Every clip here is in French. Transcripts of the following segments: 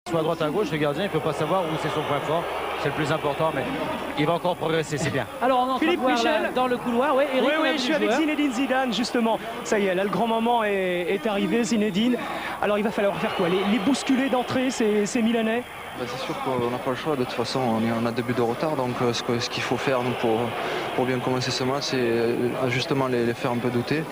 Soit à droite à gauche, le gardien il peut pas savoir où c'est son point fort. C'est le plus important, mais il va encore progresser, c'est bien. Alors on entend Philippe voir Michel. là, dans le couloir, oui, Eric, Oui, je suis avec Zinedine Zidane, justement. Ça y est, là, le grand moment est arrivé, Zinedine. Alors, il va falloir faire quoi? Les bousculer d'entrée, ces Milanais? C'est sûr qu'on n'a pas le choix, de toute façon on a 2 buts de retard, donc ce qu'il faut faire nous, pour bien commencer ce match, c'est justement les faire un peu douter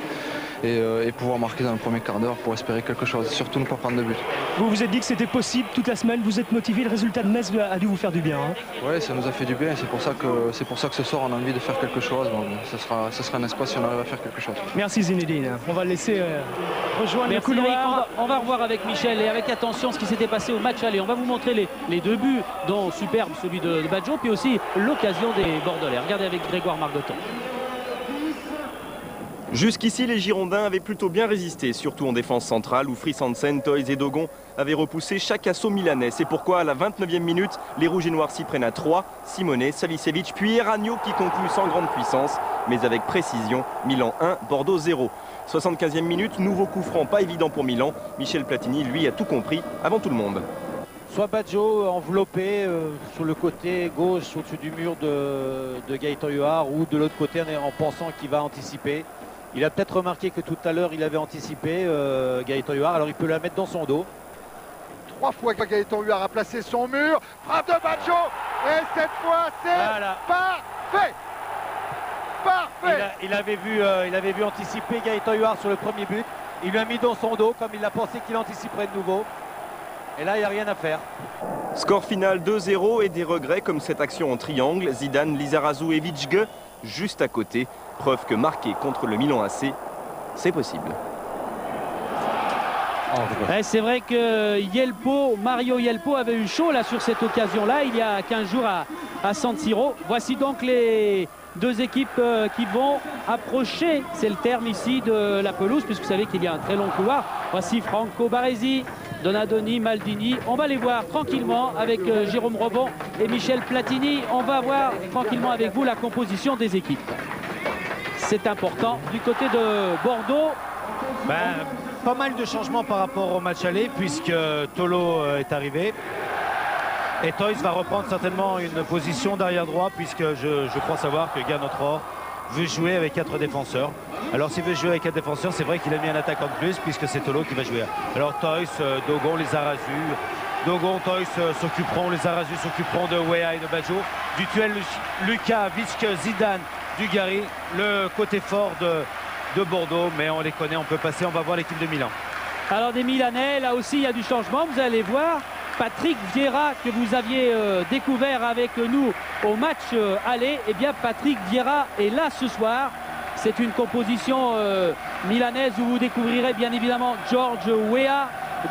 et pouvoir marquer dans le premier quart d'heure pour espérer quelque chose, surtout ne pas prendre de but. Vous vous êtes dit que c'était possible toute la semaine, vous êtes motivé, le résultat de Metz a dû vous faire du bien. Hein. Oui, ça nous a fait du bien, c'est pour ça que ce soir on a envie de faire quelque chose, donc ce sera un espace si on arrive à faire quelque chose. Merci Zinedine, on va le laisser rejoindre le Merci couloir. Eric. On va revoir avec Michel et avec attention ce qui s'était passé au match aller. On va vous montrer les 2 buts, dont superbe celui de Baggio, puis aussi l'occasion des Bordelais. Regardez avec Grégoire Margoton. Jusqu'ici, les Girondins avaient plutôt bien résisté, surtout en défense centrale où Fris Hansen, Toys et Dogon avaient repoussé chaque assaut milanais. C'est pourquoi à la 29e minute, les Rouges et Noirs s'y prennent à 3. Simone, Savicevic puis Eragno qui conclut sans grande puissance, mais avec précision. Milan 1, Bordeaux 0. 75e minute, nouveau coup franc pas évident pour Milan. Michel Platini, lui, a tout compris avant tout le monde. Soit Baggio enveloppé sur le côté gauche au-dessus du mur de Gaëtan Huard, ou de l'autre côté en pensant qu'il va anticiper. Il a peut-être remarqué que tout à l'heure il avait anticipé Gaëtan Huard, alors il peut la mettre dans son dos. 3 fois que Gaëtan Huard a placé son mur, frappe de Baggio, et cette fois c'est Voilà. parfait. Parfait. Il avait vu anticiper Gaëtan Huard sur le premier but. Il lui a mis dans son dos comme il a pensé qu'il anticiperait de nouveau. Et là, il n'y a rien à faire. Score final 2-0 et des regrets comme cette action en triangle. Zidane, Lizarazu et Vichge juste à côté. Preuve que marquer contre le Milan AC, c'est possible. C'est vrai que Mario Yelpo avait eu chaud là sur cette occasion-là il y a 15 jours à San Siro. Voici donc les 2 équipes qui vont approcher, c'est le terme ici, de la pelouse, puisque vous savez qu'il y a un très long couloir. Voici Franco Baresi, Donadoni, Maldini. On va les voir tranquillement avec Jérôme Robon et Michel Platini. On va voir tranquillement avec vous la composition des équipes. C'est important. Du côté de Bordeaux, Pas mal de changements par rapport au match aller, puisque Tolo est arrivé. Et Toys va reprendre certainement une position d'arrière droit, puisque je crois savoir que Garnot veut jouer avec 4 défenseurs. Alors s'il veut jouer avec 4 défenseurs, c'est vrai qu'il a mis un attaquant de plus, puisque c'est Tolo qui va jouer. Alors Toys, Dogon, les Arazu. Dogon, Toys s'occuperont, les Arazu s'occuperont de Wea et de Baggio. Du duel Lucas, Vichke, Zidane, Dugarry, le côté fort de Bordeaux, mais on les connaît, on peut passer, on va voir l'équipe de Milan. alors des Milanais, là aussi il y a du changement, vous allez voir. Patrick Vieira, que vous aviez découvert avec nous au match aller, eh bien Patrick Vieira est là ce soir. C'est une composition milanaise où vous découvrirez bien évidemment George Weah,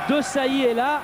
De Sailly est là.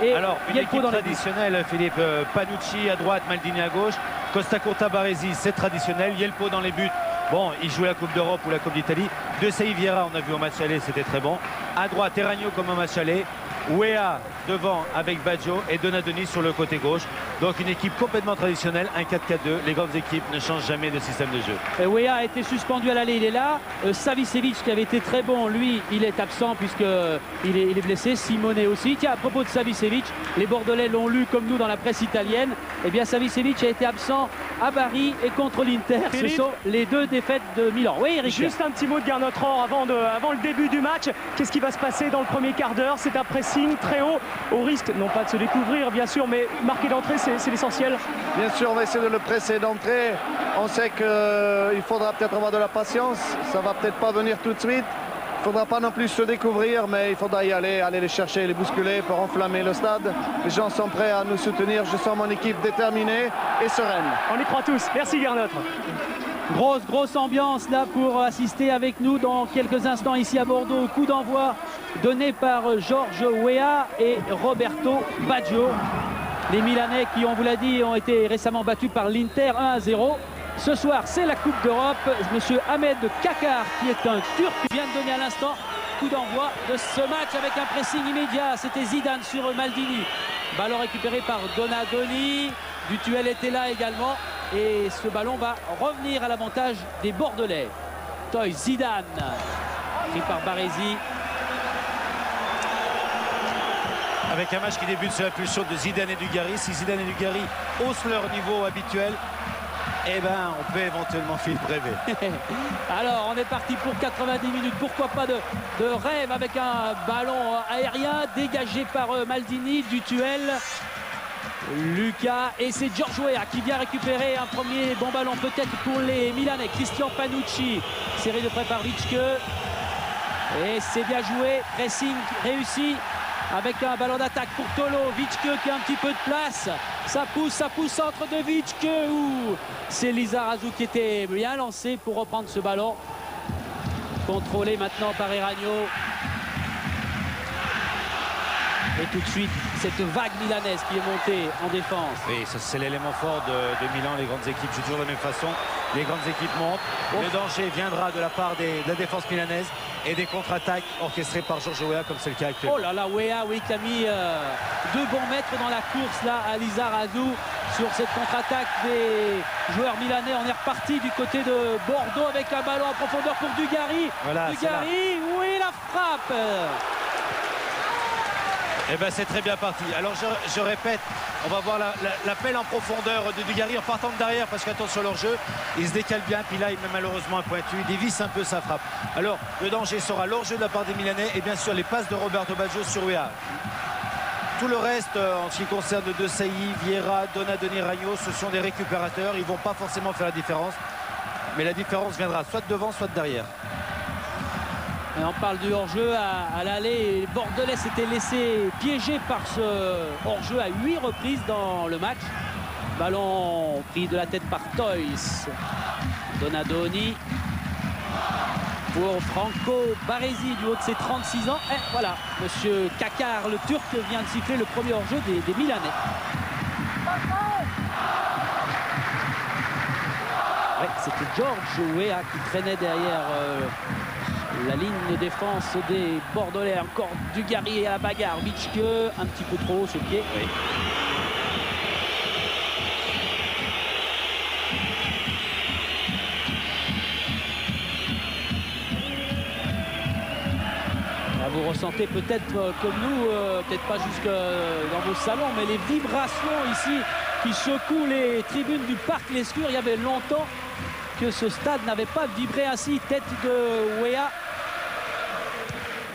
Et alors une équipe traditionnelle, Philippe. Panucci à droite, Maldini à gauche, Costa Curta Baresi, c'est traditionnel. Yelpo dans les buts. Bon, il joue la Coupe d'Europe ou la Coupe d'Italie. De Sailly, Vieira, on a vu au match aller, c'était très bon. À droite, Eragno comme au match aller. Weah devant avec Baggio et Donadoni sur le côté gauche. Donc une équipe complètement traditionnelle, un 4-4-2. Les grandes équipes ne changent jamais de système de jeu. Weah a été suspendu à l'aller, il est là. Savicevic qui avait été très bon, lui, il est absent puisqu'il est blessé. Simone aussi. Tiens, à propos de Savicevic, les Bordelais l'ont lu comme nous dans la presse italienne. Eh bien, Savicevic a été absent à Bari et contre l'Inter. Ce sont les 2 défaites de Milan. Oui, Eric. Juste un petit mot de Garnot avant le début du match. Qu'est-ce qui va se passer dans le premier quart d'heure? C'est un pressing très haut, au risque, non pas de se découvrir bien sûr, mais marquer d'entrée c'est l'essentiel. Bien sûr, on va essayer de le presser d'entrée. On sait qu'il faudra peut-être avoir de la patience. Ça va peut-être pas venir tout de suite. Il ne faudra pas non plus se découvrir, mais il faudra y aller les chercher, les bousculer pour enflammer le stade. Les gens sont prêts à nous soutenir. Je sens mon équipe déterminée et sereine. On y croit tous. Merci Garnot. Grosse ambiance là pour assister avec nous dans quelques instants ici à Bordeaux. Coup d'envoi donné par George Weah et Roberto Baggio. Les Milanais qui, on vous l'a dit, ont été récemment battus par l'Inter 1-0. Ce soir, c'est la Coupe d'Europe. Monsieur Ahmed Kakar, qui est un Turc, vient de donner à l'instant coup d'envoi de ce match avec un pressing immédiat. C'était Zidane sur Maldini. Ballon récupéré par Donadoni. Dutuel était là également. Et ce ballon va revenir à l'avantage des Bordelais. Toy Zidane, pris par Baresi. Avec un match qui débute sur l'impulsion de Zidane et Dugarry. Si Zidane et Dugarry haussent leur niveau habituel, eh ben, on peut éventuellement rêver. Alors, on est parti pour 90 minutes. Pourquoi pas de rêve avec un ballon aérien dégagé par Maldini, du tuel. Lucas, et c'est George Weah qui vient récupérer un premier bon ballon peut-être pour les Milanais. Christian Panucci, série de près par Witschke. Et c'est bien joué, pressing réussi avec un ballon d'attaque pour Tolo. Witschke qui a un petit peu de place. Ça pousse, centre de Witschke. C'est Lizarazu qui était bien lancé pour reprendre ce ballon. Contrôlé maintenant par Eragno. Et tout de suite, cette vague milanaise qui est montée en défense. Oui, c'est l'élément fort de Milan, les grandes équipes. C'est toujours de la même façon. Les grandes équipes montent. Le danger viendra de la part de la défense milanaise et des contre-attaques orchestrées par George Weah, comme c'est le cas actuellement. Oh là là, Weah, oui, qui a mis 2 bons mètres dans la course là à Lizarazu sur cette contre-attaque des joueurs milanais. On est reparti du côté de Bordeaux avec un ballon en profondeur pour Dugarry. Voilà, Dugarry, oui, la frappe. Eh ben c'est très bien parti. Alors je répète, on va voir l'appel en profondeur de Dugarry en partant de derrière parce qu'attention leur jeu, il se décale bien, puis là il met malheureusement un pointu, il dévisse un peu sa frappe. Alors le danger sera l'hors-jeu de la part des Milanais et bien sûr les passes de Roberto Baggio sur Weah. Tout le reste en ce qui concerne De Sailly, Vieira, Donadoni, Ragno, ce sont des récupérateurs, ils ne vont pas forcément faire la différence, mais la différence viendra soit de devant, soit de derrière. Et on parle du hors-jeu à l'aller. Les Bordelais s'étaient laissés piéger par ce hors-jeu à 8 reprises dans le match. Ballon pris de la tête par Toys. Donadoni pour Franco Baresi du haut de ses 36 ans. Et voilà, monsieur Kakar, le Turc, vient de siffler le premier hors-jeu des Milanais. Ouais, c'était George Weah qui traînait derrière la ligne de défense des Bordelais. Encore Dugarry à la bagarre. Witschke un petit peu trop haut ce pied. Oui. Là, vous ressentez peut-être comme nous, peut-être pas jusque dans vos salons, mais les vibrations ici qui secouent les tribunes du Parc Lescure. Il y avait longtemps que ce stade n'avait pas vibré ainsi. Tête de Weah.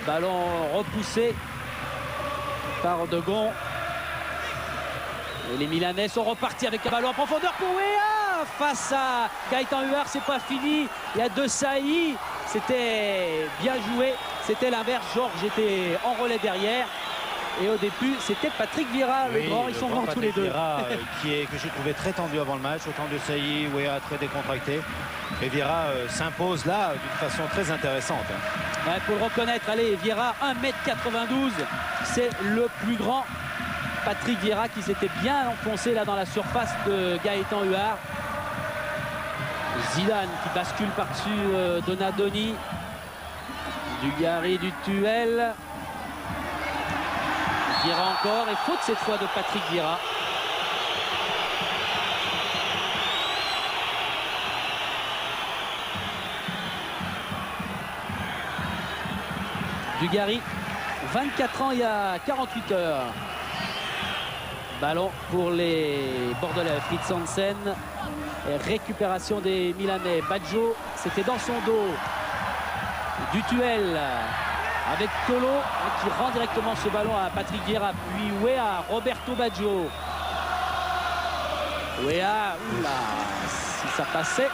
Ballon repoussé par De Gon. Et les Milanais sont repartis avec un ballon en profondeur pour Weah face à Gaëtan Huard. C'est pas fini. Il y a De Sailly. C'était bien joué. C'était l'inverse. Georges était en relais derrière. Et au début, c'était Patrick Vieira, le grand. Ils sont grands tous les deux. Vieira, que j'ai trouvé très tendu avant le match. Autant De Sailly, Weah très décontracté. Et Vieira s'impose là d'une façon très intéressante. Ouais, faut le reconnaître. Allez, Vieira, 1m92. C'est le plus grand. Patrick Vieira qui s'était bien enfoncé là dans la surface de Gaëtan Huard. Zidane qui bascule par-dessus Donadoni. Dugarry du tuel. Vieira encore, et faute cette fois de Patrick Vieira. Dugarry, 24 ans il y a 48 heures. Ballon pour les Bordelais. Fritz Hansen. Et récupération des Milanais. Baggio, c'était dans son dos. Du tuel avec Tolo qui rend directement ce ballon à Patrick Vieira. Puis Weah, Roberto Baggio. Weah, oula, si ça passait,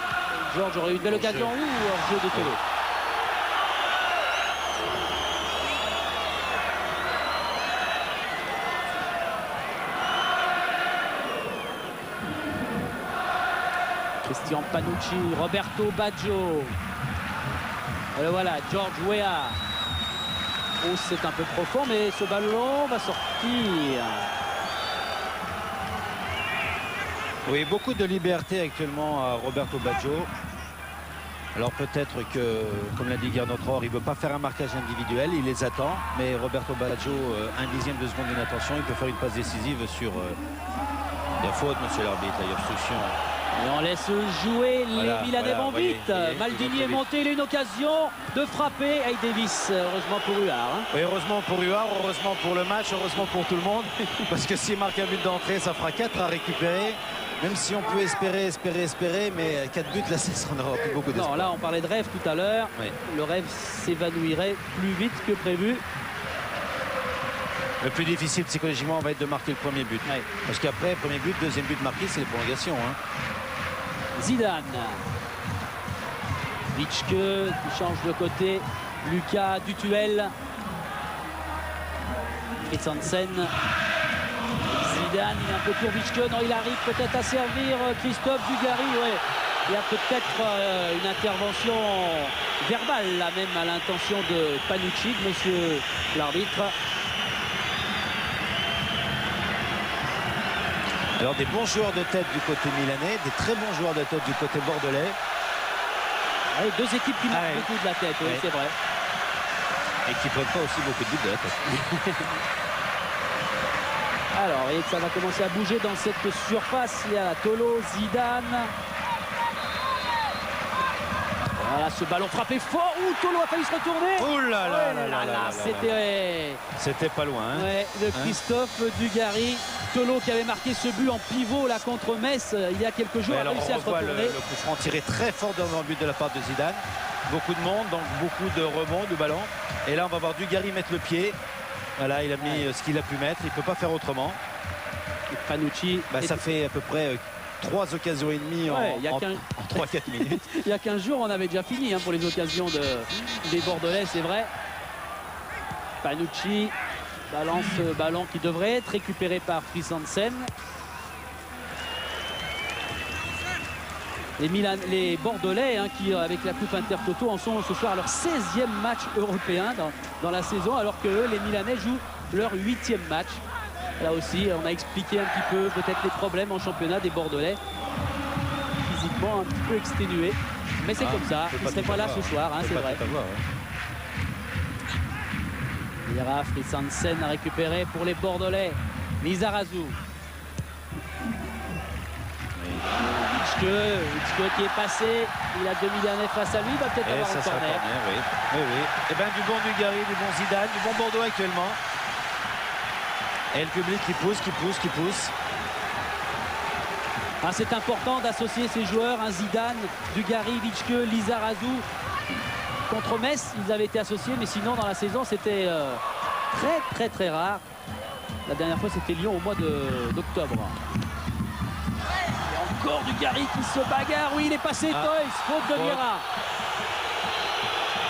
Georges aurait eu une belle occasion. Hors jeu de Tolo. Christian Panucci, Roberto Baggio. Et voilà, George Weah. Oh, c'est un peu profond, mais ce ballon va sortir. Oui, beaucoup de liberté actuellement à Roberto Baggio. Alors peut-être que, comme l'a dit Gernot Rohr, il ne veut pas faire un marquage individuel, il les attend. Mais Roberto Baggio, un dixième de seconde d'inattention, il peut faire une passe décisive sur la faute, monsieur l'arbitre, la obstruction. Et on laisse jouer, les Milanais vont vite. Maldini est monté, il a une occasion de frapper. Hey Davis, heureusement pour Huard. Hein. Oui, heureusement pour Huard, heureusement pour le match, heureusement pour tout le monde. Parce que s'il marque un but d'entrée, ça fera 4 à récupérer. Même si on peut espérer, mais 4 buts, là, ça n'aura plus beaucoup d'espoir. Non, là, on parlait de rêve tout à l'heure. Oui. Le rêve s'évanouirait plus vite que prévu. Le plus difficile psychologiquement va être de marquer le premier but. Oui. Parce qu'après, premier but, deuxième but marqué, c'est les prolongations. Hein. Zidane. Witschke qui change de côté. Lucas Dutuel. Christensen. Zidane, il est un peu court. Witschke, non, il arrive peut-être à servir Christophe Dugarry. Ouais. Il y a peut-être une intervention verbale, là même à l'intention de Panucci, de monsieur l'arbitre. Alors des bons joueurs de tête du côté milanais, des très bons joueurs de tête du côté bordelais. Ouais, deux équipes qui marquent beaucoup de la tête, oui, c'est vrai. Et qui ne prennent pas aussi beaucoup de buts de la tête. Alors, vous voyez que ça va commencer à bouger dans cette surface. Il y a Tolo, Zidane. Voilà, ce ballon frappé fort. Ouh, Tolo a failli se retourner. Ouh là là, c'était pas loin. Hein. Ouais, de Christophe Dugarry. Tolo qui avait marqué ce but en pivot là contre Metz il y a quelques jours. Alors, a réussi à se retourner. Le coup franc tiré très fort devant le but de la part de Zidane. Beaucoup de monde, donc beaucoup de rebonds du ballon. Et là, on va voir Dugarry mettre le pied. Voilà, il a mis ce qu'il a pu mettre. Il ne peut pas faire autrement. Et Panucci. Ça fait à peu près 3 occasions et demie en 3-4 minutes. Il y a 15 jours, on avait déjà fini hein, pour les occasions des Bordelais, c'est vrai. Panucci balance ce ballon qui devrait être récupéré par Christensen. Les Bordelais hein, qui avec la Coupe Intertoto en sont ce soir à leur 16e match européen dans la saison, alors que eux, les Milanais jouent leur 8e match. Là aussi, on a expliqué un petit peu peut-être les problèmes en championnat des Bordelais. Physiquement un petit peu exténués. Mais c'est comme ça, ils ne seraient pas là ce soir, hein, c'est vrai. Ira Christensen a récupéré pour les Bordelais. Lizarazu. Witschke qui est passé. Il a 2 Milanais face à lui. Il va peut-être avoir le corner. Oui. Et bien du bon Dugarry, du bon Zidane, du bon Bordeaux actuellement. Et le public qui pousse. Ah, c'est important d'associer ces joueurs, hein, Zidane, Dugarry, Witschke, Lizarazu. Contre Metz, ils avaient été associés, mais sinon dans la saison, c'était très rare. La dernière fois, c'était Lyon au mois d'octobre. Et encore Dugarry qui se bagarre. Oui, il est passé, Toys, faute de Vieira.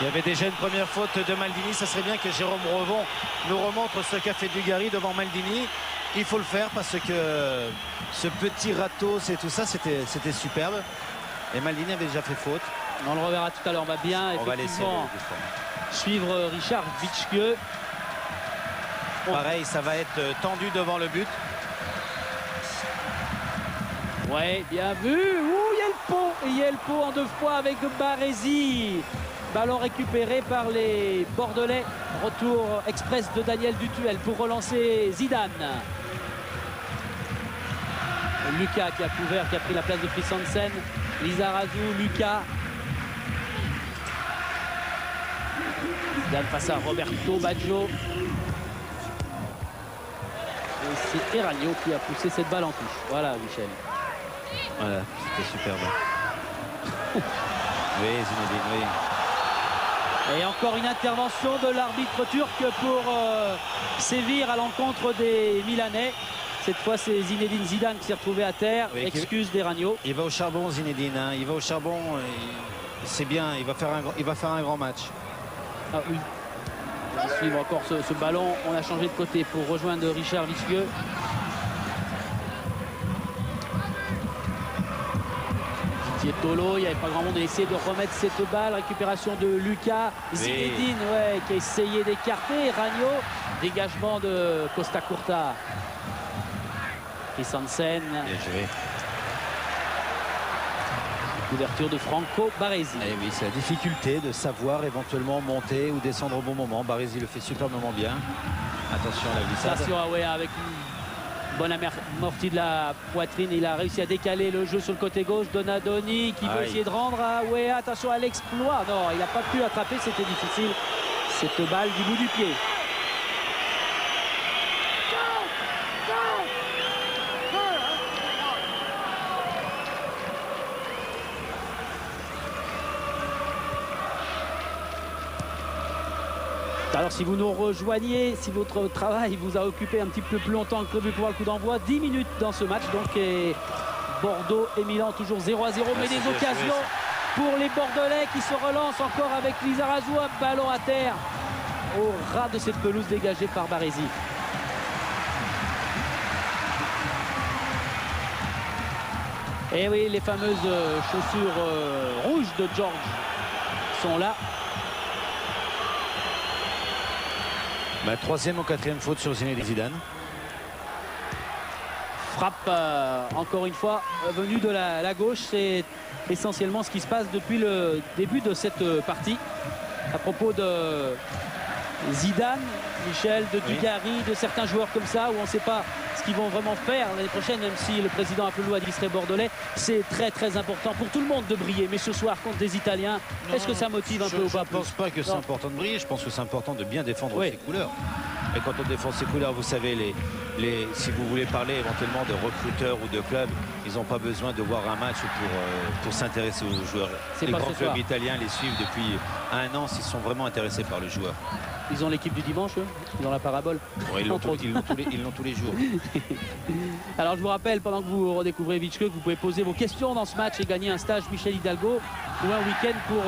Il y avait déjà une première faute de Maldini. Ça serait bien que Jérôme Revon nous remontre ce qu'a fait Dugarry devant Maldini. Il faut le faire parce que ce petit râteau, c'est tout ça, c'était superbe. Et Maldini avait déjà fait faute. On le reverra tout à l'heure. On va bien effectivement suivre Richard Witschke. Pareil, ça va être tendu devant le but. Ouais, bien vu. Ouh, il y a le pot en 2 fois avec Baresi. Ballon récupéré par les Bordelais. Retour express de Daniel Dutuel pour relancer Zidane. Lucas qui a couvert, qui a pris la place de Christensen. Lizarazu, Lucas. Zidane face à Roberto Baggio. Et c'est Eragno qui a poussé cette balle en touche. Voilà, Michel. Voilà, c'était superbe. Oui, Zinedine, oui. Et encore une intervention de l'arbitre turc pour sévir à l'encontre des Milanais. Cette fois, c'est Zinedine Zidane qui s'est retrouvé à terre. Oui, excuse d'Eragno. Il va au charbon, Zinedine. Hein. Il va au charbon. C'est bien. Il va faire un grand match. Ah oui. On va suivre encore ce ballon. On a changé de côté pour rejoindre Richard Witschke. Tolo, il n'y avait pas grand monde à essayer de remettre cette balle. Récupération de Lucas. Zinedine, ouais, qui a essayé d'écarter. Ragno, dégagement de Costa Curta. Christensen. Bien joué. Couverture de Franco Baresi. Eh oui, c'est la difficulté de savoir éventuellement monter ou descendre au bon moment. Baresi le fait superbement bien. Attention à la glissade. Attention à Wea avec Bonne amortie de la poitrine. Il a réussi à décaler le jeu sur le côté gauche. Donadoni qui veut essayer de rendre à Weah. Attention à l'exploit. Non, il n'a pas pu attraper. C'était difficile. Cette balle du bout du pied. Alors si vous nous rejoignez, si votre travail vous a occupé un petit peu plus longtemps que prévu pour le coup d'envoi, 10 minutes dans ce match. Donc et Bordeaux et Milan toujours 0-0, mais des occasions pour les Bordelais qui se relancent encore avec Lizarazu. Ballon à terre au ras de cette pelouse dégagée par Baresi. Et oui, les fameuses chaussures rouges de George sont là. Troisième ou quatrième faute sur Zinedine Zidane. Frappe encore une fois venue de la gauche. C'est essentiellement ce qui se passe depuis le début de cette partie. À propos de Zidane, Michel, de Dugarry, de certains joueurs comme ça où on ne sait pas ce qu'ils vont vraiment faire l'année prochaine, même si le président Apelou a dit qu'il serait bordelais. C'est très important pour tout le monde de briller, mais ce soir contre des Italiens, est-ce que ça motive un peu ou pas? Je ne pense pas que c'est important de briller, je pense que c'est important de bien défendre ses couleurs. Et quand on défend ses couleurs, vous savez, si vous voulez parler éventuellement de recruteurs ou de clubs, ils n'ont pas besoin de voir un match pour s'intéresser aux joueurs. Les grands clubs italiens les suivent depuis un an s'ils sont vraiment intéressés par le joueur. Ils ont l'équipe du dimanche, eux, dans la parabole. Ouais, ils l'ont tous les jours. Alors je vous rappelle, pendant que vous redécouvrez Vitschke, que vous pouvez poser vos questions dans ce match et gagner un stage Michel Hidalgo ou un week-end pour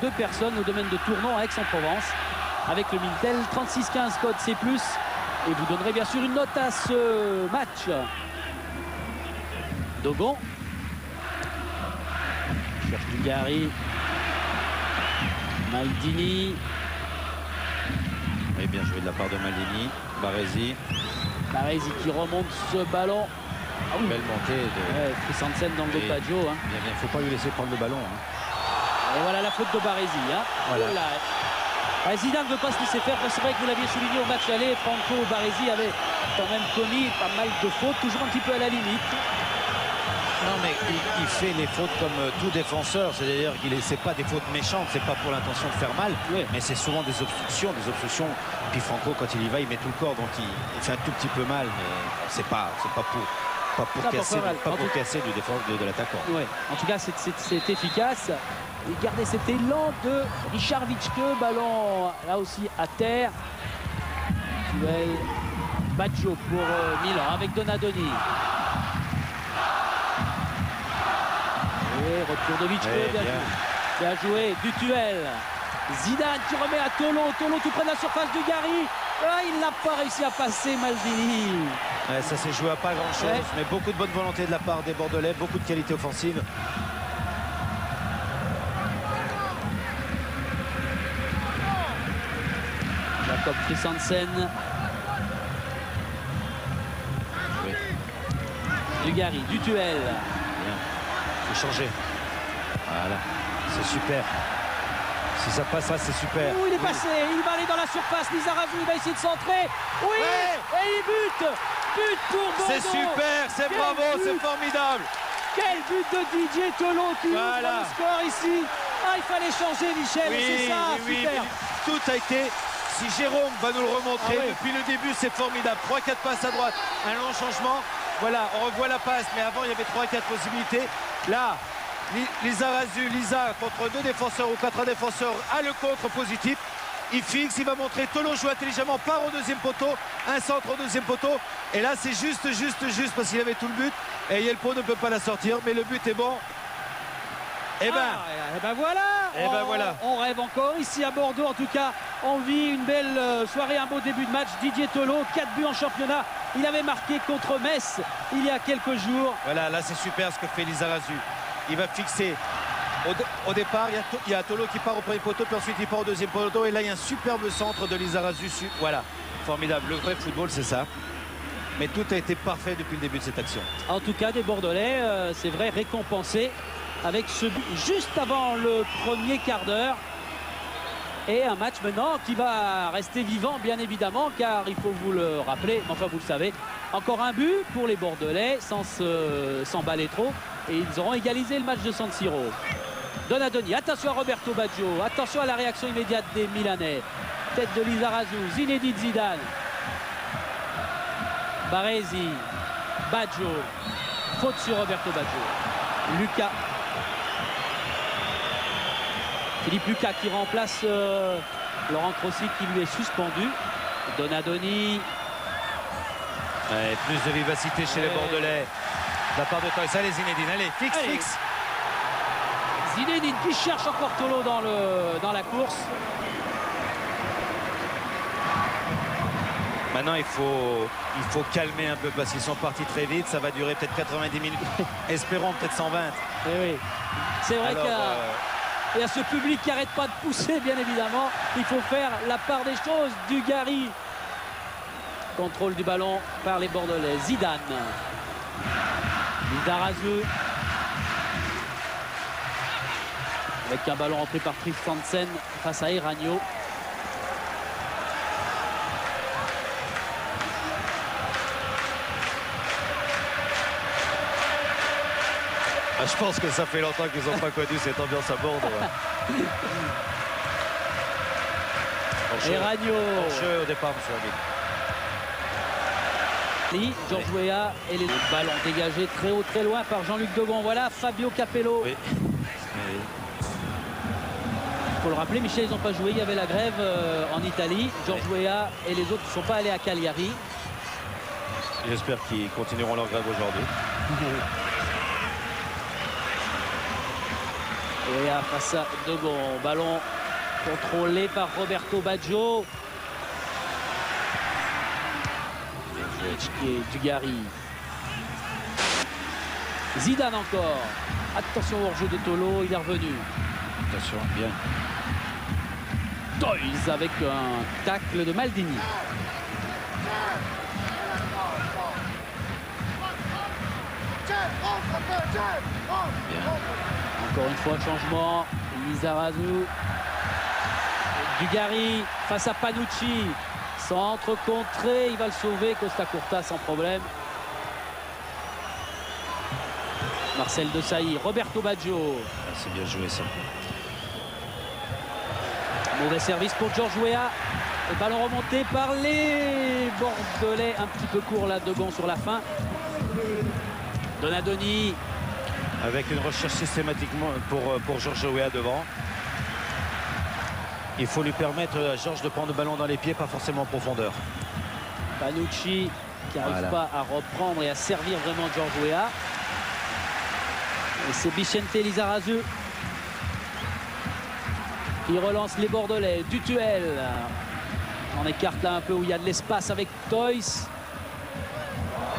2 personnes au domaine de Tournon à Aix-en-Provence avec le Minitel 3615 code C+. Et vous donnerez bien sûr une note à ce match. Dogon cherche Dugarry, Maldini. Et bien joué de la part de Maldini. Baresi qui remonte ce ballon. Belle montée de Christensen dans le dos de Baggio. Il ne faut pas lui laisser prendre le ballon. Et voilà la faute de Baresi. Voilà. Zidane ne veut pas se laisser faire. C'est vrai que vous l'aviez souligné au match aller. Franco Baresi avait quand même commis pas mal de fautes, toujours un petit peu à la limite. Non, mais il fait les fautes comme tout défenseur, c'est-à-dire qu'il c'est pas des fautes méchantes, c'est pas pour l'intention de faire mal, mais c'est souvent des obstructions. Puis Franco, quand il y va, il met tout le corps, donc il fait un tout petit peu mal, mais c'est pas pour casser du défense de l'attaquant. Ouais. En tout cas, c'est efficace. Et gardez cet élan de Richard Vitschke, ballon là aussi à terre. Duel Baggio pour Milan avec Donadoni. Et retour de Vitschke, bien joué, du duel. Zidane qui remet à Tolo tout près de la surface du Dugarry. Il n'a pas réussi à passer Maldini. Ça s'est joué à pas grand chose, mais beaucoup de bonne volonté de la part des Bordelais, beaucoup de qualité offensive. Jacob Christensen. Dugarry, du duel. Il faut changer. Voilà, c'est super. Si ça passe, ça c'est super. Il est passé, il va aller dans la surface. Lizarazu, il va essayer de centrer. Et il bute. But pour Bordeaux. C'est super, c'est bravo, c'est formidable. Quel but de Didier Tolo qui ouvre le score ici. Il fallait changer, Michel, c'est ça, super. Tout a été, si Jérôme va nous le remontrer, depuis le début, c'est formidable. 3-4 passes à droite, un long changement. Voilà, on revoit la passe, mais avant, il y avait 3-4 possibilités. Là, Lizarazu, contre 2 défenseurs ou 4 défenseurs, a le contre positif. Il fixe, il va montrer. Tolo joue intelligemment, part au deuxième poteau, un centre au deuxième poteau. Et là, c'est juste parce qu'il avait tout le but. Et Yelpo ne peut pas la sortir, mais le but est bon. Et voilà. On rêve encore ici à Bordeaux. En tout cas, on vit une belle soirée, un beau début de match. Didier Tolo, 4 buts en championnat. Il avait marqué contre Metz il y a quelques jours. Voilà, là c'est super ce que fait Lizarazu. Il va fixer. Au départ, il y a Tolo qui part au premier poteau, puis ensuite il part au deuxième poteau. Et là, il y a un superbe centre de Lizarazu. Voilà, formidable. Le vrai football, c'est ça. Mais tout a été parfait depuis le début de cette action. En tout cas, des Bordelais, c'est vrai, récompensés avec ce but juste avant le premier quart d'heure. Et un match maintenant qui va rester vivant, bien évidemment, car il faut vous le rappeler, enfin vous le savez, Encore un but pour les Bordelais sans s'emballer trop. Et ils auront égalisé le match de San Siro. Donadoni, attention à Roberto Baggio, attention à la réaction immédiate des Milanais. Tête de Lizarazu, Zinedine Zidane. Baresi, Baggio, faute sur Roberto Baggio. Lucas. Philippe Lucas qui remplace Laurent Crossi qui lui est suspendu. Donadoni. Ouais, plus de vivacité chez les Bordelais. De la part de Toys. Allez Zinedine, allez, fixe. Zinedine qui cherche encore Tolo dans la course. Maintenant il faut calmer un peu parce qu'ils sont partis très vite. Ça va durer peut-être 90 minutes. Espérons peut-être 120. Et oui. C'est vrai qu'il y a ce public qui n'arrête pas de pousser, bien évidemment. Il faut faire la part des choses. Dugarry. Contrôle du ballon par les Bordelais. Zidane. Lizarazu. Avec un ballon repris par Christensen face à Eragno. Je pense que ça fait longtemps qu'ils n'ont pas connu cette ambiance à Bordeaux. Eragno. Hors-jeu au départ, monsieur Habib. Georges Weah et les ballons dégagés très haut, très loin par Jean-Luc Dogon. Voilà Fabio Capello. Oui. Il faut le rappeler, Michel, ils n'ont pas joué. Il y avait la grève en Italie. Georges Weah et les autres ne sont pas allés à Cagliari. J'espère qu'ils continueront leur grève aujourd'hui. Weah face à Dogon. Ballon contrôlé par Roberto Baggio. Et Dugarry. Zidane encore. Attention au hors-jeu de Tolo, il est revenu. Attention, bien. Toys avec un tacle de Maldini. Encore une fois, changement. Lizarazu. Dugarry face à Panucci. Centre contré, il va le sauver. Costa Curta sans problème. Marcel Desailly, Roberto Baggio. C'est bien joué ça. Mauvais service pour Georges Weah. Le ballon remonté par les Bordelais. Un petit peu court là, Dogon sur la fin. Donadoni. Avec une recherche systématiquement pour Georges Weah devant. Il faut lui permettre à Georges de prendre le ballon dans les pieds, pas forcément en profondeur. Panucci qui n'arrive pas à reprendre et à servir vraiment Georges Weah. Et c'est Vicente Lizarazu qui relance les Bordelais. Dutuel. On écarte là un peu où il y a de l'espace avec Toys.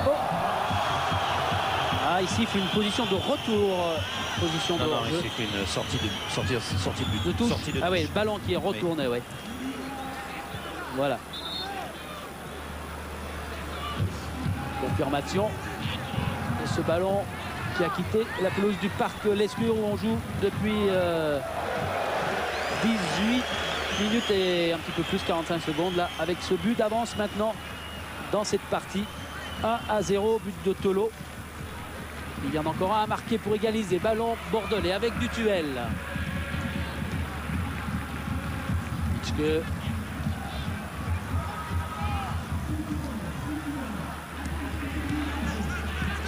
Oh. Ah, ici il fait une position de retour. Position de hors-jeu. Ici il fait une sortie de but. De touche. Sortie de touche. Ah oui, le ballon qui est retourné, oui. Voilà. Confirmation de ce ballon qui a quitté la pelouse du parc Lescure où on joue depuis 18 minutes et un petit peu plus, 45 secondes là, avec ce but d'avance maintenant dans cette partie. 1-0, but de Tolo. Il y en a encore un à marquer pour égaliser. Ballon bordelais avec Dutuel.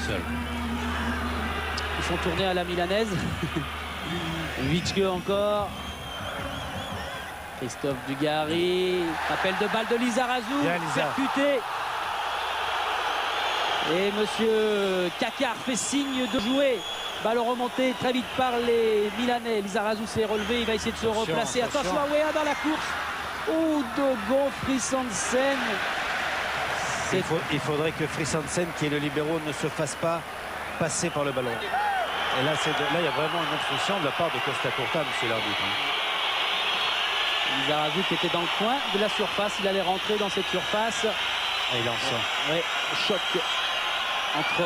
Seul. Ils sont tournés à la milanaise. Witschke encore. Christophe Dugarry. Appel de balle de Lizarazu. Percuté. Et monsieur Kakar fait signe de jouer. Ballon remonté très vite par les Milanais. Lizarazu s'est relevé. Il va essayer de se replacer. Attention à Weah dans la course. Oh, Dogon, Christensen. Il faudrait que Christensen, qui est le libéro, ne se fasse pas passer par le ballon. Et là, il y a vraiment une instruction de la part de Costa Curta, monsieur l'arbitre. Lizarazu qui était dans le coin de la surface. Il allait rentrer dans cette surface. Et il en sort. Oui, choc entre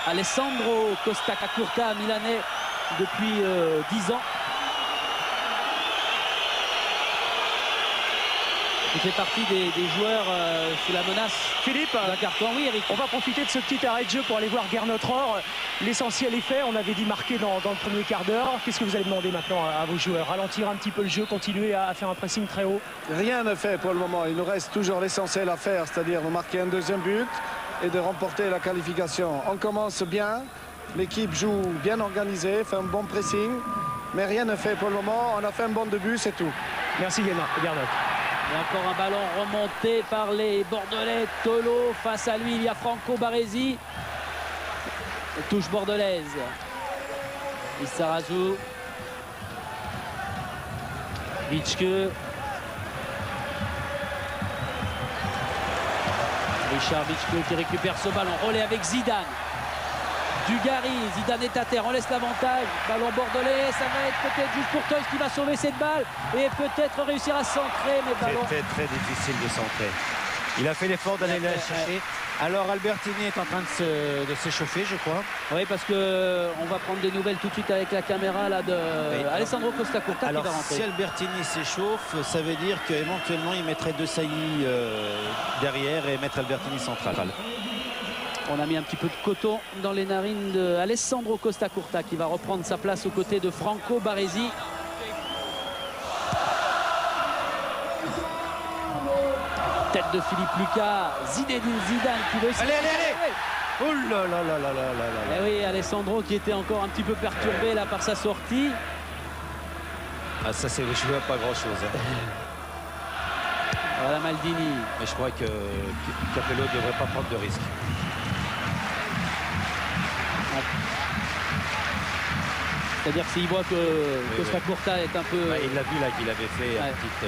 Alessandro Costa Curta, milanais depuis 10 ans. Il fait partie des joueurs sous la menace Philippe, d'un carton. Oui, Eric. on va profiter de ce petit arrêt de jeu pour aller voir Gernot Rohr. L'essentiel est fait, on avait dit marquer dans le premier quart d'heure. Qu'est-ce que vous allez demander maintenant à vos joueurs? Ralentir un petit peu le jeu, continuer à faire un pressing très haut? Rien ne fait pour le moment. Il nous reste toujours l'essentiel à faire, c'est-à-dire de marquer un deuxième but et de remporter la qualification. On commence bien, l'équipe joue bien organisée, fait un bon pressing, mais rien ne fait pour le moment. On a fait un bon début, c'est tout. Merci Gernot. Et encore un ballon remonté par les Bordelais. Tolo, face à lui, il y a Franco Baresi. Touche bordelaise. Lizarazu. Bitschke. Richard Bitschke qui récupère ce ballon. Relais avec Zidane. Dugarry, Zidane est à terre, on laisse l'avantage. Ballon bordelais, ça va être peut-être juste pour Toys qui va sauver cette balle et peut-être réussir à centrer. Mais ballon... C'était très difficile de centrer. Il a fait l'effort d'aller la chercher. Alors Albertini est en train de s'échauffer, je crois. Oui, parce qu'on va prendre des nouvelles tout de suite avec la caméra là, de Alessandro Costa Curta qui va rentrer. Si Albertini s'échauffe, ça veut dire qu'éventuellement il mettrait De Sailly derrière et mettre Albertini central. On a mis un petit peu de coton dans les narines de Alessandro Costa Curta qui va reprendre sa place aux côtés de Franco Baresi. Tête de Philippe Lucas, Zinedine Zidane qui veut... Allez. Oh là là là là là là. Eh oui, Alessandro qui était encore un petit peu perturbé là par sa sortie. Ah, ça c'est, je vois pas grand chose. Voilà Maldini. Mais je crois que Capello ne devrait pas prendre de risque. C'est-à-dire s'il voit que Costa Curta est un peu... Ouais, il l'a vu là qu'il avait fait un petit...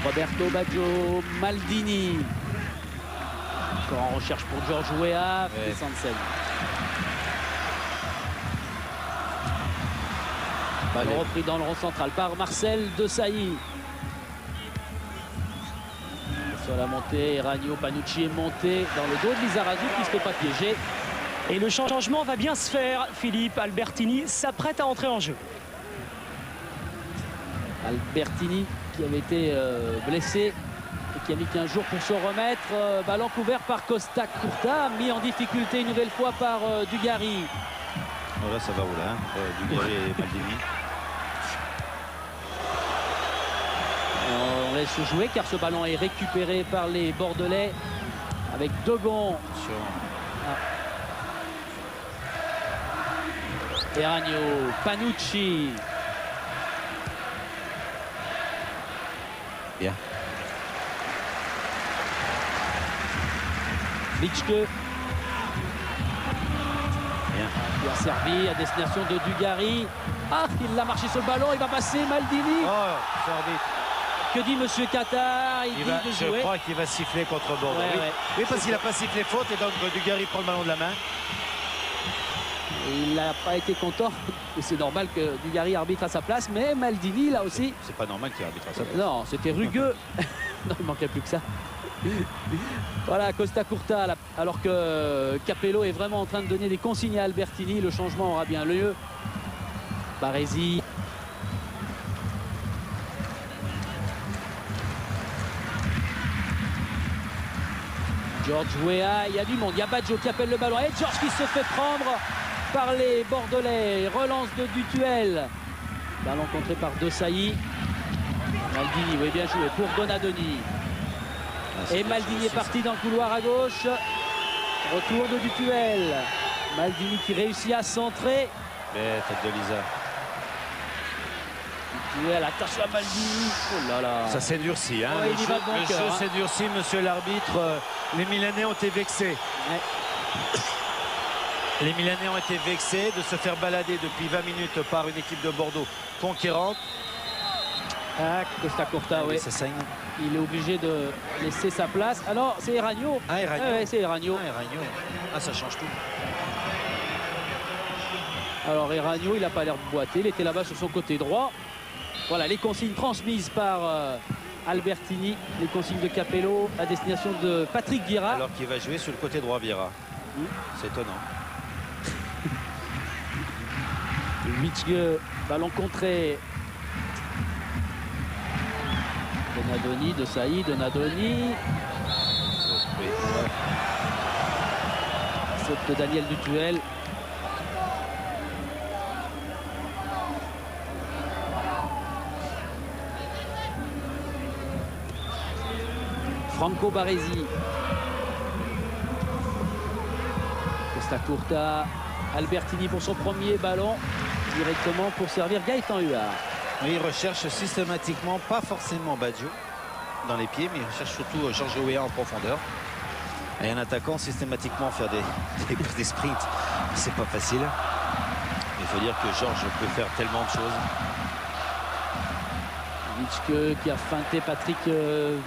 Roberto Baggio, Maldini. Encore en recherche pour George Weah, Sansen. Ballon repris dans le rond central par Marcel Desailly. Sur la montée, Ragno Panucci est monté dans le dos de Lizarazu qui ne se fait pas piéger. Et le changement va bien se faire. Philippe Albertini s'apprête à entrer en jeu. Albertini qui avait été blessé et qui a mis 15 jours pour se remettre. Ballon couvert par Costa Curta, mis en difficulté une nouvelle fois par Dugarry. Oh là ça va rouler, hein. Dugarry et Maldini. On laisse jouer car ce ballon est récupéré par les Bordelais avec Dogon. Ragno, Panucci. Bien. Bitschke. Bien. Qui a servi à destination de Dugarry. Ah, il l'a marché sur le ballon, il va passer Maldini. Oh, c'est arbitre. Que dit Monsieur Qatar? Il dit de jouer. Je crois qu'il va siffler contre Bordeaux. Oui, parce qu'il n'a pas sifflé faute et donc Dugarry prend le ballon de la main. Il n'a pas été content. C'est normal que Dugarry arbitre à sa place, mais Maldini là aussi. C'est pas normal qu'il arbitre à sa place. Non, c'était rugueux. Non, il manquait plus que ça. Voilà, Costa Curta, alors que Capello est vraiment en train de donner des consignes à Albertini. Le changement aura bien lieu. Baresi. George Weah, il y a du monde. Il y a Baggio qui appelle le ballon. Et George qui se fait prendre par les Bordelais. Relance de Dutuel. Ballon contré par Desailly. Maldini, oui, bien joué pour Donadoni. Et Maldini est parti dans le couloir à gauche. Retour de Dutuel. Maldini qui réussit à centrer. Mais tête de Lisa. Dutuel, attention à Maldini. Oh là là. Ça s'est durci. Hein. Ouais, le jeu hein. s'est durci, monsieur l'arbitre. Les Milanais ont été vexés. Ouais. Les Milanais ont été vexés de se faire balader depuis 20 minutes par une équipe de Bordeaux conquérante. Ah, Costa Curta, oui. Ça saigne. Il est obligé de laisser sa place. Alors, c'est Ragno. Ah, et Ragno. Ouais, c'est Ragno. Ah, ça change tout. Alors, Ragno, il n'a pas l'air de boiter. Il était là-bas sur son côté droit. Voilà, les consignes transmises par Albertini. Les consignes de Capello à destination de Patrick Vieira. Alors qu'il va jouer sur le côté droit, Vieira. C'est étonnant. Bitschke, ballon contré. Donadoni, de Saï, Donadoni. Oui. Faute de Daniel Dutuel. Franco Baresi. Costa Curta. Albertini pour son premier ballon. Directement pour servir Gaëtan Huard. Mais il recherche systématiquement, pas forcément Baggio dans les pieds, mais il recherche surtout Georges Weah en profondeur. Et un attaquant systématiquement faire des sprints, c'est pas facile. Il faut dire que Georges peut faire tellement de choses. Witschke qui a feinté Patrick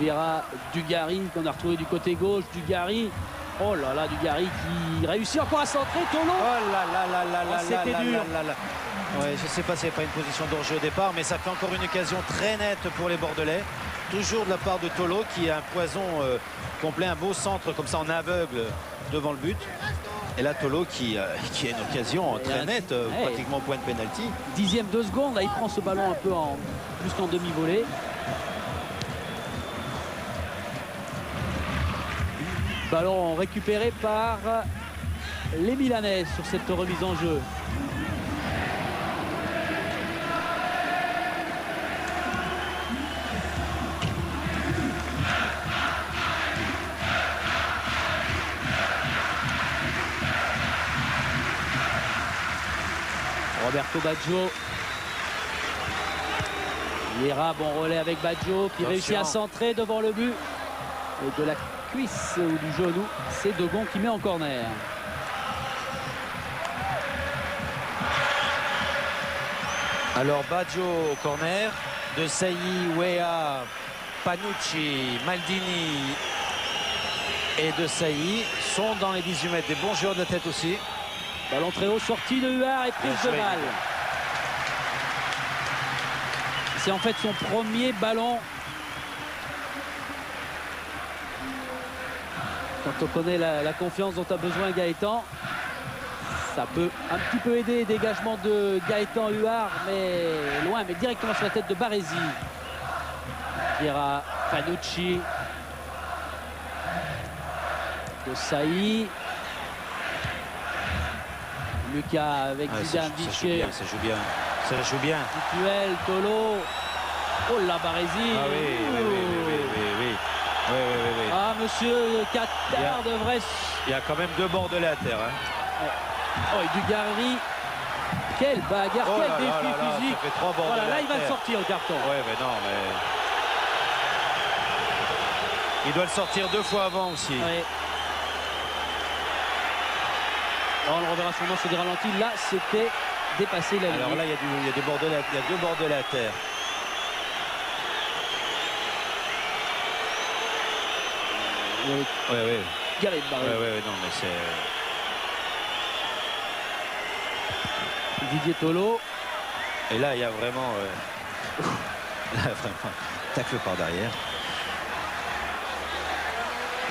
Vieira. Dugarry qu'on a retrouvé du côté gauche. Dugarry. Oh là là, Dugarry qui réussit encore à centrer. Tolo. Oh là là là là là c'était là dur. là là. Ouais, je ne sais pas s'il n'y a pas une position d'enjeu au départ, mais ça fait encore une occasion très nette pour les Bordelais. Toujours de la part de Tolo qui a un poison complet, un beau centre comme ça en aveugle devant le but. Et là Tolo qui a une occasion très nette, pratiquement au point de pénalty. 10e de seconde, là il prend ce ballon un peu en plus qu'en demi-volée. Ballon récupéré par les Milanais sur cette remise en jeu. Roberto Baggio. Vieira, bon relais avec Baggio qui réussit à centrer devant le but. Et de la cuisse ou du genou, c'est Dogon qui met en corner. Alors Baggio au corner, de Saï, Weah, Panucci, Maldini et de Saï sont dans les 18 mètres. Des bons joueurs de la tête aussi. Ballon très haut, sortie de Huard et prise de balle. C'est en fait son premier ballon. Quand on connaît la confiance dont a besoin Gaëtan, ça peut un petit peu aider. Dégagement de Gaëtan Huard, mais loin, mais directement sur la tête de Baresi. Vieira, Panucci, de Saï. Lucas avec Zidane, Witschke. Ça joue bien. Ça joue bien. Dutuel, Tolo. Oh là, Baresi. Ah oui. Ah, monsieur Qatar devrait... Il y a quand même deux Bordelais à terre. Hein. Oh, et Dugarry. Quelle bagarre, quel défi physique. Ça fait 3 Bordelais voilà, là, il va à terre. sortir le carton. Ouais, mais non, mais... Il doit le sortir 2 fois avant aussi. Ouais. On le reverra sûrement sur des ralentis. Là, c'était dépasser la ligne. Alors là, il y a deux Bordelais à terre. Ouais. Gareth Barré. Ouais, non, mais c'est... Didier Tolo. Et là, il y a vraiment... Là, vraiment, tacle par derrière.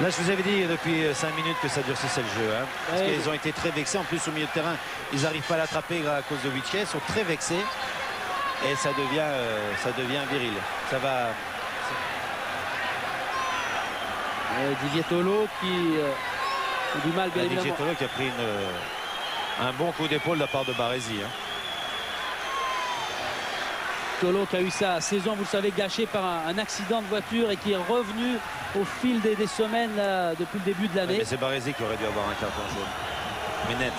Là, je vous avais dit depuis 5 minutes que ça durcissait le jeu. Hein, parce qu'ils ont été très vexés. En plus, au milieu de terrain, ils n'arrivent pas à l'attraper à cause de Witschke. Ils sont très vexés. Et ça devient viril. Ça va... Didier Tolo qui a du mal, bien évidemment. Didier Tolo qui a pris un bon coup d'épaule de la part de Baresi. Hein. Tolo qui a eu sa saison, vous le savez, gâchée par un accident de voiture et qui est revenu au fil des semaines depuis le début de l'année. Mais c'est Baresi qui aurait dû avoir un carton jaune. Mais net.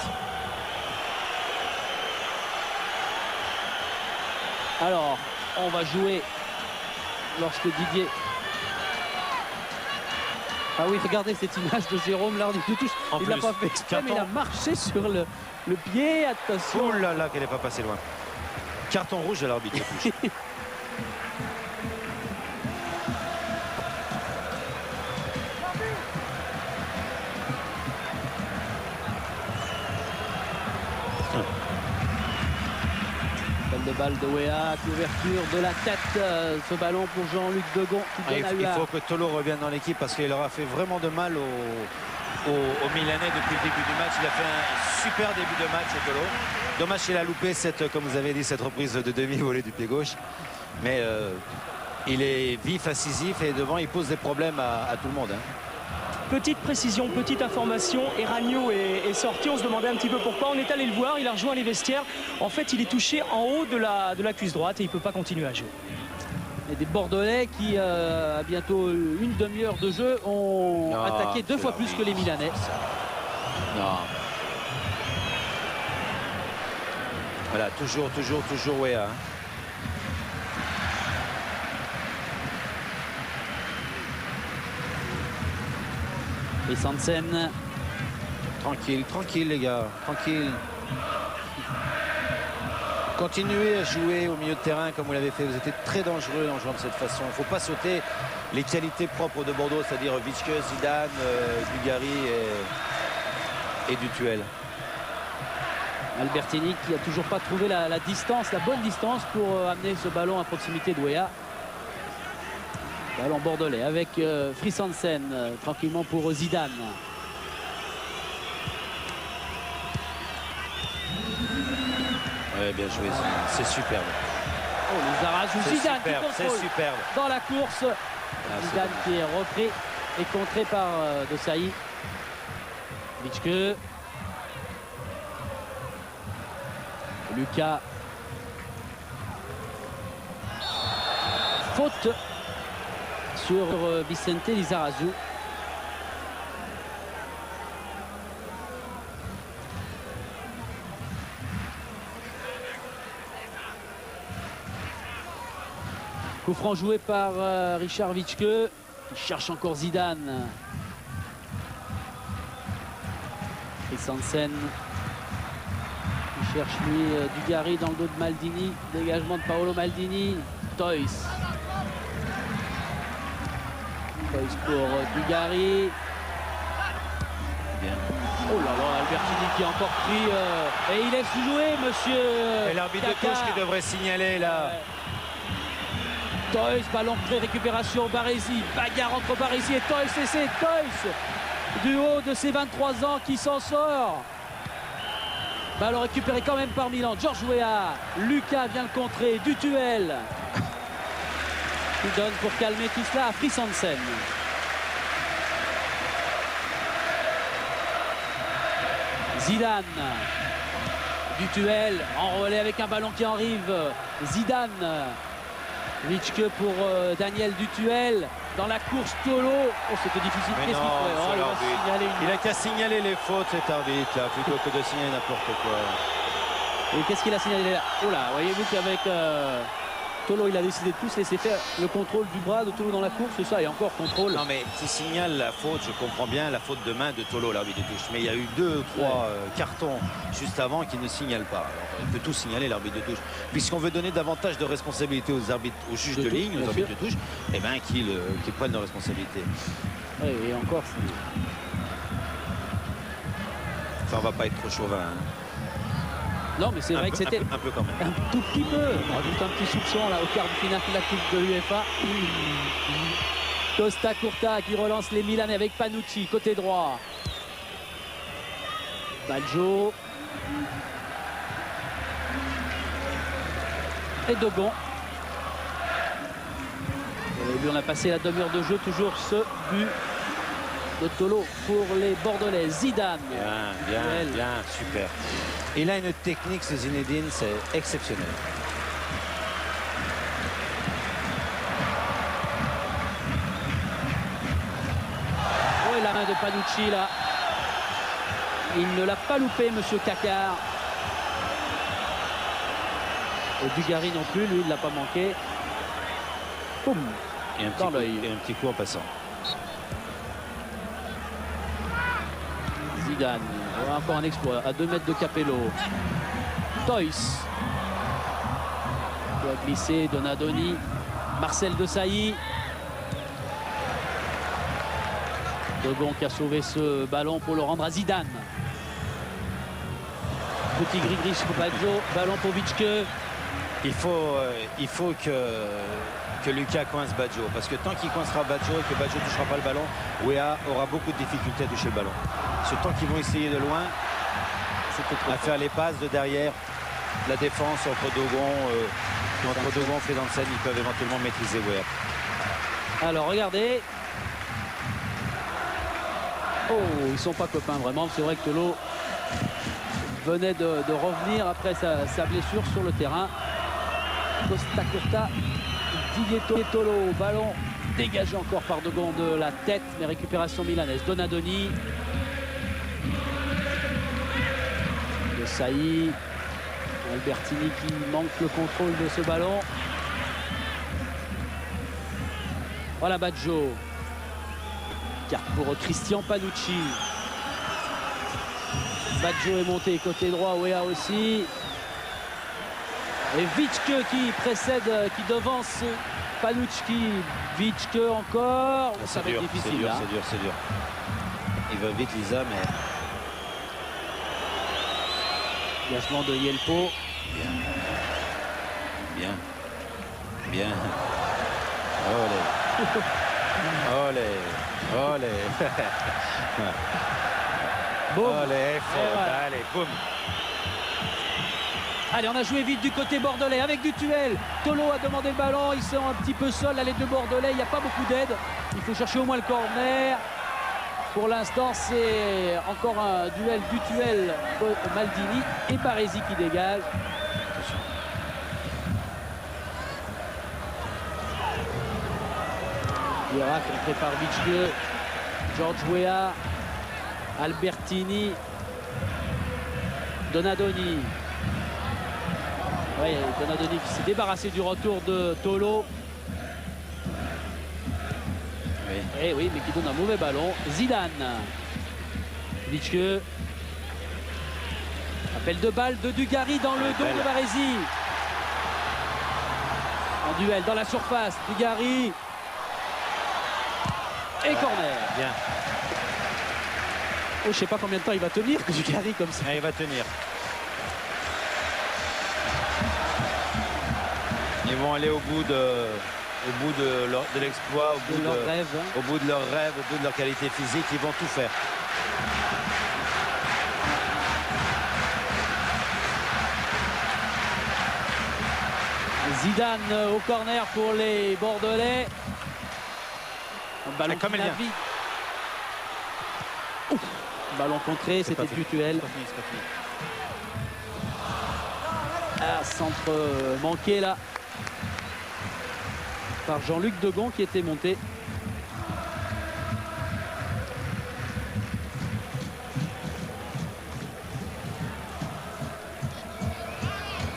Alors, on va jouer lorsque Didier... Ah oui, regardez cette image de Jérôme Lardy. Il ne l'a pas fait exprès, mais il a marché sur le pied. Attention. Oh là là, qu'elle n'est pas passée loin. Carton rouge de l'arbitre. Balle de Weah, couverture de la tête, ce ballon pour Jean-Luc Degon qui donne à Il Huard. faut que Tolo revienne dans l'équipe parce qu'il leur a fait vraiment de mal aux Milanais depuis le début du match. Il a fait un super début de match, Tolo. Dommage qu'il a loupé comme vous avez dit, cette reprise de demi-volée du pied gauche. Mais Il est vif, incisif et devant il pose des problèmes à tout le monde. Hein. Petite précision, petite information, Eragno est sorti, on se demandait un petit peu pourquoi, on est allé le voir, il a rejoint les vestiaires. En fait, il est touché en haut de la cuisse droite et il ne peut pas continuer à jouer. Et des Bordelais qui, à bientôt une demi-heure de jeu, ont attaqué 2 fois plus que les Milanais. Non. Voilà, toujours Weah. Hein. Et Sansen. Tranquille les gars, tranquille. Continuez à jouer au milieu de terrain comme vous l'avez fait. Vous êtes très dangereux en jouant de cette façon. Il ne faut pas sauter les qualités propres de Bordeaux, c'est-à-dire Vitschke, Zidane, Dugarry et Dutuel. Albertini qui n'a toujours pas trouvé la distance, la bonne distance pour amener ce ballon à proximité de Weah. Ballon bordelais avec Fris Hansen, tranquillement pour Zidane. Ouais, bien joué, c'est superbe. Oh, les Arajou, Zidane qui contrôle c'est superbe. dans la course. Zidane qui est repris et contré par De Sailly. Vitschke. Lucas. Faute sur Vicente Lizarazu. Coup franc joué par Richard Vitschke. Il cherche encore Zidane. Et Sansen. Il cherche lui Dugarry dans le dos de Maldini. Dégagement de Paolo Maldini. Toys. Toys pour Dugarry. Bien. Oh là là, Albertini qui a encore pris. Et il laisse jouer, monsieur. Et l'arbitre de touche qui devrait signaler là. Toys, ballon pré-récupération, Baresi, bagarre entre Baresi et Toys, et c'est Toys du haut de ses 23 ans qui s'en sort. Ballon récupéré quand même par Milan, George Weah, Lucas vient le contrer, Dutuel qui donne pour calmer tout cela à Fris Hansen. Zidane, Dutuel en relais avec un ballon qui arrive, Zidane. Vitschke pour Daniel Dutuel dans la course Tolo. Oh, c'était difficile. Qu'est-ce qu'il fait? Il a qu'à signaler les fautes, cet arbitre là, plutôt que de signaler n'importe quoi. Et qu'est-ce qu'il a signalé là? Oh là, voyez-vous qu'avec Tolo, il a décidé de plus laisser faire le contrôle du bras de Tolo dans la course, c'est ça, et encore contrôle. Non mais qui signale la faute, je comprends bien la faute de main de Tolo, l'arbitre de touche. Mais il y a eu 2 ou 3 cartons juste avant qui ne signalent pas. Alors, il peut tout signaler l'arbitre de touche. Puisqu'on veut donner davantage de responsabilité aux arbitres, aux juges de ligne, aux arbitres de touche, et bien qu'ils prennent leurs responsabilités. Oui, et encore. Enfin, on va pas être trop chauvin. Hein. Non, mais c'est vrai que c'était un peu quand même. Un tout petit peu. Juste un petit soupçon là au quart de finale de la Coupe de l'UEFA. Costa Curta qui relance les Milanais avec Panucci, côté droit. Baggio. Et Dogon. Et lui, on a passé la demi-heure de jeu. Toujours ce but de Tolo pour les Bordelais. Zidane. Bien, super. Il a une technique, ce Zinedine, c'est exceptionnel. Oh, et la main de Panucci là. Il ne l'a pas loupé, monsieur Kakar. Et Dugarry non plus, lui, il ne l'a pas manqué. Boum. Et un petit coup en passant. Zidane, encore un exploit à 2 mètres de Capello. Toys doit glisser, Donadoni, Marcel De Sailly. Dogon qui a sauvé ce ballon pour le rendre à Zidane. Petit gris-gris sur Baggio, ballon pour Vitschke. Il faut que Lucas coince Baggio, parce que tant qu'il coincera Baggio et que Baggio ne touchera pas le ballon, Weah aura beaucoup de difficultés à toucher le ballon. Ce temps qu'ils vont essayer de loin à faire les passes de derrière, la défense entre Dogon, Entre Dogon et Fredansen, ils peuvent éventuellement maîtriser Wea. Alors regardez. Oh, ils sont pas copains vraiment. C'est vrai que Tolo venait de revenir après sa blessure sur le terrain. Costa Curta, Didier Tolo, ballon dégagé encore par Dogon de la tête, mais récupération milanaise. Donadoni. De Saï. Albertini qui manque le contrôle de ce ballon. Voilà Baggio. Carte pour Christian Panucci. Baggio est monté côté droit, Wea aussi. Et Witschke qui précède, qui devance Panucci. Witschke encore. Ça va être difficile là. C'est dur. Il va vite Lisa, mais... Engagement de Yelpo. Bien. Olé. Boum. Olé, voilà. allez, boum. Allez, on a joué vite du côté bordelais avec du tuel. Tolo a demandé le ballon, ils sont un petit peu seuls, là, les deux bordelais, il n'y a pas beaucoup d'aide. Il faut chercher au moins le corner. Pour l'instant, c'est encore un duel du tuel Maldini et Baresi qui dégage. Vieira contré par Witschke, George Weah, Albertini, Donadoni. Oui, Donadoni qui s'est débarrassé du retour de Tolo. Oui. Eh oui, mais qui donne un mauvais ballon. Zidane. Witschke. Appel de balle de Dugarry dans le dos de Baresi. En duel dans la surface. Dugarry. Et corner. Bien. Oh, je sais pas combien de temps il va tenir que Dugarry comme ça. Il va tenir. Ils vont aller au bout de l'exploit, au bout de leur rêve, au bout de leur qualité physique. Ils vont tout faire. Zidane au corner pour les Bordelais. Ballon comme elle vient. Ballon contré, c'était Putuel. Ah, centre manqué là par Jean-Luc Degon qui était monté.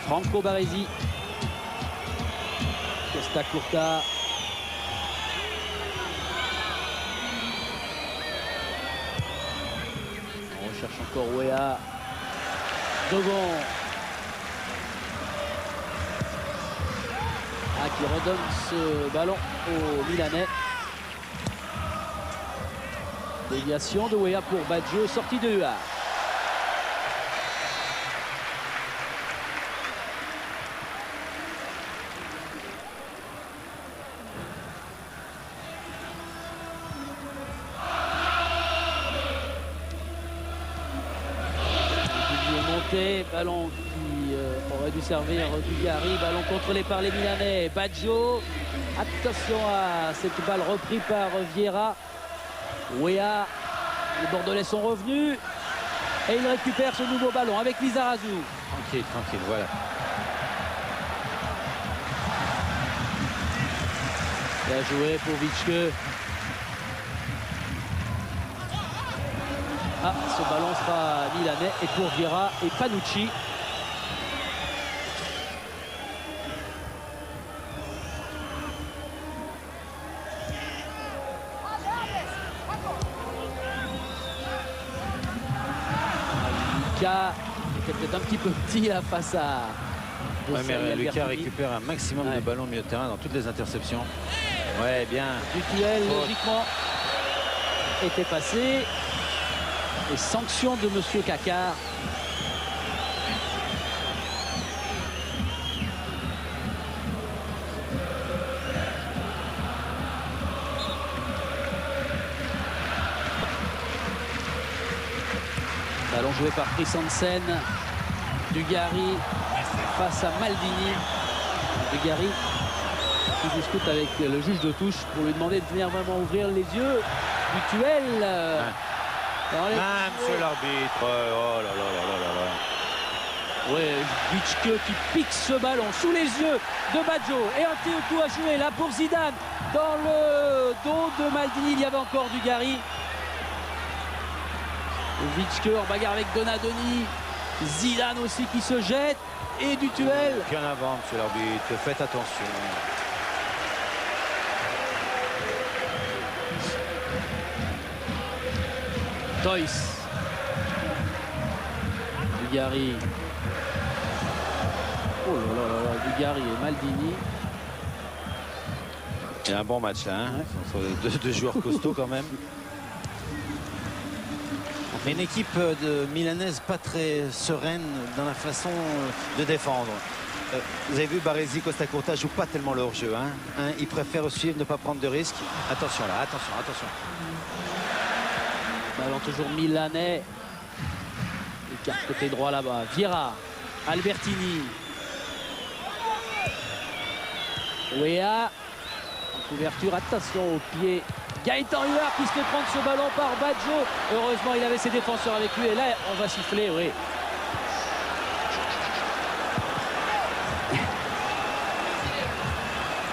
Franco Baresi. Costa Curta. On recherche encore Weah. Degon. Qui redonne ce ballon au Milanais. Déviation de Weah pour Baggio, sortie de Huard. Ballon qui aurait dû servir Dugarry, ballon contrôlé par les Milanais. Baggio, attention à cette balle reprise par Vieira. Weah, les Bordelais sont revenus et il récupère ce nouveau ballon avec Lizarazu. Tranquille, voilà. Bien joué pour Witschke. Ah, ce ballon sera milanais et pour Vieira et Panucci. Lucas était peut-être un petit peu petit là face à... Ouais, mais Lucas récupère un maximum de ballons au milieu de terrain dans toutes les interceptions. Ouais, bien. Dutuel, logiquement, était passé. Et sanction de Monsieur Cacard. Ballon joué par Christensen. Dugarry face à Maldini. Dugarry qui discute avec le juge de touche pour lui demander de venir vraiment ouvrir les yeux. Dutuel. Monsieur l'arbitre. Oh là là là là là là. Ouais, Witschke qui pique ce ballon sous les yeux de Baggio. Et un petit coup à jouer là pour Zidane. Dans le dos de Maldini, il y avait encore Dugarry. Witschke en bagarre avec Donadoni. Zidane aussi qui se jette. Et Dutuel. Bien avant, monsieur l'arbitre. Faites attention. Toys. Dugarry. Oh là là là, Dugarry et Maldini. C'est un bon match là, hein. Deux joueurs costauds quand même. Mais une équipe de milanaise pas très sereine dans la façon de défendre. Vous avez vu, Baresi, Costa Curta joue pas tellement le hors-jeu. Hein. Ils préfèrent suivre, ne pas prendre de risques. Attention là, attention, attention. Ballon toujours milanais. Écart côté droit là-bas. Vieira, Albertini. Weah. En couverture, attention au pied. Gaëtan Huard qui se fait prendre ce ballon par Baggio. Heureusement, il avait ses défenseurs avec lui. Et là, on va siffler, oui.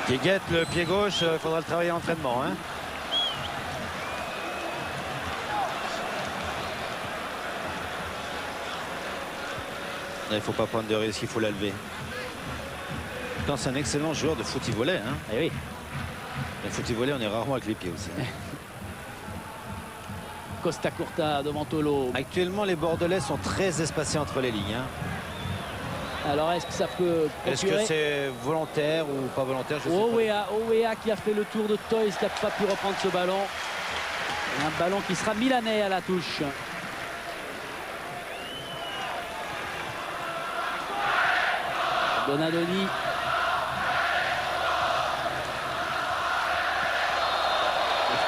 Qui guette le pied gauche, il faudra le travailler en entraînement. Hein. Il ne faut pas prendre de risques, il faut la lever. C'est un excellent joueur de foot-volley. Hein. Eh oui. Le foot-volley, on est rarement avec les pieds aussi. Costa Curta devant Tolo. Actuellement, les Bordelais sont très espacés entre les lignes. Hein. Alors, est-ce que ça peut procurer... Est-ce que c'est volontaire ou pas volontaire? Je sais pas. Weah qui a fait le tour de Toys, qui n'a pas pu reprendre ce ballon. Et un ballon qui sera milanais à la touche. Donadoni.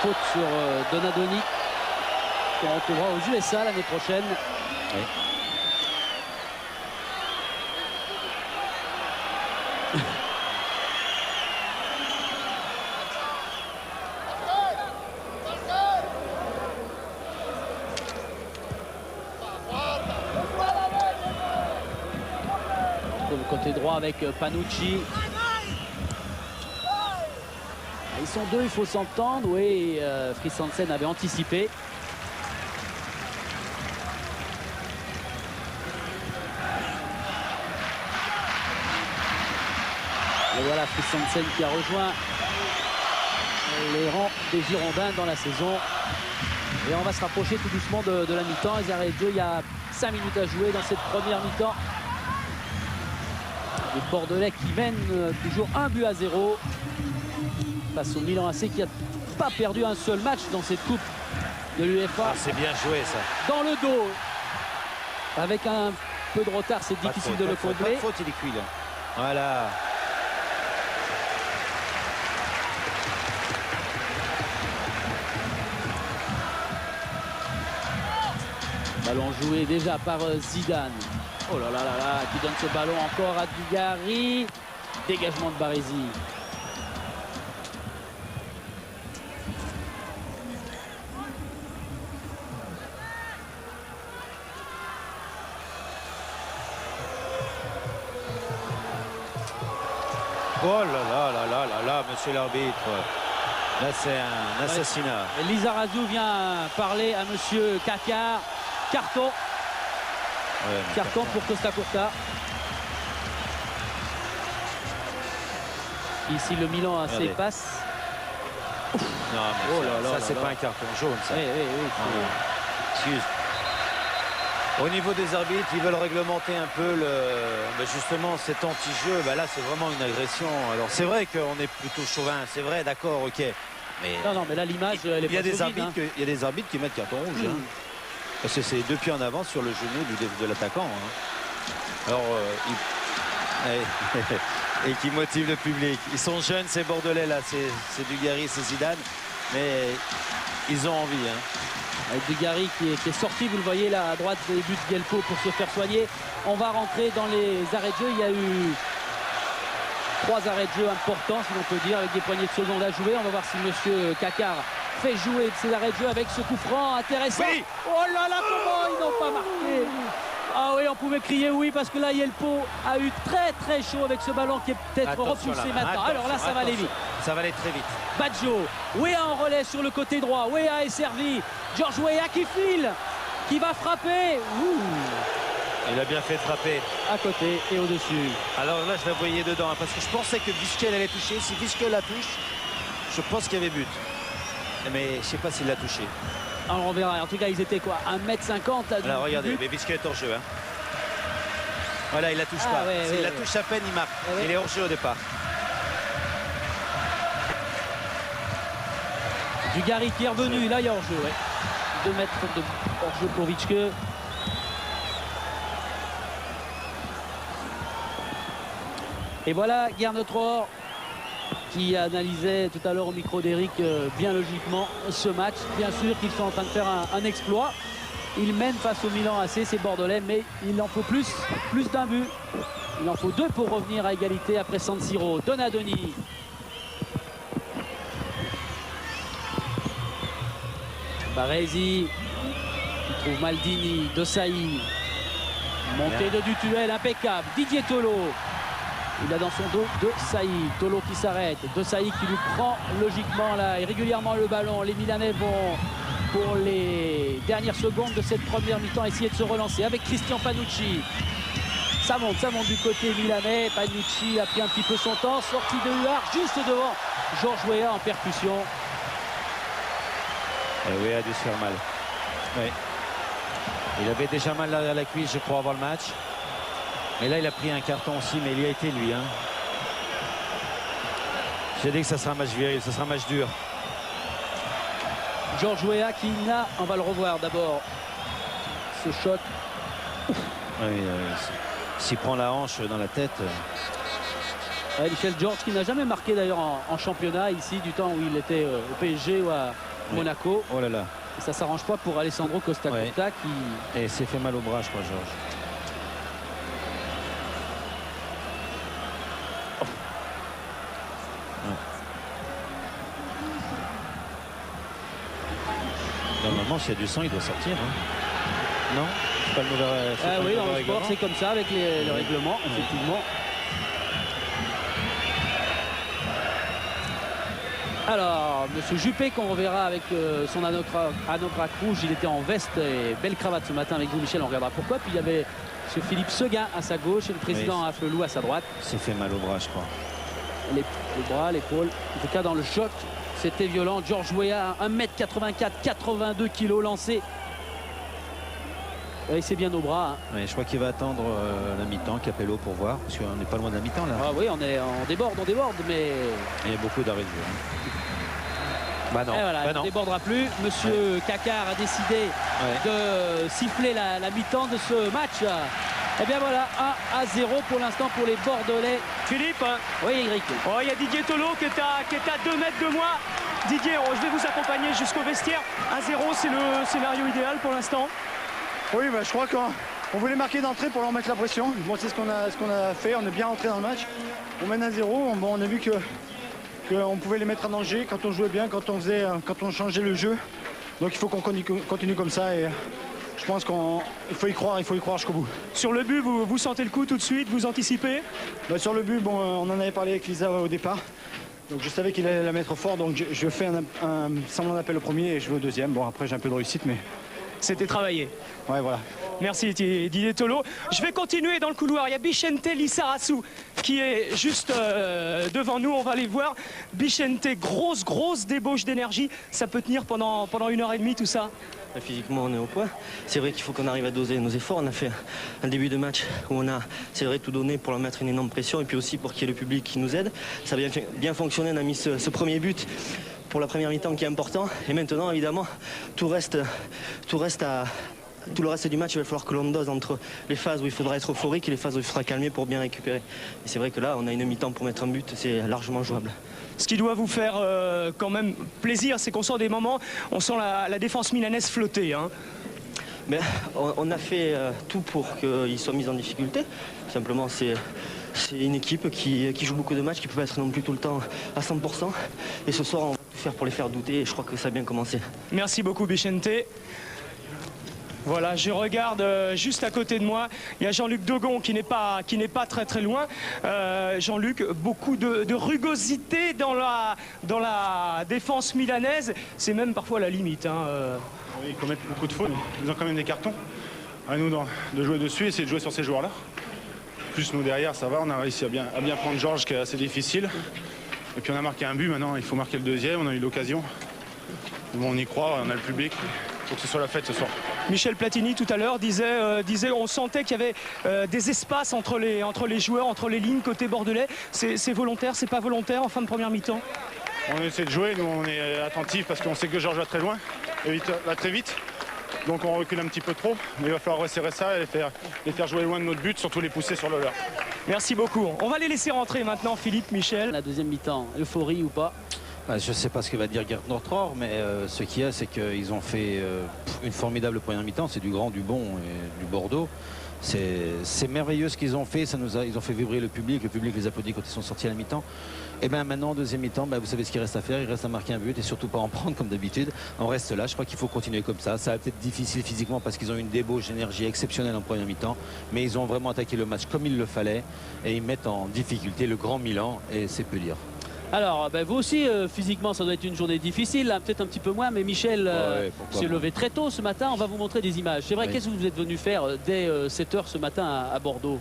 Faute sur Donadoni. On retrouvera aux USA l'année prochaine. Oui. Le côté droit avec Panucci. Ils sont deux, il faut s'entendre. Oui, Fris Hansen avait anticipé. Et voilà Fris Hansen qui a rejoint les rangs des Girondins dans la saison. Et on va se rapprocher tout doucement de la mi-temps. Les arrêts de jeu, il y a 5 minutes à jouer dans cette première mi-temps. Les Bordelais qui mènent toujours 1-0 face au Milan AC qui n'a pas perdu un seul match dans cette coupe de l'UEFA. Ah, c'est bien joué ça. Dans le dos. Avec un peu de retard, c'est difficile de le combler. Pas de faute, il est cuit là. Voilà. Ballon joué déjà par Zidane. Oh là là là là, qui donne ce ballon encore à Dugarry. Dégagement de Baresi. Oh là là là là là là, monsieur l'arbitre. Là, c'est un assassinat. Ouais. Lizarazu vient parler à monsieur Kaka. Carton. Ouais, carton pour Costa Curta. Ici, le Milan AC passe. Non, mais oh là là, ça c'est pas un carton jaune, ça. Oui, oui, oui. Excuse. Au niveau des arbitres, ils veulent réglementer un peu justement cet anti-jeu. Là, c'est vraiment une agression. Alors, c'est vrai qu'on est plutôt chauvin. C'est vrai, d'accord, ok. Mais non, mais là, l'image, elle est il y a pas des solide, arbitres, il y a des arbitres qui mettent carton rouge. Hein. Parce que c'est 2 pieds en avant sur le genou de l'attaquant. Hein. Alors, et qui motive le public. Ils sont jeunes, ces Bordelais là. C'est Dugarry, c'est Zidane. Mais ils ont envie. Hein. Avec Dugarry qui est sorti, vous le voyez là à droite des buts de Gelco pour se faire soigner. On va rentrer dans les arrêts de jeu. Il y a eu 3 arrêts de jeu importants, si l'on peut dire, avec des poignées de seconde à jouer. On va voir si monsieur Kakar fait jouer de ses arrêts de jeu avec ce coup franc intéressant. Oui. Oh là là, comment ils n'ont pas marqué. Ah oui, on pouvait crier oui, parce que là, Yelpo a eu très chaud avec ce ballon qui est peut-être repoussé maintenant. Alors là, ça va aller vite. Ça va aller très vite. Baggio, Weah en relais sur le côté droit. Weah est servi. Georges Weah qui file, qui va frapper. Il a bien fait de frapper. À côté et au-dessus. Alors là, je la voyais dedans, hein, parce que je pensais que Visquel allait toucher. Si Visquel la touche, je pense qu'il y avait but. Mais je ne sais pas s'il l'a touché. Alors on verra. En tout cas, ils étaient quoi, 1m50 là. Là, regardez, mais Visquel est hors jeu. Hein. Voilà, il la touche pas. Ouais, S'il la touche à peine, il marque. Ouais. Il est hors jeu au départ. Dugarry qui est revenu. Là, il y a hors-jeu. Ouais. 2 mètres de hors-jeu pour Vitschke. Et voilà Gernot Rohr qui analysait tout à l'heure au micro d'Eric bien logiquement ce match. Bien sûr qu'ils sont en train de faire un exploit. Ils mènent face au Milan AC, c'est Bordelais, mais il en faut plus d'un but. Il en faut 2 pour revenir à égalité après San Siro. Donadoni. Baresi qui trouve Maldini, De Sailly. Montée de Dutuel impeccable. Didier Tolo. Il a dans son dos De Sailly. Tolo qui s'arrête. De Sailly qui lui prend logiquement là et régulièrement le ballon. Les Milanais vont pour les dernières secondes de cette première mi-temps essayer de se relancer avec Christian Panucci. Ça monte du côté milanais. Panucci a pris un petit peu son temps. Sortie de Huard juste devant Georges Weah en percussion. Et Weah a dû se faire mal. Oui. Il avait déjà mal à la cuisse, je crois, avant le match. Mais là, il a pris un carton aussi, mais il y a été lui. Hein. J'ai dit que ça sera un match viril, ça sera un match dur. Georges Weah qui n'a, on va le revoir d'abord, ce shot. Oui, s'il prend la hanche dans la tête. Michel Georges qui n'a jamais marqué d'ailleurs en championnat ici, du temps où il était au PSG ou à Monaco. Oh là là. Et ça s'arrange pas pour Alessandro Costa Curta qui... Et s'est fait mal au bras, je crois, Georges. Normalement, s'il y a du sang, il doit sortir. Hein. Non, c'est pas le mauvais. Oui, dans le sport, c'est comme ça avec le règlement, effectivement. Alors, monsieur Juppé, qu'on reverra avec son anorak rouge, il était en veste et belle cravate ce matin avec vous, Michel, on regardera pourquoi. Puis il y avait ce Philippe Seguin à sa gauche et le président Afflelou à sa droite. C'est fait mal au bras, je crois. Les bras, l'épaule, en tout cas dans le choc. C'était violent. Georges Weah, 1m84, 82 kg lancé. Et c'est bien au bras. Hein. Oui, je crois qu'il va attendre la mi-temps, Capello, pour voir. Parce qu'on n'est pas loin de la mi-temps là. Ah oui, on déborde, mais... Il y a beaucoup d'arrêts de jeu. Hein. Bah non, voilà, bah non. On ne débordera plus. Monsieur Kakar a décidé de siffler la mi-temps de ce match. Et bien voilà, 1-0 pour l'instant pour les Bordelais. Philippe. Oui, Eric. Oh, il y a Didier Tolo qui est à 2 mètres de moi. Didier, je vais vous accompagner jusqu'au vestiaire. 1-0, c'est le scénario idéal pour l'instant. Oui, bah, je crois qu'on voulait marquer d'entrée pour leur mettre la pression. Bon, c'est ce qu'on a fait. On est bien rentré dans le match. On mène à 0. Bon, on a vu qu'on pouvait les mettre en danger quand on jouait bien, quand on changeait le jeu. Donc il faut qu'on continue comme ça. Et je pense qu'il faut y croire jusqu'au bout. Sur le but, vous sentez le coup tout de suite, vous anticipez? Bah, sur le but, bon, on en avait parlé avec Lisa au départ. Donc je savais qu'il allait la mettre fort, donc je fais un semblant d'appel au premier et je vais au deuxième. Bon, après j'ai un peu de réussite, mais... C'était travaillé. Ouais, voilà. Merci Didier Tolo. Je vais continuer dans le couloir. Il y a Bichente Lissarasu qui est juste devant nous. On va aller voir. Bichente, grosse débauche d'énergie. Ça peut tenir pendant 1h30 tout ça? Physiquement, on est au point. C'est vrai qu'il faut qu'on arrive à doser nos efforts. On a fait un début de match où on a, c'est vrai, tout donné pour leur mettre une énorme pression et puis aussi pour qu'il y ait le public qui nous aide. Ça a bien fonctionné. On a mis ce premier but pour la première mi-temps qui est important. Et maintenant, évidemment, tout le reste du match, il va falloir que l'on dose entre les phases où il faudra être euphorique et les phases où il faudra calmer pour bien récupérer. Et c'est vrai que là, on a une mi-temps pour mettre un but, c'est largement jouable. Ce qui doit vous faire quand même plaisir, c'est qu'on sent des moments, on sent la défense milanaise flotter. Hein. Mais on a fait tout pour qu'ils soient mis en difficulté. Simplement, c'est C'est une équipe qui joue beaucoup de matchs, qui ne peut pas être non plus tout le temps à 100%. Et ce soir, on va tout faire pour les faire douter et je crois que ça a bien commencé. Merci beaucoup Bichente. Voilà, je regarde juste à côté de moi, il y a Jean-Luc Dogon qui n'est pas très loin. Jean-Luc, beaucoup de rugosité dans la défense milanaise, c'est même parfois la limite. Hein. Oui, ils commettent beaucoup de fautes, ils ont quand même des cartons. À nous de jouer dessus, essayer de jouer sur ces joueurs-là. Plus nous derrière, ça va, on a réussi à bien prendre Georges qui est assez difficile. Et puis on a marqué un but, maintenant il faut marquer le deuxième, on a eu l'occasion. Bon, on y croit, on a le public. Il faut que ce soit la fête ce soir. Michel Platini tout à l'heure disait on sentait qu'il y avait des espaces entre les joueurs, entre les lignes côté bordelais. C'est volontaire, c'est pas volontaire en fin de première mi-temps? On essaie de jouer, nous on est attentifs parce qu'on sait que Georges va très loin, va très vite. Donc on recule un petit peu trop, mais il va falloir resserrer ça et les faire jouer loin de notre but, surtout les pousser sur le leur. Merci beaucoup. On va les laisser rentrer maintenant, Philippe, Michel. La deuxième mi-temps, euphorie ou pas? Je ne sais pas ce que va dire Gerd Nortror, mais ce qu'il y a, c'est qu'ils ont fait une formidable première mi-temps. C'est du grand, du bon et du Bordeaux. C'est merveilleux ce qu'ils ont fait. Ils ont fait vibrer le public les applaudit quand ils sont sortis à la mi-temps. Et bien maintenant, en deuxième mi-temps, vous savez ce qu'il reste à faire. Il reste à marquer un but et surtout pas en prendre comme d'habitude. On reste là. Je crois qu'il faut continuer comme ça. Ça va peut-être difficile physiquement parce qu'ils ont une débauche d'énergie exceptionnelle en première mi-temps. Mais ils ont vraiment attaqué le match comme il le fallait. Et ils mettent en difficulté le grand Milan. Et c'est peu dire. Alors, vous aussi, physiquement, ça doit être une journée difficile, peut-être un petit peu moins, mais Michel s'est levé très tôt ce matin. On va vous montrer des images. C'est vrai, qu'est-ce que vous êtes venu faire dès 7 h ce matin à Bordeaux?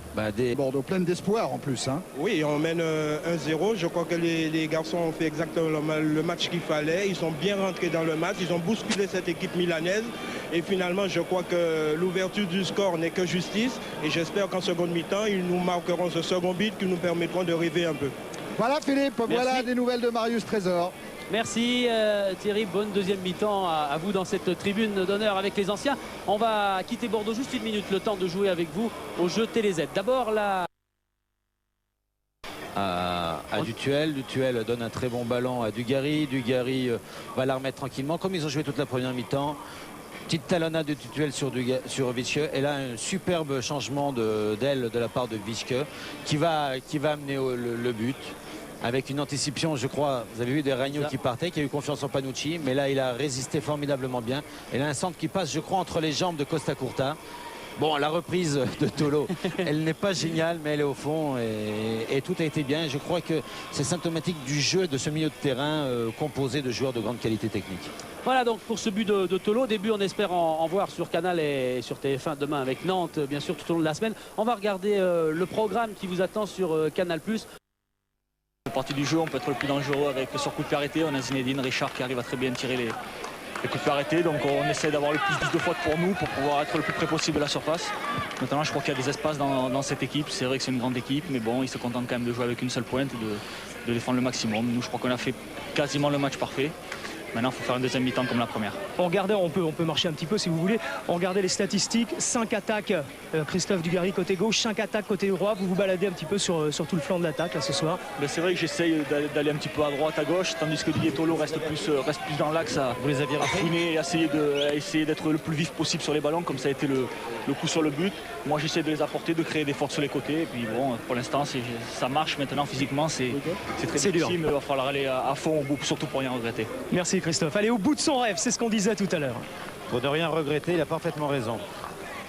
Bordeaux, plein d'espoir en plus. Hein. Oui, on mène 1-0. Je crois que les garçons ont fait exactement le match qu'il fallait. Ils sont bien rentrés dans le match. Ils ont bousculé cette équipe milanaise. Et finalement, je crois que l'ouverture du score n'est que justice. Et j'espère qu'en seconde mi-temps, ils nous marqueront ce second but qui nous permettront de rêver un peu. Voilà Philippe, voilà des nouvelles de Marius Trésor. Merci Thierry, bonne deuxième mi-temps à vous dans cette tribune d'honneur avec les anciens. On va quitter Bordeaux juste une minute, le temps de jouer avec vous au jeu TéléZ. D'abord à Dutuel. Dutuel donne un très bon ballon à Dugarry. Dugarry va la remettre tranquillement comme ils ont joué toute la première mi-temps. Petite talonnade de Dutuel sur Vischke. Et là, un superbe changement d'aile de la part de Vischke qui va amener le but. Avec une anticipation, je crois, vous avez vu des Ragno qui partaient, qui a eu confiance en Panucci, mais là il a résisté formidablement bien. Et là un centre qui passe, je crois, entre les jambes de Costa Curta. Bon, la reprise de Tolo, elle n'est pas géniale, mais elle est au fond et tout a été bien. Je crois que c'est symptomatique du jeu de ce milieu de terrain composé de joueurs de grande qualité technique. Voilà donc pour ce but de Tolo. Début, on espère en voir sur Canal et sur TF1 demain avec Nantes, bien sûr, tout au long de la semaine. On va regarder le programme qui vous attend sur Canal+. Partie du jeu, on peut être le plus dangereux avec sur coup de pied arrêté. On a Zinedine, Richard qui arrive à très bien tirer les coups de pied arrêtés. Donc on essaie d'avoir le plus de fautes pour nous pour pouvoir être le plus près possible de la surface. Maintenant, je crois qu'il y a des espaces dans cette équipe. C'est vrai que c'est une grande équipe, mais bon, ils se contentent quand même de jouer avec une seule pointe et de défendre le maximum. Nous, je crois qu'on a fait quasiment le match parfait. Maintenant, il faut faire une deuxième mi-temps comme la première. On peut marcher un petit peu si vous voulez. On regardait les statistiques. 5 attaques, Christophe Dugarry côté gauche, 5 attaques côté droit. Vous vous baladez un petit peu sur tout le flanc de l'attaque là ce soir. C'est vrai que j'essaye d'aller un petit peu à droite, à gauche, tandis que Didier Tolo reste plus dans l'axe à fouiner et à essayer d'être le plus vif possible sur les ballons, comme ça a été le coup sur le but. Moi, j'essaie de les apporter, de créer des forces sur les côtés. Et puis bon, pour l'instant, ça marche. Maintenant, physiquement, c'est très difficile, mais il va falloir aller à fond au bout, surtout pour rien regretter. Merci Christophe. Allez au bout de son rêve, c'est ce qu'on disait tout à l'heure. Pour ne rien regretter, il a parfaitement raison.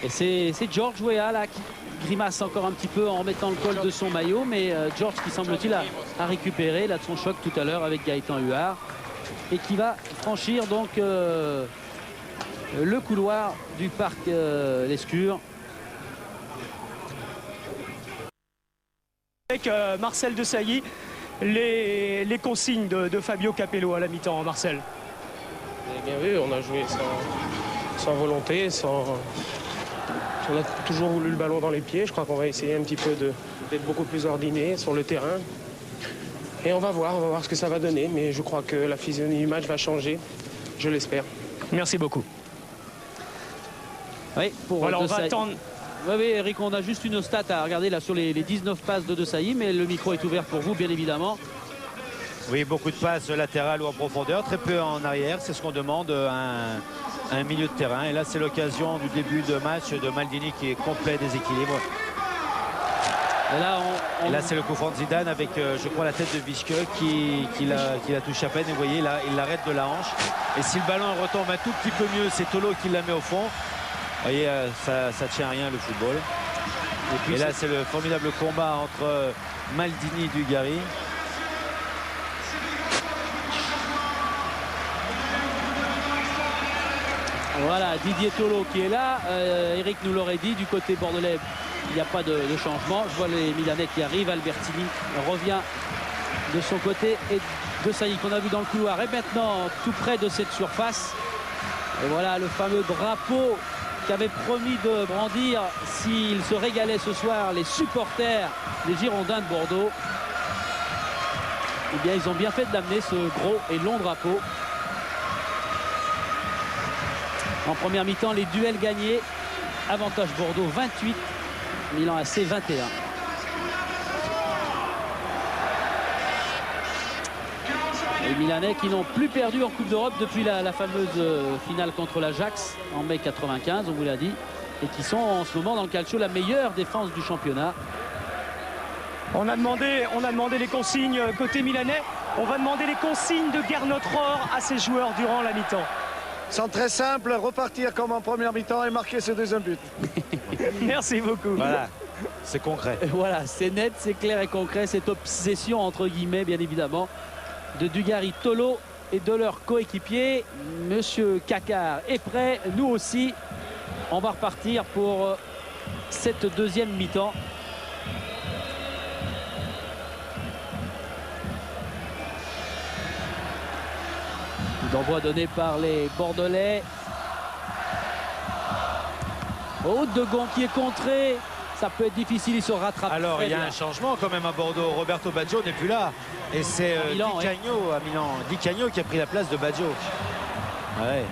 Et c'est Georges Weah là qui grimace encore un petit peu en remettant le col de son maillot, mais Georges qui semble-t-il a récupéré là de son choc tout à l'heure avec Gaëtan Huard et qui va franchir donc le couloir du parc Lescure. Avec Marcel Desailly, les consignes de Fabio Capello à la mi-temps, Marcel. Eh bien oui, on a joué sans volonté, on a toujours voulu le ballon dans les pieds. Je crois qu'on va essayer un petit peu d'être beaucoup plus ordonné sur le terrain. Et on va voir ce que ça va donner. Mais je crois que la physionomie du match va changer, je l'espère. Merci beaucoup. Oui, voilà, on va attendre. Oui, Eric, on a juste une stat à regarder là sur les 19 passes de Desailly, mais le micro est ouvert pour vous, bien évidemment. Oui, beaucoup de passes latérales ou en profondeur, très peu en arrière. C'est ce qu'on demande à un milieu de terrain. Et là, c'est l'occasion du début de match de Maldini qui est complet déséquilibre. Et là c'est le coup franc de Zidane avec, je crois, la tête de Vischke qui la touche à peine. Et vous voyez, là, il l'arrête de la hanche. Et si le ballon retombe un tout petit peu mieux, c'est Tolo qui la met au fond. Vous voyez, ça tient à rien le football. Et là, c'est le formidable combat entre Maldini et Dugarry. Voilà, Didier Tolo qui est là. Eric nous l'aurait dit, du côté bordelais, il n'y a pas de changement. Je vois les Milanais qui arrivent. Albertini revient de son côté. Et de Sailly qu'on a vu dans le couloir. Et maintenant, tout près de cette surface. Et voilà le fameux drapeau qu'avait promis de brandir s'ils se régalaient ce soir les supporters des Girondins de Bordeaux. Eh bien, ils ont bien fait de l'amener, ce gros et long drapeau. En première mi-temps, les duels gagnés. Avantage Bordeaux 28, Milan AC 21. Les Milanais qui n'ont plus perdu en Coupe d'Europe depuis la fameuse finale contre l'Ajax en mai 95, on vous l'a dit, et qui sont en ce moment dans le calcio la meilleure défense du championnat. On a demandé les consignes côté milanais. On va demander les consignes de Gernot Rohr à ses joueurs durant la mi-temps. C'est très simple, repartir comme en première mi-temps et marquer ce deuxième but. Merci beaucoup. Voilà, c'est concret. Voilà, c'est net, c'est clair et concret. Cette obsession, entre guillemets, bien évidemment, de Dugarry, Tolo et de leur coéquipier. Monsieur Kakar est prêt, nous aussi. On va repartir pour cette deuxième mi-temps. D'envoi donné par les Bordelais. Oh, De Gond qui est contré. Ça peut être difficile, il se rattrape. Alors, il y a un changement quand même à Bordeaux. Roberto Baggio n'est plus là. Et c'est Di Canio à Milan. Di Canio qui a pris la place de Baggio. Ouais.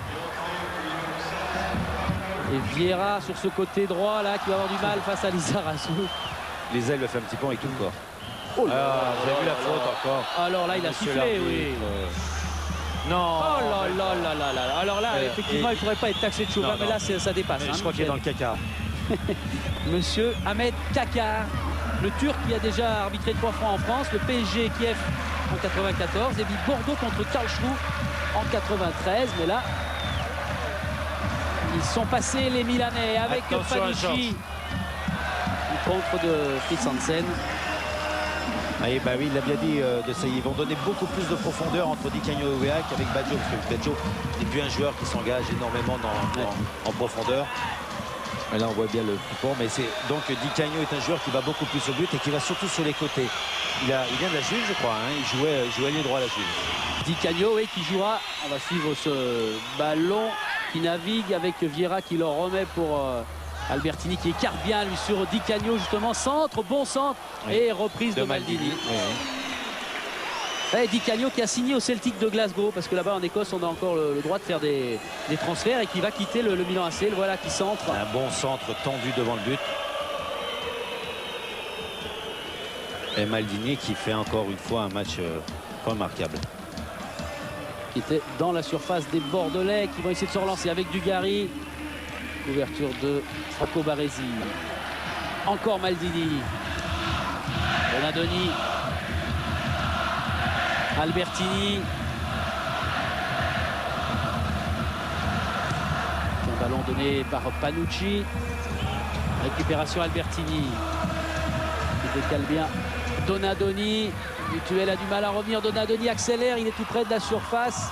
Et Vieira sur ce côté droit là qui va avoir du mal face à Lizarazu. Les ailes le fait un petit peu avec tout le corps. Oh là, vous avez vu la faute encore. Alors là, il a sifflé, oui. Non. Oh là là là là là. Alors là, effectivement, il ne faudrait pas être taxé de chauvin, mais là, ça dépasse. Je crois qu'il est dans le caca. Monsieur Ahmed Kakar, le Turc qui a déjà arbitré 3 fois en France, le PSG Kiev en 94, et puis Bordeaux contre Karlsruhe en 93. Mais là, ils sont passés les Milanais avec Panucci. Contre de Fritz Hansen. Ah, bah oui, il l'a bien dit de ça. Ils vont donner beaucoup plus de profondeur entre Di Canio et Weah qu'avec Baggio, parce que Baggio n'est plus un joueur qui s'engage énormément en profondeur. Et là on voit bien le coupon, mais c'est donc Di Canio est un joueur qui va beaucoup plus au but et qui va surtout sur les côtés. Il vient de la Juve, je crois, hein. Il jouait ailier droit à la Juve. Di Canio, oui, qui jouera. On va suivre ce ballon qui navigue avec Vieira qui le remet pour Albertini qui écarte bien lui sur Di Canio, justement. Centre, bon centre, oui. Et reprise de Maldini. Oui. Et Di Canio qui a signé au Celtic de Glasgow, parce que là-bas en Écosse on a encore le droit de faire des transferts, et qui va quitter le Milan AC. Le voilà qui centre. Un bon centre tendu devant le but. Et Maldini qui fait encore une fois un match remarquable. Qui était dans la surface des Bordelais, qui vont essayer de se relancer avec Dugarry. Ouverture de Franco Baresi. Encore Maldini. Donadoni. Albertini. Un ballon donné par Panucci. Récupération Albertini. Il décale bien Donadoni. Mutuel a du mal à revenir. Donadoni accélère. Il est tout près de la surface.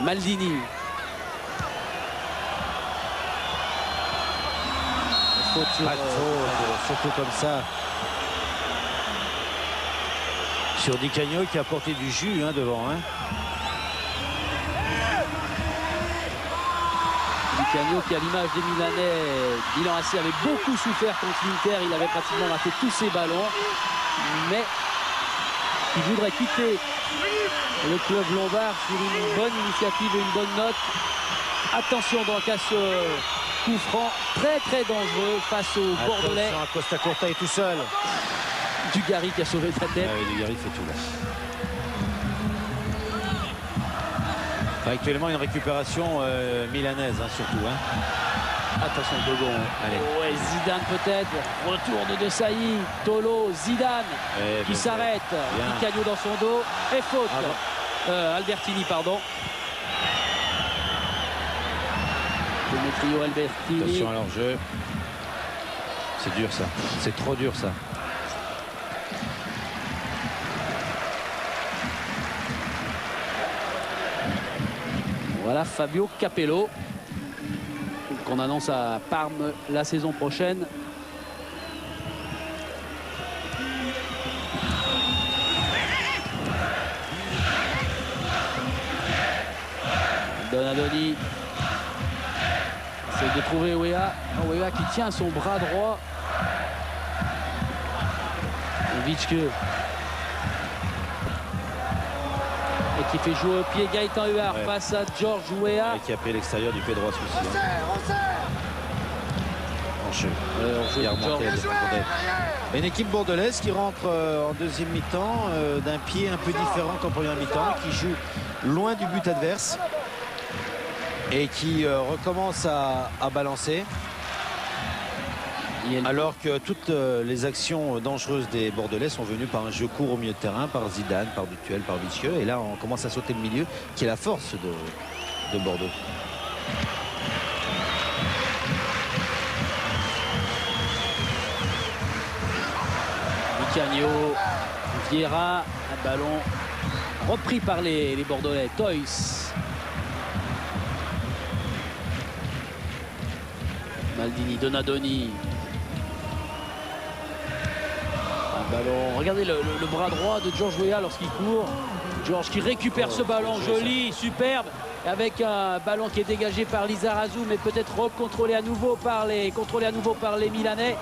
Maldini. Pas de faute, surtout comme ça. Sur Di Canio qui a apporté du jus devant. Di Canio qui, à l'image des Milanais, Milan AC avait beaucoup souffert contre l'Inter. Il avait pratiquement raté tous ses ballons. Mais il voudrait quitter le club lombard sur une bonne initiative et une bonne note. Attention donc à ce coup franc très très dangereux face aux Bordelais. Attention, Costa Curta est tout seul. Dugarry qui a sauvé sa tête. Ah oui, Dugarry fait tout là. Actuellement une récupération milanaise surtout. Attention, Dogon. Ouais, Zidane peut-être. Retour de Sailly. Tolo, Zidane qui s'arrête. Di Canio dans son dos. Et faute. Albertini, pardon. Demetrio Albertini. Attention à leur jeu. C'est dur ça. C'est trop dur ça. Voilà Fabio Capello qu'on annonce à Parme la saison prochaine. Donadoni essaie de trouver Weah. Weah qui tient son bras droit. Vitske. Et qui fait jouer au pied Gaëtan Huard face à George Weah. Et qui a pris l'extérieur du pied droit celui-ci. Une équipe bordelaise qui rentre en deuxième mi-temps d'un pied un peu différent qu'en première mi-temps, qui joue loin du but adverse et qui recommence à balancer. Alors que toutes les actions dangereuses des Bordelais sont venues par un jeu court au milieu de terrain, par Zidane, par Dutuel, par Vicieux. Et là, on commence à sauter le milieu, qui est la force de Bordeaux. Di Canio, Vieira, un ballon repris par les Bordelais. Toys. Maldini, Donadoni. Ballon. Regardez le bras droit de George Weah lorsqu'il court. George qui récupère ce ballon joli, superbe, avec un ballon qui est dégagé par Lizarazu, mais peut-être contrôlé à nouveau par les Milanais.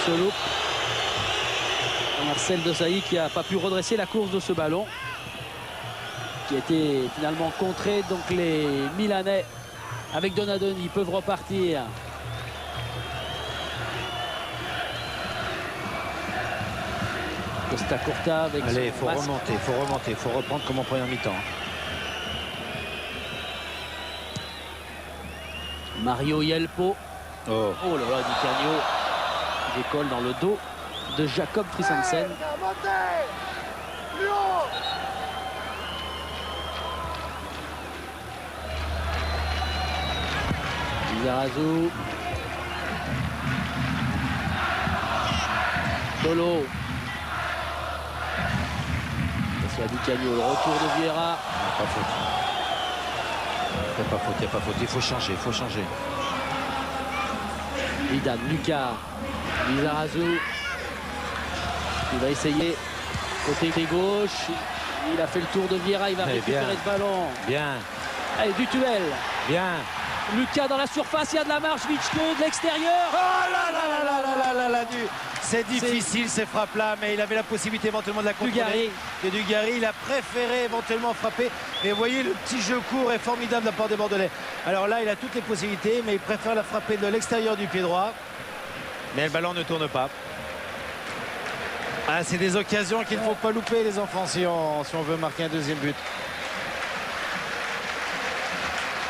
Solo. Marcel Desailly qui n'a pas pu redresser la course de ce ballon, qui a été finalement contré. Donc les Milanais avec Donadoni peuvent repartir. Costa Curta avec allez, il faut remonter, il faut reprendre comme en première mi-temps. Mario Yelpo. Oh là là, Di Canio décolle dans le dos de Jacob Christensen. Lizarazu. Tolo. C'est à Di Canio, le retour de Vieira. Pas faute. Il n'y a pas faute, il faut changer, Zidane, Lucas, Lizarazu. Il va essayer côté gauche. Il a fait le tour de Vieira, il va récupérer ce ballon. Bien. Allez, Dutuel. Bien. Lucas dans la surface, il y a de la marche, Vitske de l'extérieur. Oh là là là là là là là là. C'est difficile ces frappes-là, mais il avait la possibilité éventuellement de la contrôler. Et Dugarry, il a préféré éventuellement frapper. Et vous voyez, le petit jeu court est formidable de la part des Bordelais. Alors là, il a toutes les possibilités, mais il préfère la frapper de l'extérieur du pied droit. Mais le ballon ne tourne pas. Ah, c'est des occasions qu'il ne faut pas louper, les enfants, si on veut marquer un deuxième but.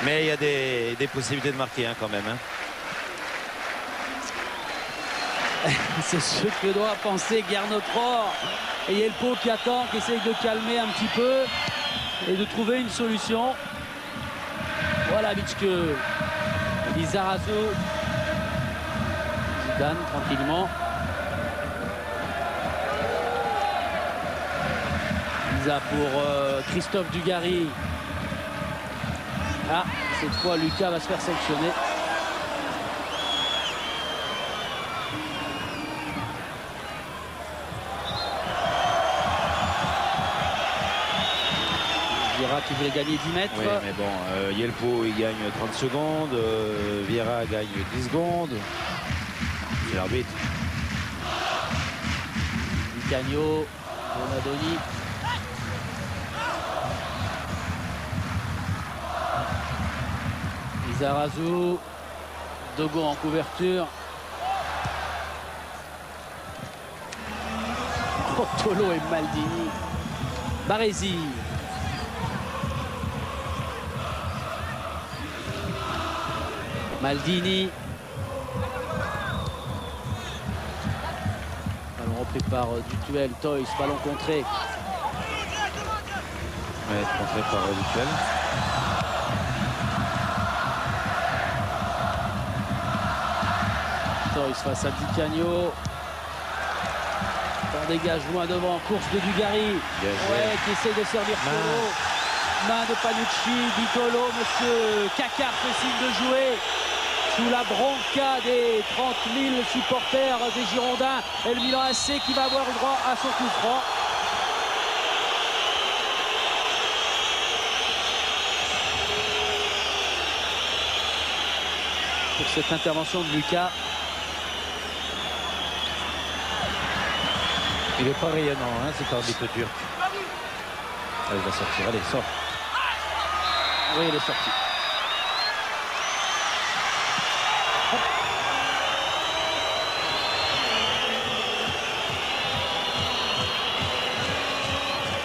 Mais il y a des possibilités de marquer quand même. C'est ce que doit penser Gernot Rohr. Et Yelpo qui attend, qui essaye de calmer un petit peu et de trouver une solution. Voilà Vitske. Lizarazu. Zidane tranquillement. Lisa pour Christophe Dugarry. Ah, cette fois Lucas va se faire sanctionner. Vieira qui voulait gagner 10 mètres. Oui, mais bon, Yelpo il gagne 30 secondes, Vieira gagne 10 secondes. C'est l'arbitre. Di Canio, Donadoni. Lizarazu, Dogon en couverture. Tolo et Maldini. Baresi. Maldini. Ballon repris par Dutuel. Toys, ballon contré. Ouais, contré par Dutuel. Toys face à Di Canio. On dégage loin devant, course de Dugarry. Ouais, qui essaie de servir Tolo. Main de Panucci, Di Tolo, monsieur Cacard fait signe de jouer. Sous la bronca des 30 000 supporters des Girondins. Et le Milan AC qui va avoir le droit à son coup franc. Pour cette intervention de Lucas. Il n'est pas rayonnant, hein, cet arbitre turc. Ah, il va sortir, allez, sort. Oui, il est sorti.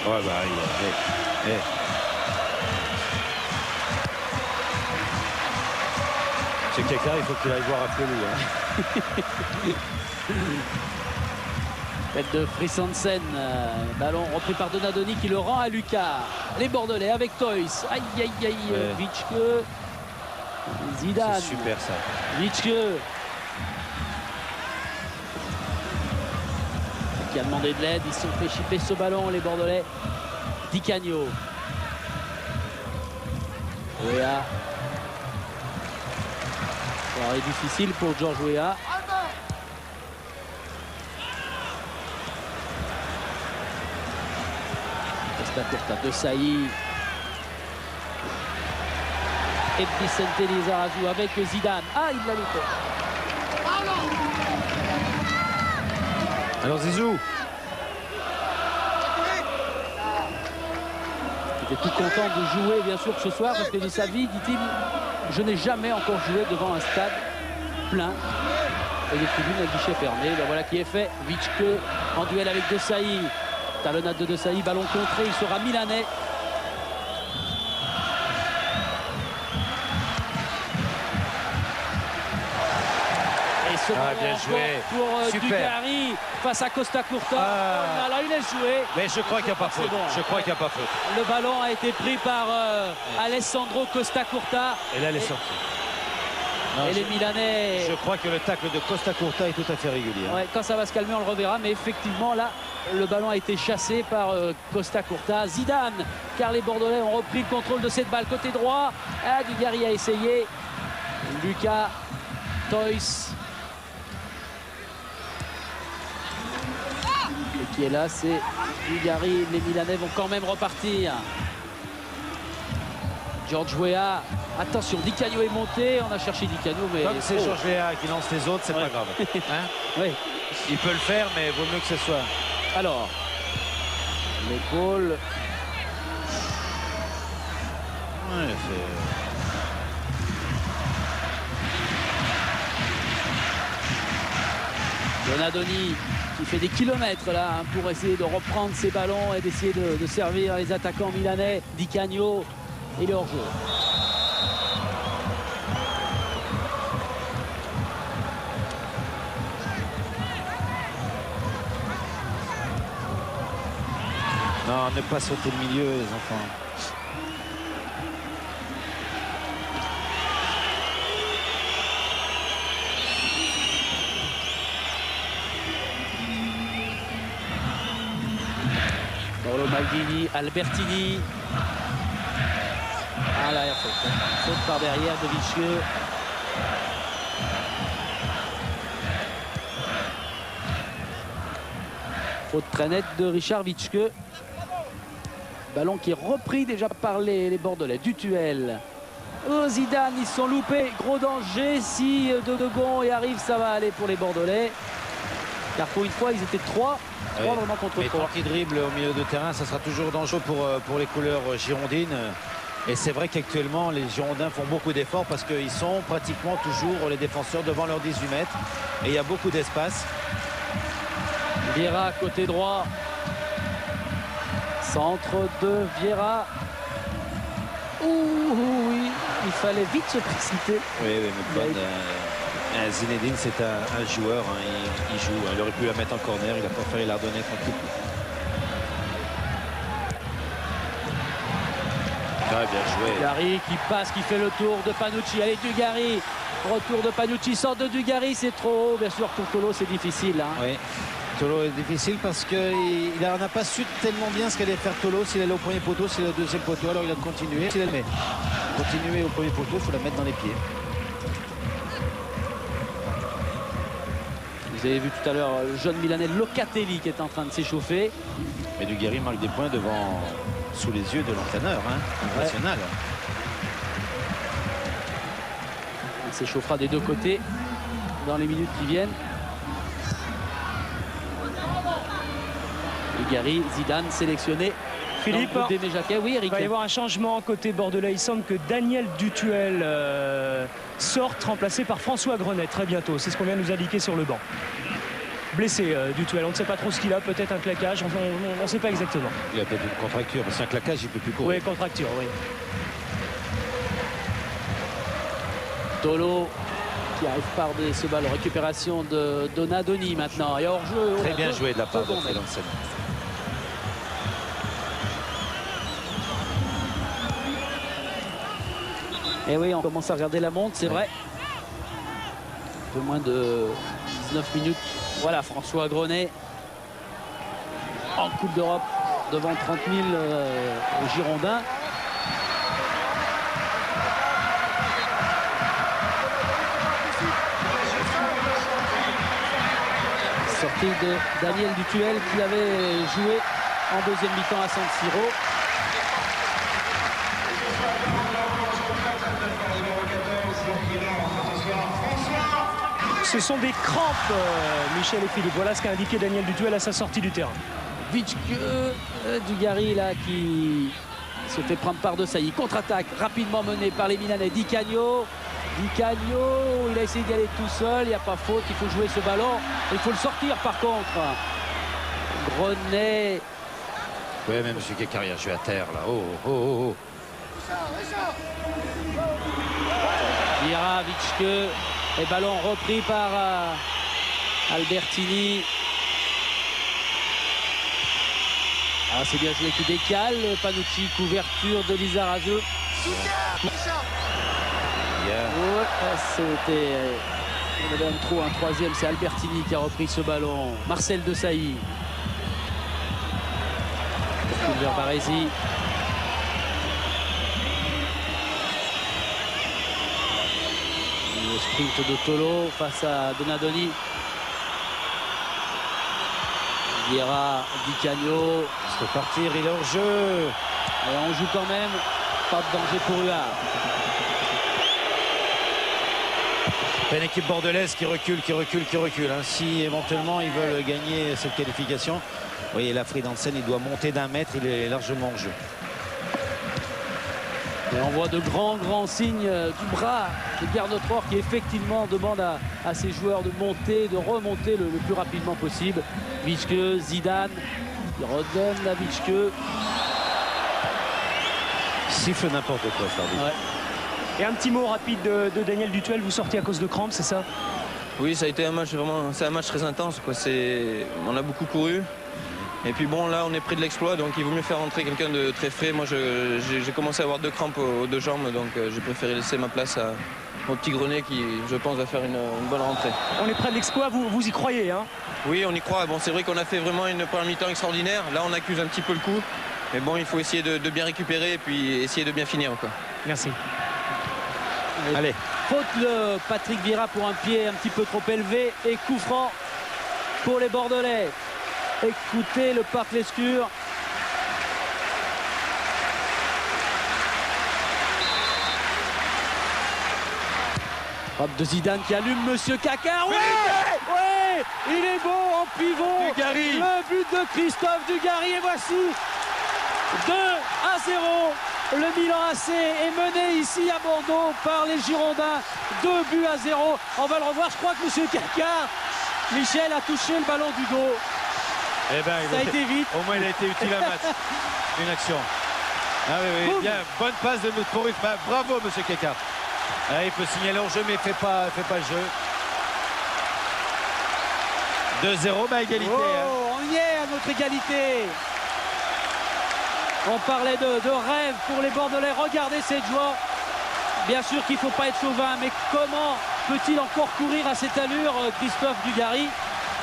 Ouais, bah, C'est quelqu'un, il faut qu'il aille voir à Pelou. Hein. Tête de Frissansen, ballon repris par Donadoni qui le rend à Lucas. Les Bordelais avec Toys. Aïe aïe aïe, Witschke. Zidane. C'est super ça. Witschke. Qui a demandé de l'aide, ils se sont fait chipper ce ballon, les Bordelais. Di Canio. Weah. Soirée difficile pour Georges Weah. Costa de Sailly et Vicente Lizarazu avec Zidane. Ah, il l'a loupé. Alors Zizou. Il était tout content de jouer bien sûr ce soir parce que de sa vie, dit-il, je n'ai jamais encore joué devant un stade plein et des tribunes à guichet fermé. Ben voilà qui est fait. Witschke en duel avec De Sailly. Talonnade de Sailly, ballon contré, il sera milanais. Et ce ballon bien joué pour Dugarry face à Costa Curta. Oh là, il est joué. Mais je crois qu'il n'y a pas faute. Bon. Je crois qu'il n'y a pas faute. Le ballon a été pris par Alessandro Costa Curta. Et là, elle est sortie. Et les Milanais. Je crois que le tacle de Costa Curta est tout à fait régulier. Ouais, quand ça va se calmer, on le reverra. Mais effectivement, là, le ballon a été chassé par Costa Curta. Zidane, car les Bordelais ont repris le contrôle de cette balle. Côté droit, Dugarry a essayé. Lucas, Toys. Et qui est là, c'est Dugarry. Les Milanais vont quand même repartir. Georges Weah, attention, Di Canio est monté, on a cherché Di Canio, mais... Comme c'est Georges Weah qui lance les autres, c'est pas grave. Hein, oui. Il peut le faire, mais vaut mieux que ce soit. Alors, l'épaule... Ouais, Donadoni qui fait des kilomètres là hein, pour essayer de reprendre ses ballons et d'essayer de servir les attaquants milanais. Di Canio, il est hors jeu. Non, ne pas sauter le milieu, les enfants. Paolo Maldini, Albertini. Ah là, il y a faute. Faute par derrière de Vicieux. Faute très nette de Richard Witschke. Ballon qui est repris déjà par les Bordelais. Dutuel. Oh, Zidane, ils se sont loupés. Gros danger. Si Dodegon y arrive, ça va aller pour les Bordelais. Car pour une fois, ils étaient trois vraiment contre mais 3. tant qu'ils dribblent au milieu de terrain, ça sera toujours dangereux pour les couleurs girondines. Et c'est vrai qu'actuellement, les Girondins font beaucoup d'efforts parce qu'ils sont pratiquement toujours les défenseurs devant leurs 18 mètres. Et il y a beaucoup d'espace. Vieira, côté droit. Centre de Vieira. Ouh, oui. Il fallait vite se précipiter. Oui, mais bonne. Zinedine, c'est un joueur. Hein, il joue. Il aurait pu la mettre en corner. Il a préféré la redonner tranquille. Ouais, bien joué. Dugarry qui passe, qui fait le tour de Panucci. Allez, Dugarry. Retour de Panucci, sort de Dugarry, c'est trop haut. Bien sûr, pour Tolo, c'est difficile. Hein. Oui. Tolo est difficile parce qu'il n'a pas su tellement bien ce qu'allait faire Tolo, s'il allait au premier poteau, s'il allait au deuxième poteau. Alors il a continué. S'il allait continuer au premier poteau, il faut la mettre dans les pieds. Vous avez vu tout à l'heure le jeune Milanais Locatelli qui est en train de s'échauffer. Mais Dugarry marque des points sous les yeux de l'entraîneur national. Il s'échauffera des deux côtés dans les minutes qui viennent. Dugarry, Zidane sélectionné. Philippe, oui, Eric. il va y avoir un changement côté bordelais. Il semble que Daniel Dutuel sorte, remplacé par François Grenet très bientôt. C'est ce qu'on vient de nous indiquer sur le banc. Blessé Dutuel, on ne sait pas trop ce qu'il a, peut-être un claquage, on ne sait pas exactement. Il a peut-être une contracture, parce qu'un claquage, il ne peut plus courir. Oui, contracture, oui. Tolo qui arrive par ce ballon. Récupération de Donadoni maintenant. Et hors-jeu. Très bien joué de la part de Freelansen. Et oui, on commence à regarder la montre, c'est vrai. Un peu moins de 19 minutes. Voilà, François Grenet en Coupe d'Europe devant 30 000 Girondins. Sortie de Daniel Dutuel qui avait joué en deuxième mi-temps à San Siro. Ce sont des crampes, Michel et Philippe. Voilà ce qu'a indiqué Daniel Dutuel à sa sortie du terrain. Vicque, Dugarry là qui se fait prendre par de Sailly. Contre-attaque rapidement menée par les Milanais. Di Canio, il a essayé d'y aller tout seul. Il n'y a pas faute, il faut jouer ce ballon. Il faut le sortir par contre. Grenet. Oui, même M. Kekari a joué à terre là. Oh. Vira, Vicque. Et ballon repris par Albertini. Ah, c'est bien joué qui décale. Panucci, couverture de Lizarazu. C'était... On avait un troisième, c'est Albertini qui a repris ce ballon. Marcel Desailly. Vers Baresi. Le sprint de Tolo face à Donadoni. Vieira, Di Canio. C'est partir, il est hors jeu. Et on joue quand même. Pas de danger pour Huard. C'est une équipe bordelaise qui recule. Hein. Si éventuellement ils veulent gagner cette qualification, vous voyez là, Freelansen, il doit monter d'1 mètre, il est largement en jeu. Et on voit de grands signes du bras de Bernotfort qui effectivement demande à ses joueurs de monter, de remonter le plus rapidement possible. Vicque, Zidane, il redonne à Vicque. Siffle n'importe quoi, Fardy. Ouais. Et un petit mot rapide de Daniel Dutuel, vous sortez à cause de crampes, c'est ça? Oui, ça a été un match vraiment, c'est un match très intense, quoi. On a beaucoup couru. Et puis bon, là on est près de l'exploit, donc il vaut mieux faire rentrer quelqu'un de très frais. Moi j'ai commencé à avoir 2 crampes aux 2 jambes, donc j'ai préféré laisser ma place à mon petit Grenet qui, je pense, va faire une bonne rentrée. On est près de l'exploit, vous y croyez, hein? Oui, on y croit. Bon, c'est vrai qu'on a fait vraiment une première mi-temps extraordinaire. Là on accuse un petit peu le coup. Mais bon, il faut essayer de bien récupérer et puis essayer de bien finir, quoi. Merci. Allez. Faute de Patrick Vieira pour un pied un petit peu trop élevé et coup franc pour les Bordelais. Écoutez le Parc Lescure. Frappe de Zidane qui allume Monsieur Kakar. Ouais, il est beau en pivot. Dugarry. Le but de Christophe Dugarry et voici 2-0. Le Milan AC est mené ici à Bordeaux par les Girondins. 2-0. On va le revoir. Je crois que Monsieur Kakar, Michel, a touché le ballon du dos. Eh ben, ça a été vite. Au moins, il a été utile à match. Une action. Ah oui, oui, bien, bonne passe de pour bravo, monsieur Keka. Ah, il peut signaler hors jeu, mais il fait pas le jeu. 2-0, bah égalité. Oh, on y est à notre égalité. On parlait de rêve pour les Bordelais. Regardez cette joie. Bien sûr qu'il ne faut pas être chauvin, mais comment peut-il encore courir à cette allure, Christophe Dugarry?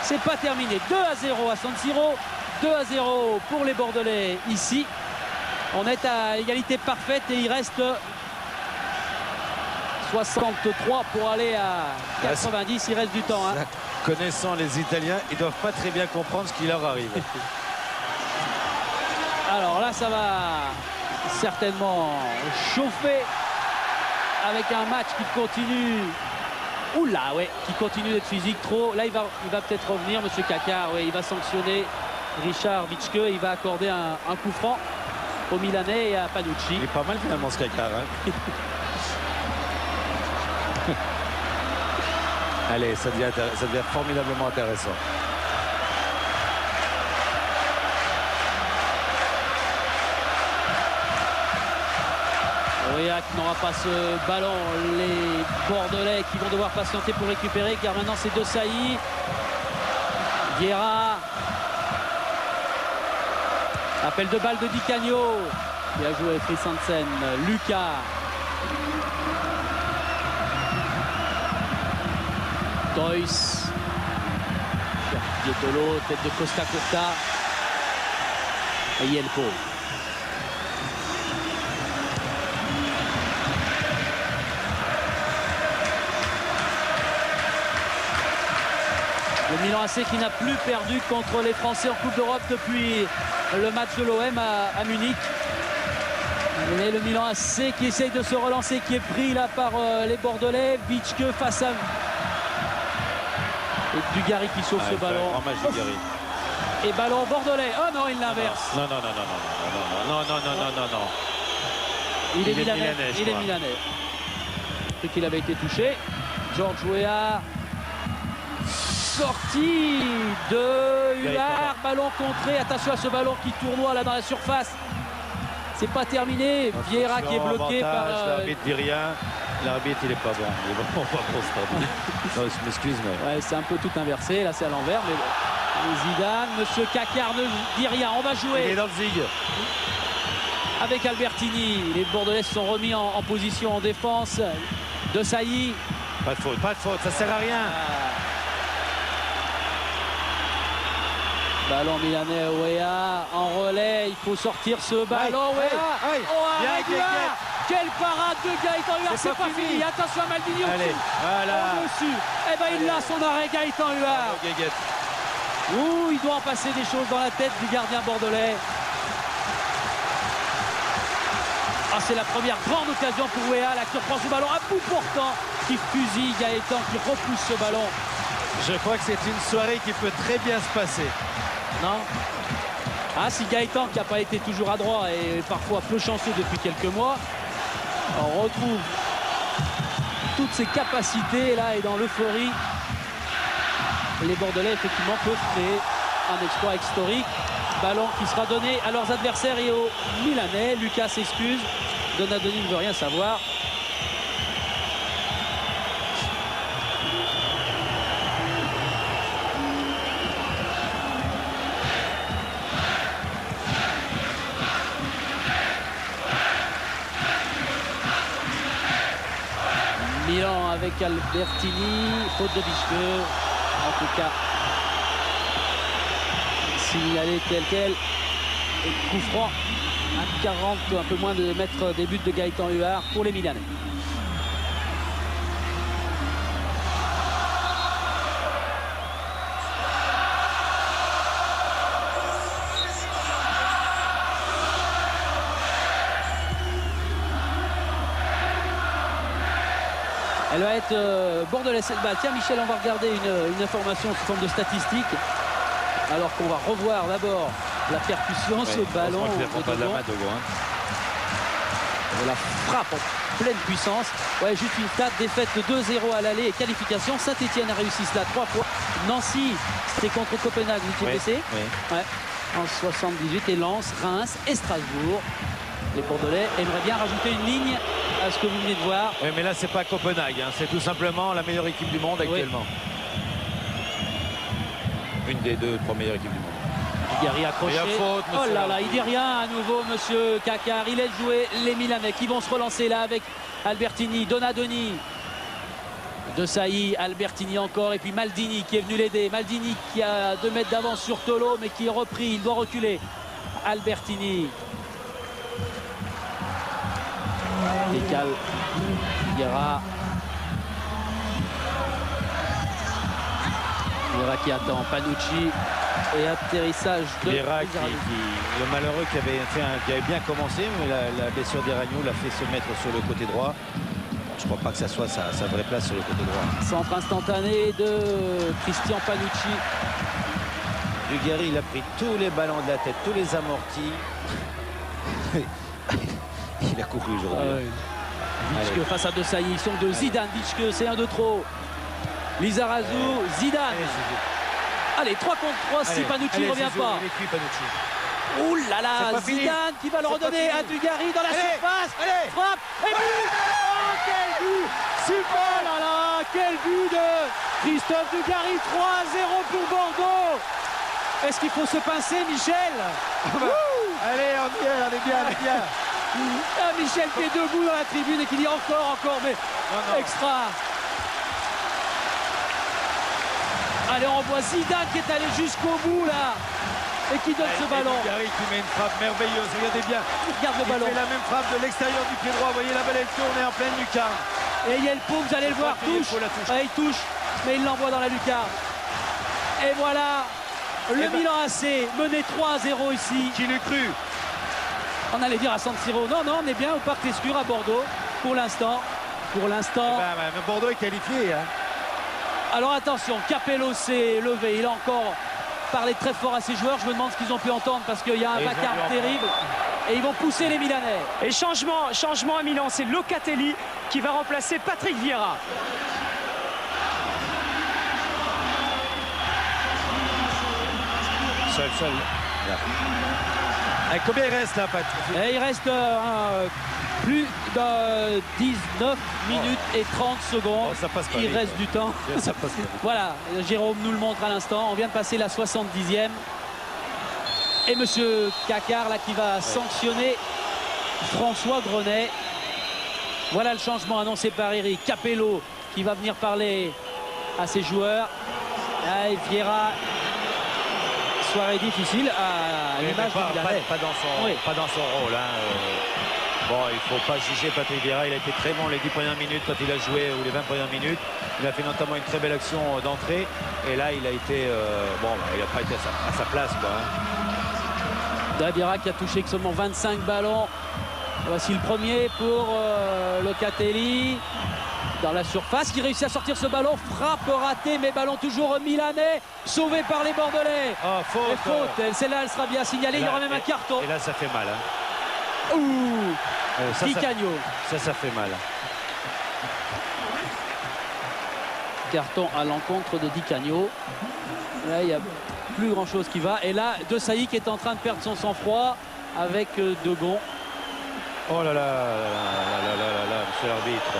C'est pas terminé. 2-0 à San Siro, 2-0 pour les Bordelais ici. On est à égalité parfaite et il reste 63 pour aller à 90. Il reste du temps. Hein. Connaissant les Italiens, ils doivent pas très bien comprendre ce qui leur arrive. Alors là, ça va certainement chauffer avec un match qui continue. Oula, ouais, qui continue d'être physique trop. Là, il va peut-être revenir, monsieur Kaka. Ouais, il va sanctionner Richard Bitschke. Il va accorder un coup franc au Milanais et à Panucci. Il est pas mal finalement ce Kaka. Hein. Allez, ça devient formidablement intéressant. Wea qui n'aura pas ce ballon. Les Bordelais qui vont devoir patienter pour récupérer, car maintenant c'est De Sailly. Vieira. Appel de balle de Di Canio qui a joué Fris Hansen. Lucas. Toys. Pietolo, tête de Costa Curta. Et Yelpo. Le Milan AC qui n'a plus perdu contre les Français en Coupe d'Europe depuis le match de l'OM à Munich. Et le Milan AC qui essaye de se relancer, qui est pris là par les Bordelais. Bitschke face à... Et Dugarry qui sauve ce ballon. Et ballon bordelais. Oh non, il l'inverse. Non. Il est milanais. Il est milanais. Je qu'il avait été touché. George Weah. Sortie de Huard. Ballon contré. Attention à ce ballon qui tournoie là dans la surface. C'est pas terminé. Vieira qui est bloqué par... L'arbitre dit rien. L'arbitre, il est pas bon. Il est vraiment pas bon, cet arbitre. Non, je m'excuse, mais... Ouais, c'est un peu tout inversé. Là, c'est à l'envers. Mais Zidane, monsieur Kakar ne dit rien. On va jouer. Il est dans le zig. Avec Albertini. Les Bordelais se sont remis en position en défense. De Sailly. Pas de faute. Ça sert à rien. Ballon milanais, Wea en relais. Il faut sortir ce ballon. Wea. Quelle parade de Gaëtan Huard, c'est pas fini. Attention à Maldini au-dessus. Voilà. Au-dessus. Eh ben il a son arrêt, Gaëtan Huard. Ouh, il doit en passer des choses dans la tête du gardien bordelais. Ah, c'est la première grande occasion pour Wea, là, qui reprend ce ballon à bout portant, qui fusille Gaëtan, qui repousse ce ballon. Je crois que c'est une soirée qui peut très bien se passer. Non? Ah, si Gaëtan, qui n'a pas été toujours adroit et parfois peu chanceux depuis quelques mois, on retrouve toutes ses capacités là et dans l'euphorie, les Bordelais effectivement peuvent créer un exploit historique. Ballon qui sera donné à leurs adversaires et aux Milanais. Lucas s'excuse, Donadoni ne veut rien savoir. Milan avec Albertini, faute de Bitschke, en tout cas signalé tel quel, et coup franc à 40, un peu moins de mètres des buts de Gaëtan Huard pour les Milanais. Elle va être Bordelais cette balle. Tiens Michel, on va regarder une information sous forme de statistique. Alors qu'on va revoir d'abord la percussion, ce ballon. Pas de la main, Dogo, hein. La frappe en pleine puissance. Ouais, juste une stat, défaite de 2-0 à l'aller et qualification. Saint-Etienne a réussi cela 3 fois. Nancy, c'était contre Copenhague, vous étiez blessé. Ouais. En 78 et Lens, Reims et Strasbourg. Les Bordelais aimeraient bien rajouter une ligne à ce que vous venez de voir. Oui, mais là, c'est pas Copenhague, hein. C'est tout simplement la meilleure équipe du monde actuellement. Une des deux premières équipes du monde. Dugarry accroché. Faute, oh là là, il dit rien à nouveau, monsieur Kakar. Il laisse jouer les Milanais qui vont se relancer là avec Albertini, Donadoni. De Sailly, Albertini encore, et puis Maldini qui est venu l'aider. Maldini qui a 2 mètres d'avance sur Tolo, mais qui est repris, il doit reculer. Albertini. Décale. Vieira. Vieira qui attend. Panucci. Et atterrissage de Vieira, le malheureux qui avait bien commencé, mais la blessure d'Iragnou l'a fait se mettre sur le côté droit. Je ne crois pas que ça soit sa vraie place sur le côté droit. Centre instantané de Christian Panucci. Dugarry, il a pris tous les ballons de la tête, tous les amortis. Il a couru aujourd'hui. Vitschke face à De Sailly. Ils sont de Zidane. Vitschke, c'est un de trop. Lizarazu, Zidane. Allez, 3 contre 3 si Panucci ne revient pas. Ouh là là, Zidane qui va le redonner à Dugarry dans la surface. Frappe et but. Oh, quel but! Super! Oh là là, quel but de Christophe Dugarry. 3-0 pour Bordeaux. Est-ce qu'il faut se pincer, Michel? Allez, on est bien. Ah, Michel qui est debout dans la tribune et qui dit encore, mais non. Extra. Allez, on voit Zidane qui est allé jusqu'au bout là et qui donne ce ballon. Dugarry qui met une frappe merveilleuse, regardez bien. Regarde le ballon. Il fait la même frappe de l'extérieur du pied droit, vous voyez la balle elle tourne en pleine lucarne. Et Yelpo, vous allez le voir, touche. Il touche, mais il l'envoie dans la lucarne. Et voilà, le Milan AC mené 3-0 ici. Qui l'eût cru? On allait dire à San Siro. Non, on est bien au Parc Lescure à Bordeaux pour l'instant. Mais Bordeaux est qualifié. Hein. Alors attention, Capello s'est levé. Il a encore parlé très fort à ses joueurs. Je me demande ce qu'ils ont pu entendre parce qu'il y a un vacarme terrible. Et ils vont pousser les Milanais. Et changement à Milan, c'est Locatelli qui va remplacer Patrick Vieira. Seul. Combien il reste là, Patrick? Il reste plus de 19 minutes et 30 secondes. Oh, ça passe pas il vite, reste du temps. Ça passe pas vite. Voilà, Jérôme nous le montre à l'instant. On vient de passer la 70e. Et monsieur Kakar là qui va sanctionner François Grenet. Voilà le changement annoncé par Eric. Capello qui va venir parler à ses joueurs. Et Vieira. Soirée difficile à l'image du Milanais. Pas dans son rôle. Hein. Bon, il ne faut pas juger Patrick Vieira. Il a été très bon les 10 premières minutes quand il a joué, ou les 20 premières minutes. Il a fait notamment une très belle action d'entrée. Et là, il a été... il n'a pas été à sa place. Quoi, hein. Vieira qui a touché que seulement 25 ballons. Voici le premier pour Locatelli. Dans la surface, qui réussit à sortir ce ballon. Frappe ratée, mais ballon toujours milanais. Sauvé par les Bordelais. Oh, faute. Celle-là, elle sera bien signalée. Il y aura même un carton. Et là, ça fait mal. Hein. Ouh, Di Canio. Ça fait mal. Carton à l'encontre de Di Canio. Là, il n'y a plus grand-chose qui va. Et là, De Sailly qui est en train de perdre son sang-froid avec Degon. Oh là là, monsieur l'arbitre.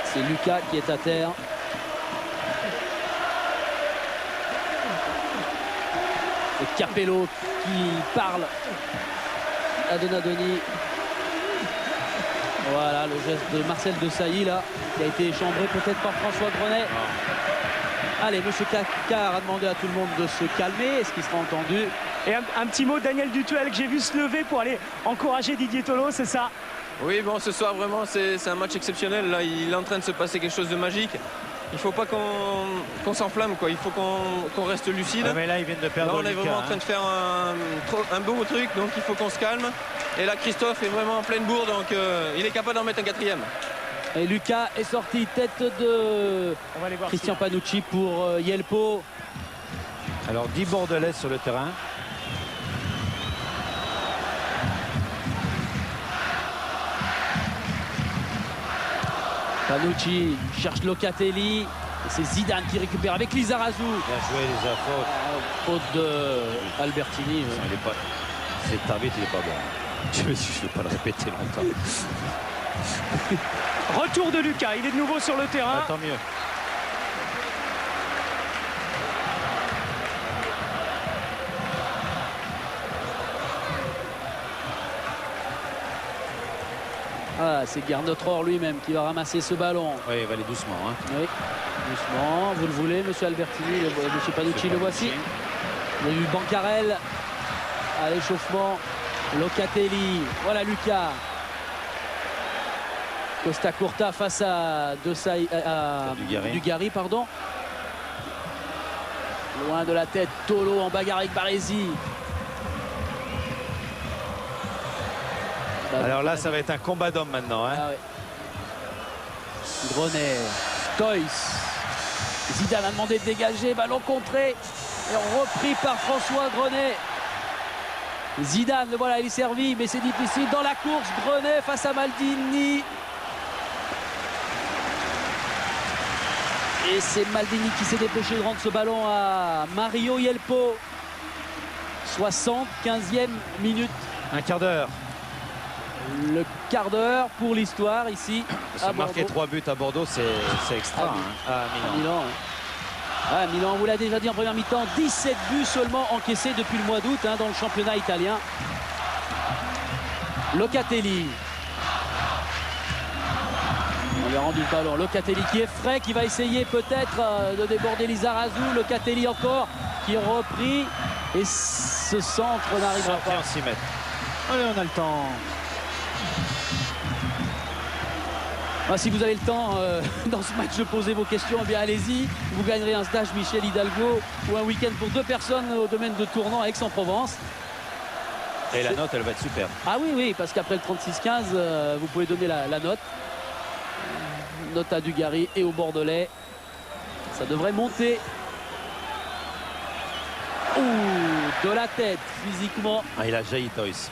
C'est Lucas qui est à terre. Et Capello qui parle à Donadoni. Voilà le geste de Marcel De Sailly là, qui a été chambré peut-être par François Grenet. Allez, monsieur Kakar a demandé à tout le monde de se calmer. Est-ce qu'il sera entendu? Et un petit mot, Daniel Dutuel, que j'ai vu se lever pour aller encourager Didier Tolo, c'est ça? Oui, bon, ce soir, vraiment, c'est un match exceptionnel. Là, il est en train de se passer quelque chose de magique. Il ne faut pas qu'on s'enflamme, quoi. Il faut qu'on reste lucide. Ah, mais là, ils viennent de perdre. Là, on est vraiment en train de faire un beau truc, donc il faut qu'on se calme. Et là, Christophe est vraiment en pleine bourre, donc il est capable d'en mettre un quatrième. Et Lucas est sorti tête de Christian Panucci pour Yelpo. Alors 10 Bordelais sur le terrain. Panucci cherche Locatelli. Et c'est Zidane qui récupère avec Lizarazu. Bien joué, les faute. Faute de Albertini. Cet arbitre, il n'est pas bon. Je ne vais pas le répéter longtemps. Retour de Lucas, il est de nouveau sur le terrain. Tant mieux. Ah, c'est Garnotror lui-même qui va ramasser ce ballon. Oui, il va aller doucement. Hein. Oui, doucement. Vous le voulez, monsieur Albertini, monsieur Panucci, le voici. Il y a eu Bancarel à l'échauffement. Locatelli. Voilà Lucas. Costa Curta face à Dugarry, pardon. Loin de la tête, Tolo en bagarre avec Baresi. Alors là, ça va être un combat d'hommes maintenant. Hein. Ah ouais. Grenet, Toys. Zidane a demandé de dégager, ballon contré et repris par François Grenet. Zidane, voilà, il est servi, mais c'est difficile. Dans la course, Grenet face à Maldini. Et c'est Maldini qui s'est dépêché de rendre ce ballon à Mario Yelpo. 75e minute. Un quart d'heure. Le quart d'heure pour l'histoire ici. Marquer 3 buts à Bordeaux, c'est extra. À Milan. Milan, on vous l'a déjà dit en première mi-temps, 17 buts seulement encaissés depuis le mois d'août dans le championnat italien. Locatelli. On lui a rendu le ballon. Locatelli qui est frais, qui va essayer peut-être de déborder Lizarazu. Locatelli encore qui est repris. Et ce centre n'arrivera pas. On s'y met. Allez, on a le temps. Si vous avez le temps dans ce match de poser vos questions, eh bien allez-y. Vous gagnerez un stage Michel Hidalgo ou un week-end pour 2 personnes au domaine de Tournan à Aix-en-Provence. Et la note, elle va être super. Ah oui, parce qu'après le 36-15, vous pouvez donner la note. Note à Dugarry et au Bordelais. Ça devrait monter. De la tête, physiquement. Il a jailli, Toys.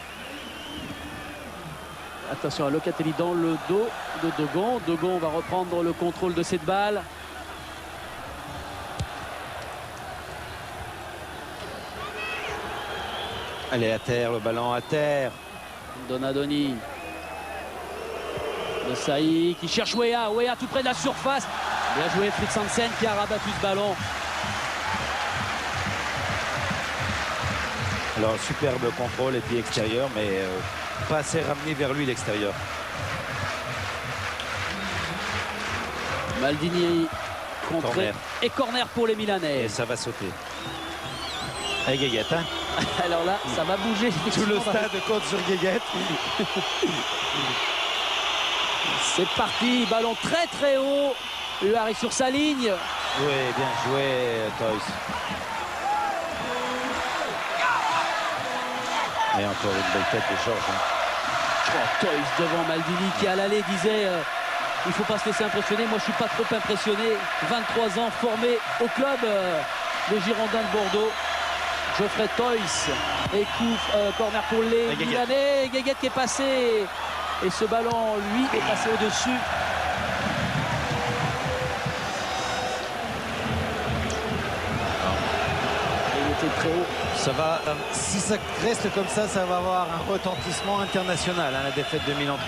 Attention à Locatelli dans le dos de Dogon. Dogon va reprendre le contrôle de cette balle. Allez, à terre, le ballon à terre. Donadoni. De Saï qui cherche Wea. Wea tout près de la surface. Bien joué Fritz Hansen qui a rabattu ce ballon. Alors, superbe contrôle et pied extérieur, mais pas assez ramené vers lui l'extérieur. Maldini contré et corner pour les Milanais. Et ça va sauter. Avec Guéguette. Hein. Alors là, ça va bouger. Tout le stade compte sur Guéguette. C'est parti, ballon très très haut. Il arrive sur sa ligne. Oui, bien joué, Toys. Et encore une belle tête de Georges. Toys devant Maldini qui à l'aller disait il ne faut pas se laisser impressionner. Moi je ne suis pas trop impressionné. 23 ans formé au club des Girondins de Bordeaux. Geoffrey Toys et corner pour les Milanais. Guéguette qui est passé et ce ballon lui est passé au-dessus. Il était très haut. Ça va, si ça reste comme ça, ça va avoir un retentissement international, la défaite de Milan 3-0.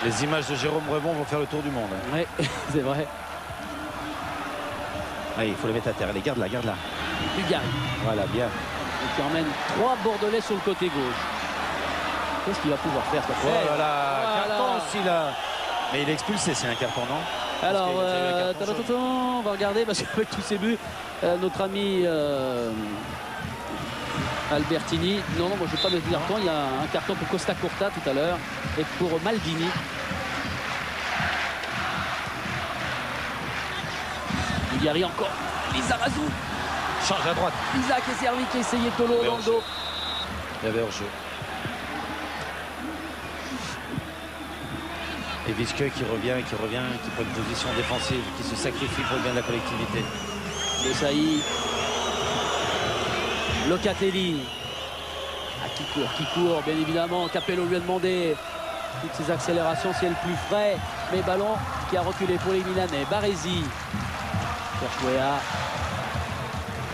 Les images de Jérôme Rebond vont faire le tour du monde. Oui, c'est vrai. Allez, il faut les mettre à terre. Allez, garde-la, garde-la. Dugarry. Voilà, bien. Et qui emmène 3 Bordelais sur le côté gauche. Qu'est-ce qu'il va pouvoir faire cette fois? Oh là là, carton aussi là. Mais il est expulsé, c'est un carton, non? Alors, on va regarder parce qu'avec tous ces buts, notre ami Albertini. Non, moi je ne vais pas mettre de carton. Il y a un carton pour Costa Curta tout à l'heure et pour Maldini. Dugarry encore. Lizarazu. Change à droite. Lisa qui est servi, qui a essayé Tolo dans le dos. Il y avait hors-jeu. Et Visqueux qui revient, qui prend une position défensive, qui se sacrifie pour le bien de la collectivité. De Saï. Locatelli. Ah, qui court, bien évidemment. Capello lui a demandé toutes ses accélérations, si elle est plus frais. Mais ballon qui a reculé pour les Milanais. Baresi. George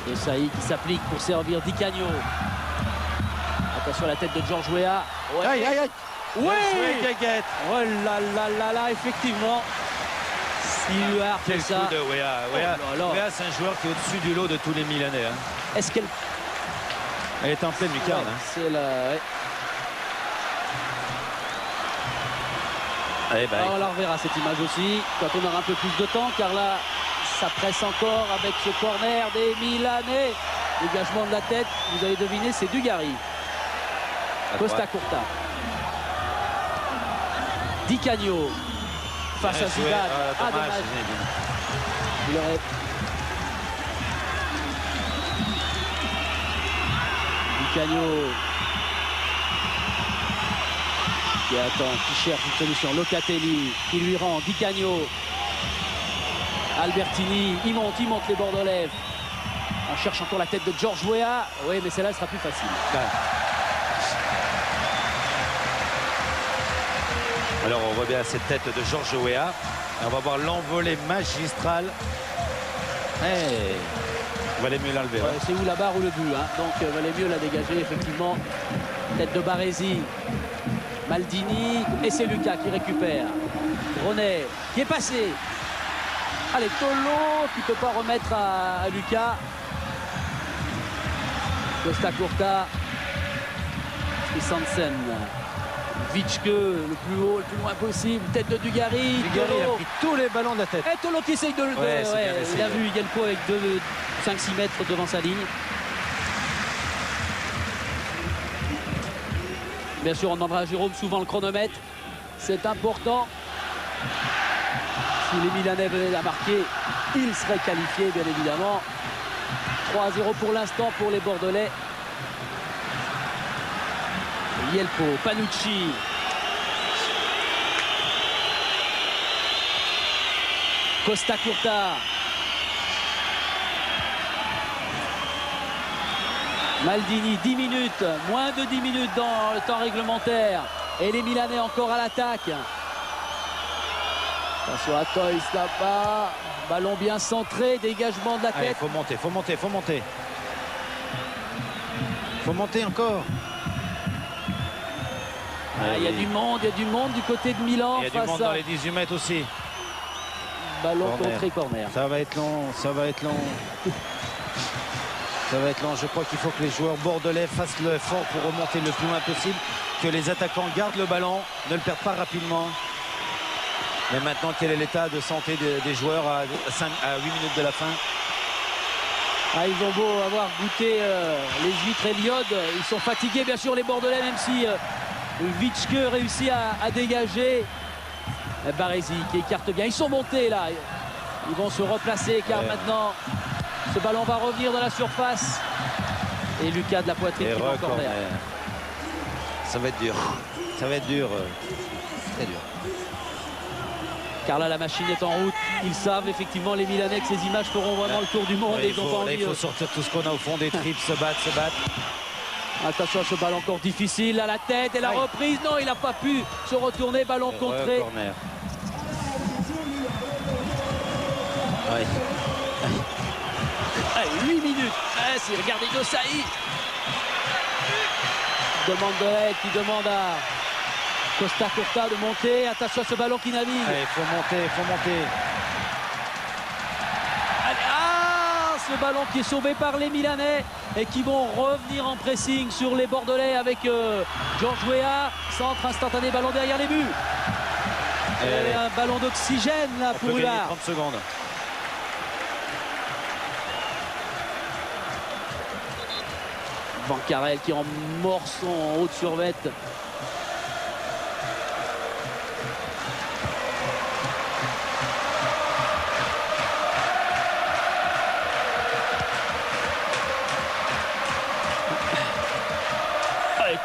de Saï qui s'applique pour servir Di Canio. Attention à la tête de George Weah. Ouais. Aïe, aïe, aïe. Oui. Oh là là là là, effectivement. S'il lui a fait quel ça. coup de Weah. Weah, c'est un joueur qui est au-dessus du lot de tous les Milanais. Hein. Est-ce qu'elle... Elle est en pleine lucarne. Ouais, hein. c'est la... Ouais. Allez, bah, on la reverra cette image aussi quand on aura un peu plus de temps, car là ça presse encore avec ce corner des Milanais. Dégagement de la tête, vous avez deviné, c'est Dugarry. Costa Curta. Di Canio face à Zidane. Dommage. Il aurait... Di Canio qui attend, qui cherche une solution. Locatelli qui lui rend. Di Canio. Albertini, il monte les Bordelais. On cherche encore la tête de George Weah. Oui, mais celle-là sera plus facile. Alors on revient à cette tête de George Weah. On va voir l'envolée magistrale. Hey. Valait mieux l'enlever. Ouais, c'est où la barre ou le but. Hein. Donc valait mieux la dégager, effectivement. Tête de Baresi. Maldini. Et c'est Lucas qui récupère. Ronet qui est passé. Allez, Tolo qui ne peut pas remettre à Lucas. Costa Curta. Christensen. Vitschke, le plus haut, le plus loin possible. Tête de Dugarry. Dugarry a pris tous les ballons de la tête. Et Tolo qui essaye de... Ouais, il a vu, il y a le coup avec 5-6 mètres devant sa ligne. Bien sûr, on demandera à Jérôme souvent le chronomètre. C'est important. Si les Milanais venaient à marquer, ils seraient qualifiés, bien évidemment. 3-0 pour l'instant pour les Bordelais. Yelpo, Panucci. Costa Curta. Maldini, 10 minutes, moins de 10 minutes dans le temps réglementaire. Et les Milanais encore à l'attaque. Attention à Toys là-bas. Ballon bien centré, dégagement de la tête. Allez, faut monter, faut monter, faut monter. Faut monter encore. Il y a du monde du côté de Milan. Il y a du monde dans les 18 mètres aussi. Ballon contré, corner. Ça va être long, ça va être long. Ça va être long. Je crois qu'il faut que les joueurs bordelais fassent l'effort pour remonter le plus loin possible. Que les attaquants gardent le ballon, ne le perdent pas rapidement. Mais maintenant, quel est l'état de santé des joueurs à 8 minutes de la fin? Ils ont beau avoir goûté les huîtres et l'iode. Ils sont fatigués, bien sûr, les Bordelais, même si Vitschke réussit à dégager. Baresi qui écarte bien. Ils sont montés là. Ils vont se replacer car maintenant, ce ballon va revenir dans la surface. Et Lucas de la poitrine qui va en corner. Ça va être dur. Ça va être dur. Très dur. Car là, la machine est en route. Ils savent effectivement, les Milanais, que ces images feront vraiment le tour du monde. Ouais, et ils ont pas envie, il faut sortir tout ce qu'on a au fond des tripes, se battre, se battre. Attention à ce ballon encore difficile à la tête et la reprise. Non, il n'a pas pu se retourner. Ballon contré. Corner. Ouais. Allez, 8 minutes. Regardez Dosaï. Demande de l'aide qui demande à Costa Curta de monter. Attention à ce ballon qui navigue. Il faut monter, il faut monter. Ce ballon qui est sauvé par les Milanais et qui vont revenir en pressing sur les Bordelais avec George Weah. Centre instantané, ballon derrière les buts. Et un ballon d'oxygène là pour Hullard. 30 secondes. Bancarel qui en morceau en haute survette.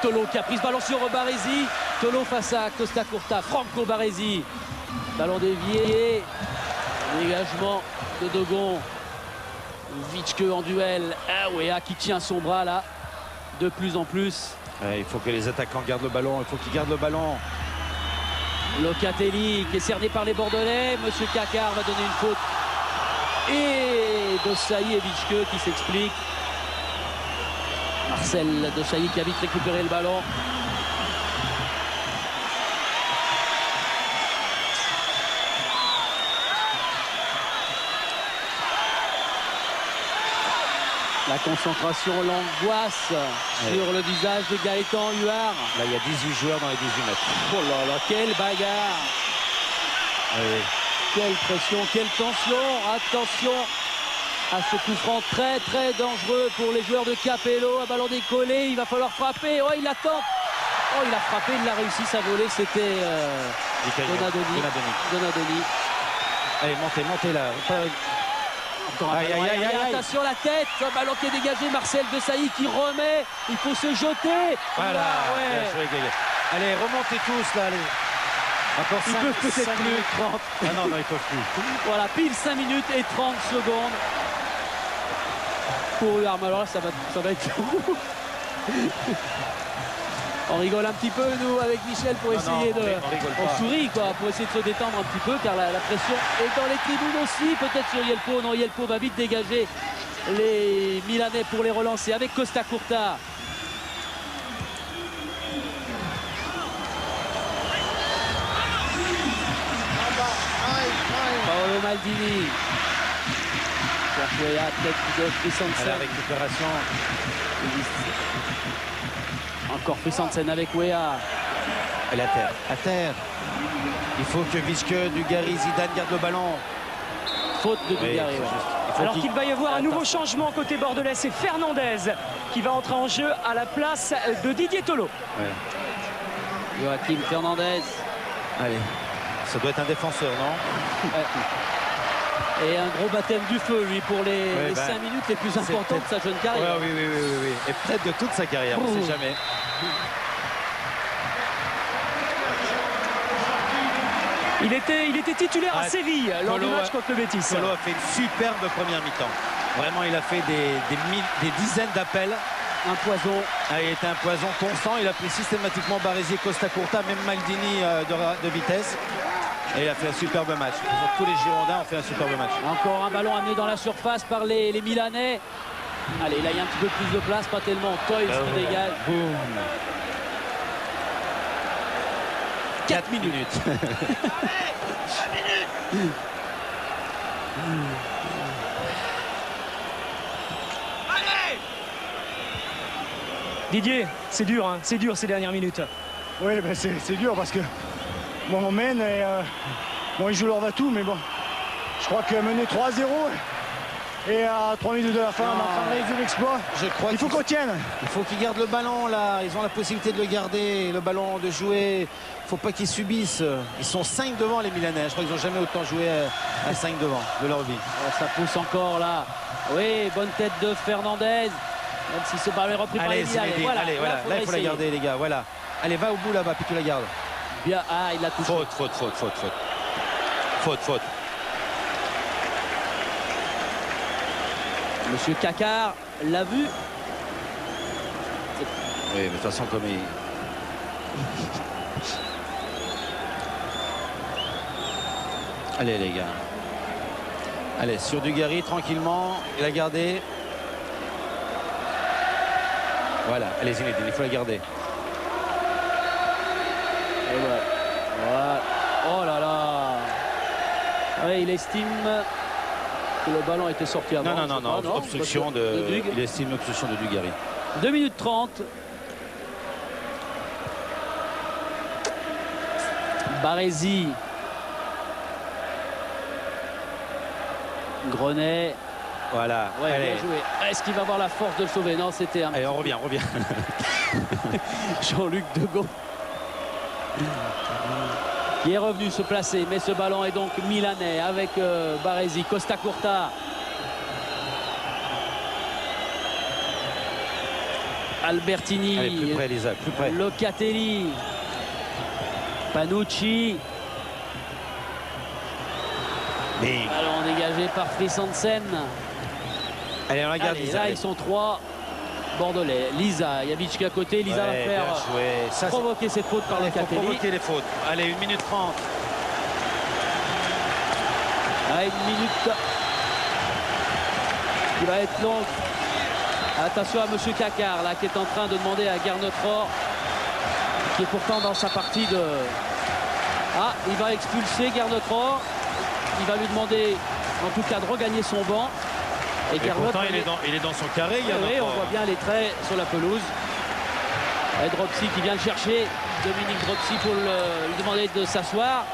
Tolo qui a pris ce ballon sur Baresi. Tolo face à Costa Curta. Franco Baresi. Ballon dévié. Dégagement de Dogon. Vitschke en duel. Ah, Wea qui tient son bras là. De plus en plus. Ouais, il faut que les attaquants gardent le ballon. Il faut qu'ils gardent le ballon. Locatelli qui est cerné par les Bordelais. Monsieur Kakar va donner une faute. Et Desailly et Vitschke qui s'expliquent. Marcel Desailly qui a vite récupéré le ballon. La concentration, l'angoisse sur le visage de Gaëtan Huard. Là, il y a 18 joueurs dans les 18 mètres. Oh là là, quelle bagarre! Oui. Quelle pression, quelle tension! Attention à ce coup franc très très dangereux pour les joueurs de Capello. Un ballon décollé, il va falloir frapper. Oh, il attend. Oh, il a frappé, il a réussi sa volée. C'était Donadoni. Allez, montez là. Aïe, attention la tête, un ballon qui est dégagé, Marcel Desailly qui remet, il faut se jeter. Voilà, ouais. Allez, remontez tous là, allez. Encore 5 minutes, peut-être plus. 30. Ah non, ils peuvent plus. Voilà, pile 5 minutes et 30 secondes. Pour Huard, alors là, ça va être On rigole un petit peu, nous, avec Michel, pour essayer on sourit, quoi, pour essayer de se détendre un petit peu, car la pression est dans les tribunes aussi. Peut-être sur Yelpo. Non, Yelpo va vite dégager les Milanais pour les relancer avec Costa Curta. Paolo Maldini. Sergio tête de Christensen. La récupération. Encore Christensen avec Wea. Elle est à terre. À terre. Il faut que Vitschke, Dugarry, Zidane gardent le ballon. Faute de Dugarry. Oui, alors qu'il va y avoir un nouveau changement côté bordelais, c'est Fernandez qui va entrer en jeu à la place de Didier Tolo. Ouais. Joachim Fernandez. Allez, ça doit être un défenseur, non? Et un gros baptême du feu, lui, pour les 5 minutes les plus importantes de sa jeune carrière. Oui. Et peut-être de toute sa carrière, on ne sait jamais. Il était titulaire à Séville lors du match contre le Betis. Tolo a fait une superbe première mi-temps. Vraiment, il a fait des dizaines d'appels. Un poison. Il était un poison constant. Il a pris systématiquement Baresi, Costa Curta, même Maldini de vitesse. Et il a fait un superbe match. Tous les Girondins ont fait un superbe match. Encore un ballon amené dans la surface par les Milanais. Allez, là, il y a un petit peu plus de place, pas tellement. Toys qui dégage. Boum. 4 minutes. Didier, c'est dur, hein, c'est dur ces dernières minutes. Oui, ben c'est dur parce que bon, on mène et bon, ils jouent leur va-tout, mais bon, je crois que mener 3-0 et à 3 minutes de la fin, on est en train de réaliser l'exploit. Il faut qu'on tienne. Il faut qu'ils gardent le ballon là. Ils ont la possibilité de le garder, le ballon, de jouer. Il ne faut pas qu'ils subissent. Ils sont 5 devant les Milanais. Je crois qu'ils n'ont jamais autant joué à 5 devant de leur vie. Ça pousse encore là. Oui, bonne tête de Fernandez. Même si ce ballon est repris par les Milanais. Voilà. Là, il faut la garder, les gars. Voilà. Allez, va au bout là-bas, puis tu la gardes. Bien. Ah, il l'a touché. Faute. Monsieur Kakar l'a vu. Oui, mais de toute façon, comme il... Allez, les gars. Allez, sur Dugarry, tranquillement. Il a gardé. Voilà, allez Zinedine, il faut la garder. Et voilà. Oh là là. Ouais, il estime que le ballon était sorti avant. Non, obstruction de il estime l'obstruction de Dugarry. 2 minutes 30. Baresi. Grenet. Voilà. Ouais, bien joué. Est-ce qu'il va avoir la force de le sauver? Non, c'était un... Allez, on revient. Jean-Luc Degault qui est revenu se placer, mais ce ballon est donc milanais avec Baresi, Costa Curta. Albertini. Allez, plus près, Lisa, plus près. Locatelli. Panucci. Bing. Ballon dégagé par Christensen. Allez, on la garde. Allez, là, ils sont 3 Bordelais. Lisa, il y a Vitchke à côté. Lisa va faire provoquer cette faute par le Catelli. Provoquer les fautes. Allez, 1 minute 30. Ah, 1 minute qui va être longue. Attention à Monsieur Cacard là qui est en train de demander à Gernot-Rohr, qui est pourtant dans sa partie de... Ah, il va expulser Gernot-Rohr. Il va lui demander en tout cas de regagner son banc. Et pourtant il est dans son carré. Oui, on voit bien les traits sur la pelouse. Et Dropsy qui vient le chercher. Dominique Dropsy pour lui demander de s'asseoir.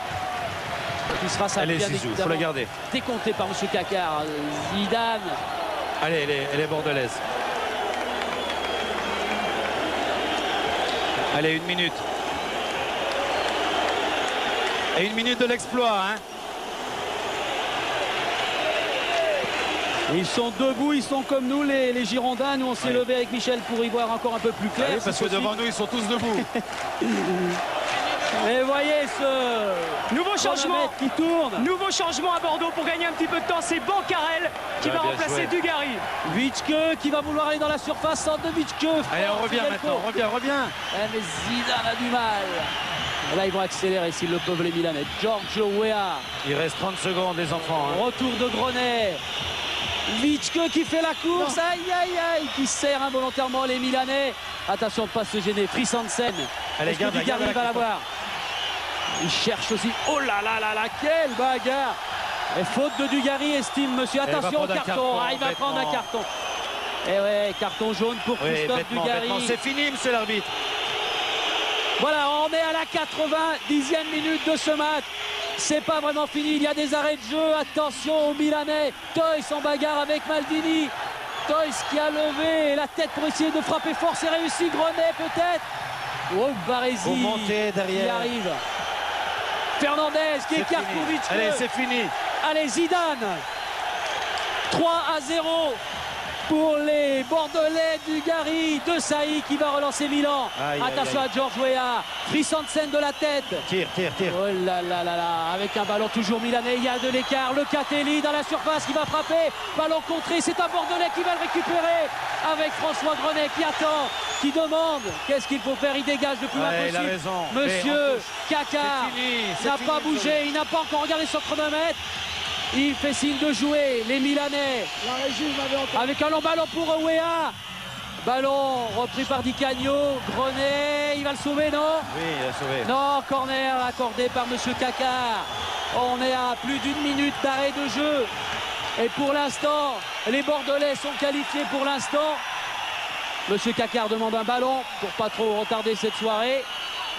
Tout sera ça. Allez Zizou, il faut la garder. Décompté par Monsieur Cacard. Zidane. Allez, elle est bordelaise. Allez, 1 minute. Et 1 minute de l'exploit, hein. Ils sont debout, ils sont comme nous, les Girondins. Nous, on s'est levé avec Michel pour y voir encore un peu plus clair. Oui, parce que devant nous, ils sont tous debout. Et voyez ce nouveau changement qui tourne. Nouveau changement à Bordeaux pour gagner un petit peu de temps. C'est Bancarel qui va remplacer Dugarry. Vitchke qui va vouloir aller dans la surface. Centre de Vitchke. Allez, on revient maintenant. Reviens. Mais Zidane a du mal. Et là, ils vont accélérer s'ils le peuvent, les Milanais. Giorgio Weah. Il reste 30 secondes, les enfants. Hein. Retour de Grenet. Vitchke qui fait la course. Aïe, aïe, aïe. Qui serre involontairement les Milanais. Attention de ne pas se gêner. Frisansen. Allez, garde, Dugarry va l'avoir. Il cherche aussi. Oh là là là là, quelle bagarre! Et faute de Dugarry, estime monsieur. Attention au carton. Il va prendre un carton. Et ouais, carton jaune pour Christophe Dugarry. C'est fini, monsieur l'arbitre. Voilà, on est à la 90e minute de ce match. C'est pas vraiment fini. Il y a des arrêts de jeu. Attention aux Milanais. Toys en bagarre avec Maldini. Toys qui a levé la tête pour essayer de frapper fort. C'est réussi. Grenet peut-être. Oh, Baresi. Pour monter derrière. Il arrive. Fernandez qui écarte pour Vitchke. Allez, c'est fini. Allez, Zidane. 3-0 pour les Bordelais. Dugarry, De Sailly qui va relancer Milan. Attention à George Weah. Frisansen de la tête. Tire. Oh là là là là. Avec un ballon toujours milanais. Il y a de l'écart. Le Catelli dans la surface qui va frapper. Ballon contré. C'est un Bordelais qui va le récupérer. Avec François Grenet qui attend. Qui demande qu'est-ce qu'il faut faire. Il dégage le plus loin possible. Il a raison. Monsieur Cacard n'a pas bougé. Il n'a pas encore regardé son chronomètre. Il fait signe de jouer. Les Milanais. Avec un long ballon pour Weah. Ballon repris par Di Canio. Grenet, il va le sauver, non? Oui, il a sauvé. Non, corner accordé par Monsieur Cacard. On est à plus d'1 minute d'arrêt de jeu. Et pour l'instant, les Bordelais sont qualifiés pour l'instant. Monsieur Cacard demande un ballon pour pas trop retarder cette soirée.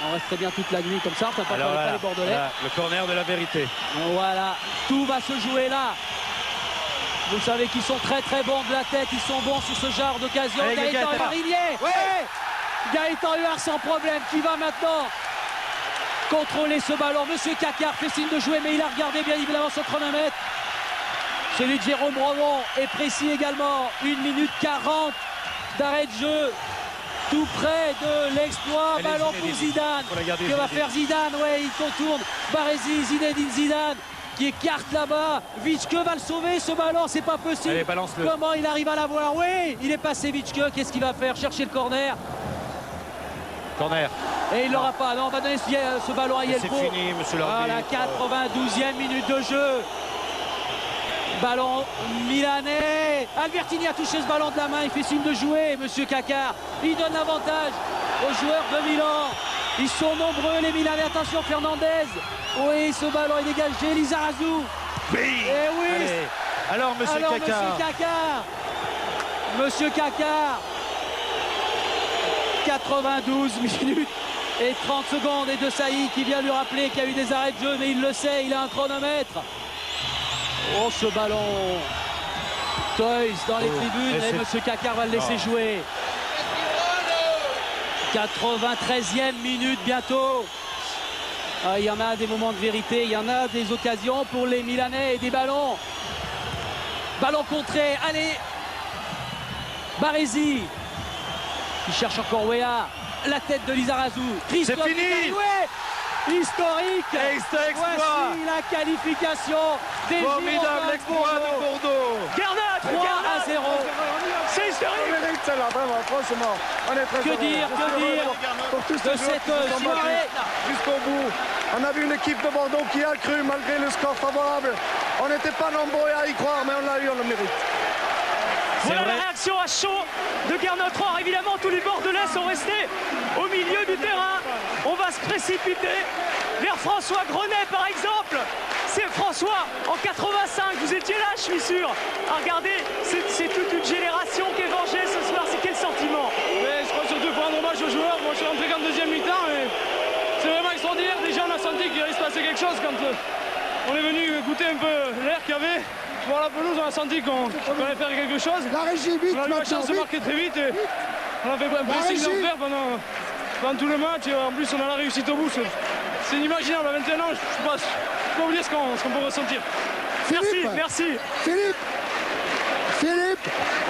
On resterait bien toute la nuit comme ça. On Alors pas les Bordelais. Voilà, le corner de la vérité. Voilà, tout va se jouer là. Vous savez qu'ils sont très très bons de la tête. Ils sont bons sur ce genre d'occasion. Gaëtan Huard, Gaëtan Huard sans problème. Qui va maintenant contrôler ce ballon. Monsieur Cacard fait signe de jouer, mais il a regardé bien évidemment son chronomètre. Celui de Jérôme Roman est précis également. 1 minute 40 d'arrêt de jeu. Tout près de l'exploit. Ballon pour Zidane. Que va faire Zidane? Ouais, il contourne Baresi, Zinedine Zidane qui écarte là-bas. Vitchke va le sauver, ce ballon, c'est pas possible. Allez, balance-le. Comment il arrive à l'avoir? Oui, il est passé Vitchke. Qu'est-ce qu'il va faire? Chercher le corner. Corner. Et il l'aura pas. Non, on va donner ce ballon à Yelko. C'est fini, monsieur l'arbitre. Voilà, 92e minute de jeu. Ballon milanais. Albertini a touché ce ballon de la main. Il fait signe de jouer, monsieur Cacard. Il donne l'avantage aux joueurs de Milan. Ils sont nombreux, les Milanais. Attention, Fernandez. Oui, ce ballon est dégagé. Lizarazu. Oui. Et oui. Allez. Alors, monsieur Cacard. Monsieur Cacard. 92 minutes et 30 secondes. Et De Sailly qui vient lui rappeler qu'il y a eu des arrêts de jeu. Mais il le sait, il a un chronomètre. Oh, ce ballon. Toys dans les tribunes. Et monsieur Cacard va le laisser jouer. 93e minute bientôt. Il y en a des moments de vérité, il y en a des occasions pour les Milanais et des ballons. Ballon contré, allez. Baresi qui cherche encore Weah. La tête de Lizarazu. C'est fini. Historique. Exploit. Voici la qualification des formidable exploit de Bordeaux. Gernot 3-0. C'est historique. On mérite celle-là, vraiment, franchement. On est très Que dire pour tous ces de joueurs cette qui se sont soirée battus jusqu'au bout. On a vu une équipe de Bordeaux qui a cru malgré le score favorable. On n'était pas nombreux à y croire, mais on l'a eu, on le mérite. Voilà la réaction à chaud de Gernot Rohr. Évidemment, tous les Bordelais sont restés au milieu du terrain. On va se précipiter vers François Grenet, par exemple. C'est François, en 85, vous étiez là, je suis sûr. Ah, regardez, c'est toute une génération qui est vengée ce soir. C'est quel sentiment? Mais je crois surtout qu'il faut rendre hommage aux joueurs. Moi, je suis rentré qu'en deuxième mi-temps et c'est vraiment extraordinaire. Déjà, on a senti qu'il allait se passer quelque chose quand on est venu goûter un peu l'air qu'il y avait. Voir la pelouse, on a senti qu'on allait faire quelque chose. La régie, vite, on a eu la chance de marquer très vite et on a fait un pressing d'enfer pendant tout le match. Et en plus, on a la réussite au bout. C'est inimaginable. À 21 ans, je ne peux pas vous dire ce qu'on peut ressentir. Philippe, merci. Philippe.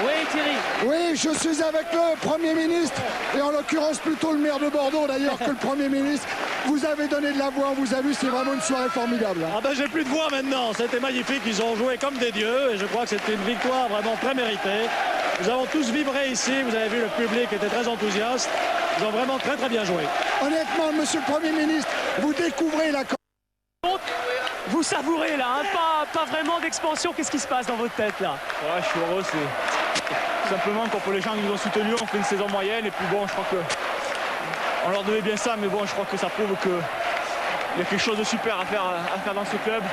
Oui, Thierry. Oui, je suis avec le Premier ministre, et en l'occurrence plutôt le maire de Bordeaux d'ailleurs que le Premier ministre. Vous avez donné de la voix, on vous a vu, c'est vraiment une soirée formidable. Ah ben j'ai plus de voix maintenant, c'était magnifique, ils ont joué comme des dieux et je crois que c'était une victoire vraiment très méritée. Nous avons tous vibré ici, vous avez vu le public était très enthousiaste, ils ont vraiment très bien joué. Honnêtement, monsieur le Premier ministre, vous découvrez la... Vous savourez là, hein, pas vraiment d'expansion. Qu'est-ce qui se passe dans votre tête là? Ouais, je suis heureux, c'est simplement pour les gens qui nous ont soutenus, on fait une saison moyenne et puis bon, je crois que on leur devait bien ça, mais bon, je crois que ça prouve qu'il y a quelque chose de super à faire dans ce club.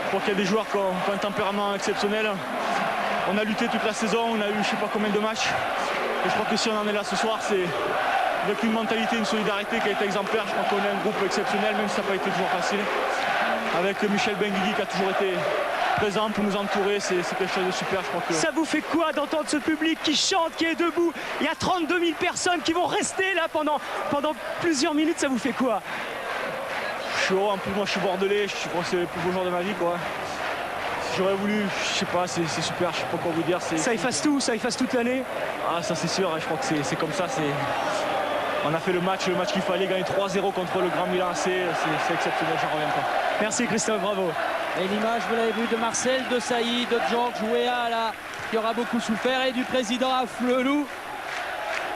Je crois qu'il y a des joueurs qui ont un tempérament exceptionnel. On a lutté toute la saison, on a eu je sais pas combien de matchs. Et je crois que si on en est là ce soir, c'est avec une mentalité, une solidarité qui a été exemplaire. Je crois qu'on est un groupe exceptionnel, même si ça n'a pas été toujours facile. Avec Michel Benguigui qui a toujours été présent pour nous entourer, c'est quelque chose de super. Je crois que... Ça vous fait quoi d'entendre ce public qui chante, qui est debout? Il y a 32 000 personnes qui vont rester là pendant plusieurs minutes, ça vous fait quoi? Je suis heureux, en plus moi je suis bordelais, je crois que c'est le plus beau jour de ma vie quoi. J'aurais voulu, je sais pas, c'est super, je sais pas quoi vous dire. Ça efface tout, ça efface toute l'année? Ah ça c'est sûr, je crois que c'est comme ça. On a fait le match qu'il fallait, gagner 3-0 contre le Grand Milan AC, c'est exceptionnel, j'en reviens pas. Merci Christophe, bravo. Et l'image, vous l'avez vu, de Marcel Desailly, de Georges Weah là, qui aura beaucoup souffert, et du président Afflelou.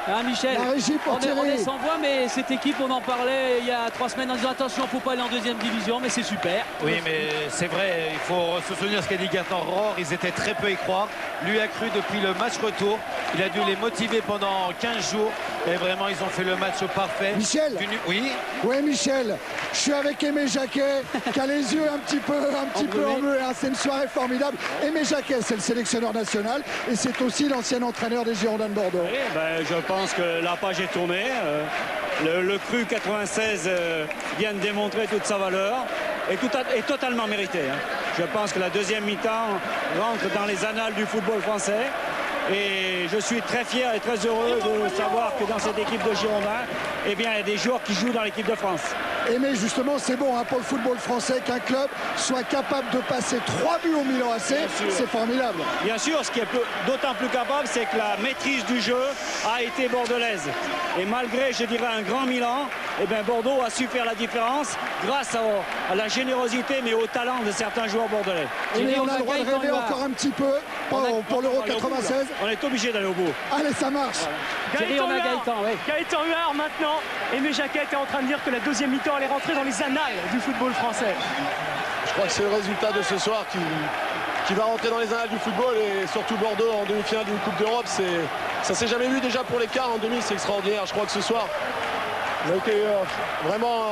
Hein, Michel, on est sans voix, mais cette équipe, on en parlait il y a 3 semaines en disant attention, il ne faut pas aller en deuxième division, mais c'est super. Oui, mais c'est vrai, il faut se souvenir ce qu'a dit Gernot Rohr, ils étaient très peu à y croire. Lui a cru depuis le match retour, il a dû les motiver pendant 15 jours, et vraiment ils ont fait le match parfait. Michel. Oui. Oui, Michel, je suis avec Aimé Jacquet, qui a les yeux un petit peu en bleu, hein. C'est une soirée formidable. Aimé Jacquet, c'est le sélectionneur national, et c'est aussi l'ancien entraîneur des Girondins de Bordeaux. Oui, ben, je pense que la page est tournée. Le cru 96 vient de démontrer toute sa valeur et est totalement mérité. Hein. Je pense que la deuxième mi-temps rentre dans les annales du football français. Et je suis très fier et très heureux de savoir que dans cette équipe de Girondins, eh bien, il y a des joueurs qui jouent dans l'équipe de France. Et mais justement, c'est bon hein, pour le football français qu'un club soit capable de passer 3 buts au Milan AC, c'est formidable. Bien sûr, ce qui est d'autant plus capable, c'est que la maîtrise du jeu a été bordelaise. Et malgré, je dirais, un grand Milan, eh bien, Bordeaux a su faire la différence grâce à la générosité, mais au talent de certains joueurs bordelais. Et mais on a le droit de rêver encore un petit peu pour l'Euro 96. On est obligé d'aller au bout. Allez, ça marche. Gaëtan Huard maintenant. Aimé Jacquet est en train de dire que la deuxième mi-temps allait rentrer dans les annales du football français. Je crois que c'est le résultat de ce soir qui va rentrer dans les annales du football, et surtout Bordeaux en demi-finale d'une Coupe d'Europe. Ça s'est jamais vu déjà pour les quarts, en demi, c'est extraordinaire. Je crois que ce soir, on a été vraiment,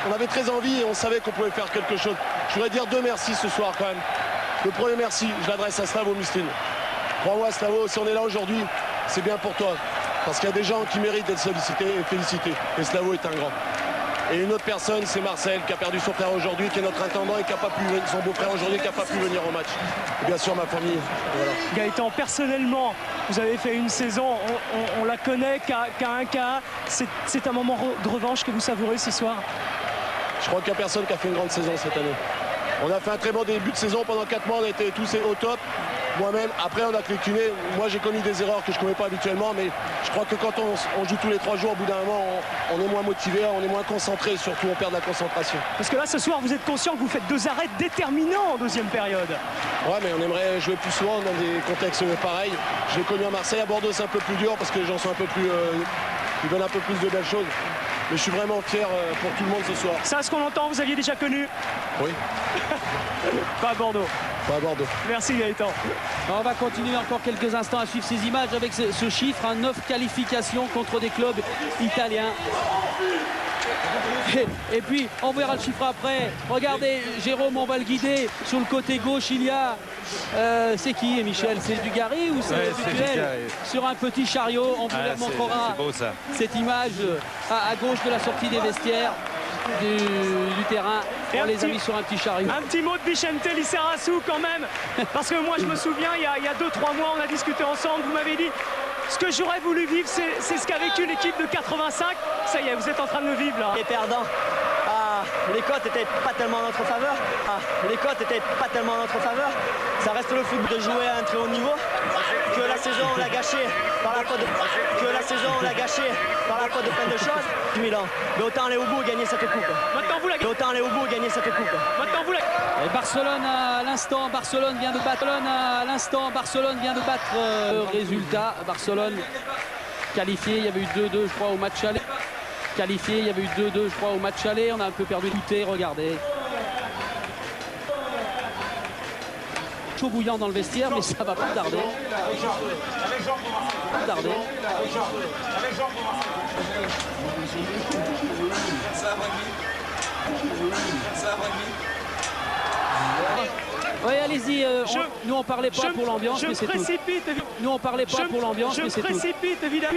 on avait très envie et on savait qu'on pouvait faire quelque chose. Je voudrais dire 2 merci ce soir quand même. Le premier merci, je l'adresse à Slavo Mislin. Crois-moi Slavo, si on est là aujourd'hui, c'est bien pour toi. Parce qu'il y a des gens qui méritent d'être sollicités et félicités. Et Slavo est un grand. Et une autre personne, c'est Marcel, qui a perdu son frère aujourd'hui, qui est notre intendant et qui n'a pas pu venir, son beau-frère aujourd'hui, qui n'a pas pu venir au match. Et bien sûr, ma famille. Voilà. Gaëtan, personnellement, vous avez fait une saison, on la connaît qu'à un cas. C'est un moment de revanche que vous savourez ce soir? Je crois qu'il n'y a personne qui a fait une grande saison cette année. On a fait un très bon début de saison. Pendant 4 mois, on a été tous au top. moi-même. Après, on a cléquiné. Moi, j'ai commis des erreurs que je ne commets pas habituellement, mais je crois que quand on joue tous les 3 jours, au bout d'un moment, on est moins motivé, on est moins concentré, surtout on perd de la concentration. Parce que là, ce soir, vous êtes conscient que vous faites 2 arrêts déterminants en deuxième période. Ouais, mais on aimerait jouer plus souvent dans des contextes pareils. Je l'ai connu à Marseille, à Bordeaux, c'est un peu plus dur parce que les gens sont un peu plus... ils veulent un peu plus de belles choses. Mais je suis vraiment fier pour tout le monde ce soir. Ça, ce qu'on entend, vous aviez déjà connu? Oui. Pas à Bordeaux. Pas à Bordeaux. Merci Gaëtan. On va continuer encore quelques instants à suivre ces images avec ce chiffre, 9 qualifications contre des clubs italiens. Et puis on verra le chiffre après. Regardez, Jérôme, on va le guider. Sur le côté gauche, il y a c'est qui, Michel? C'est Dugarry ou c'est Dutuel? Sur un petit chariot, on vous montrera cette image à gauche de la sortie des vestiaires du terrain. On les a mis sur un petit chariot. Un petit mot de Vicente Lizarazu quand même, parce que moi je me souviens, il y a 2-3 mois, on a discuté ensemble, vous m'avez dit ce que j'aurais voulu vivre, c'est ce qu'a vécu l'équipe de 85. Ça y est, vous êtes en train de le vivre là. Les perdants, les cotes n'étaient pas tellement en notre faveur. Les cotes n'étaient pas tellement en notre faveur. Ça reste le foot de jouer à un très haut niveau. Que la saison on l'a gâché par la faute de plein de choses. Milan. Mais autant aller au bout et gagner cette coupe. Maintenant vous la gagnez. Autant aller au bout et gagner cette coupe. Maintenant vous la. Et Barcelone à l'instant, Barcelone vient de battre le résultat. Barcelone qualifié, il y avait eu 2-2 je crois au match aller. Qualifié, il y avait eu 2-2 je crois au match aller. On a un peu perdu l'écoute, regardez. Chaud bouillant dans le vestiaire, mais ça va pas tarder. Oui, allez-y. Nous on parlait pas pour l'ambiance, mais c'est tout. Nous on parlait pas pour l'ambiance, mais c'est tout. Je me précipite évidemment.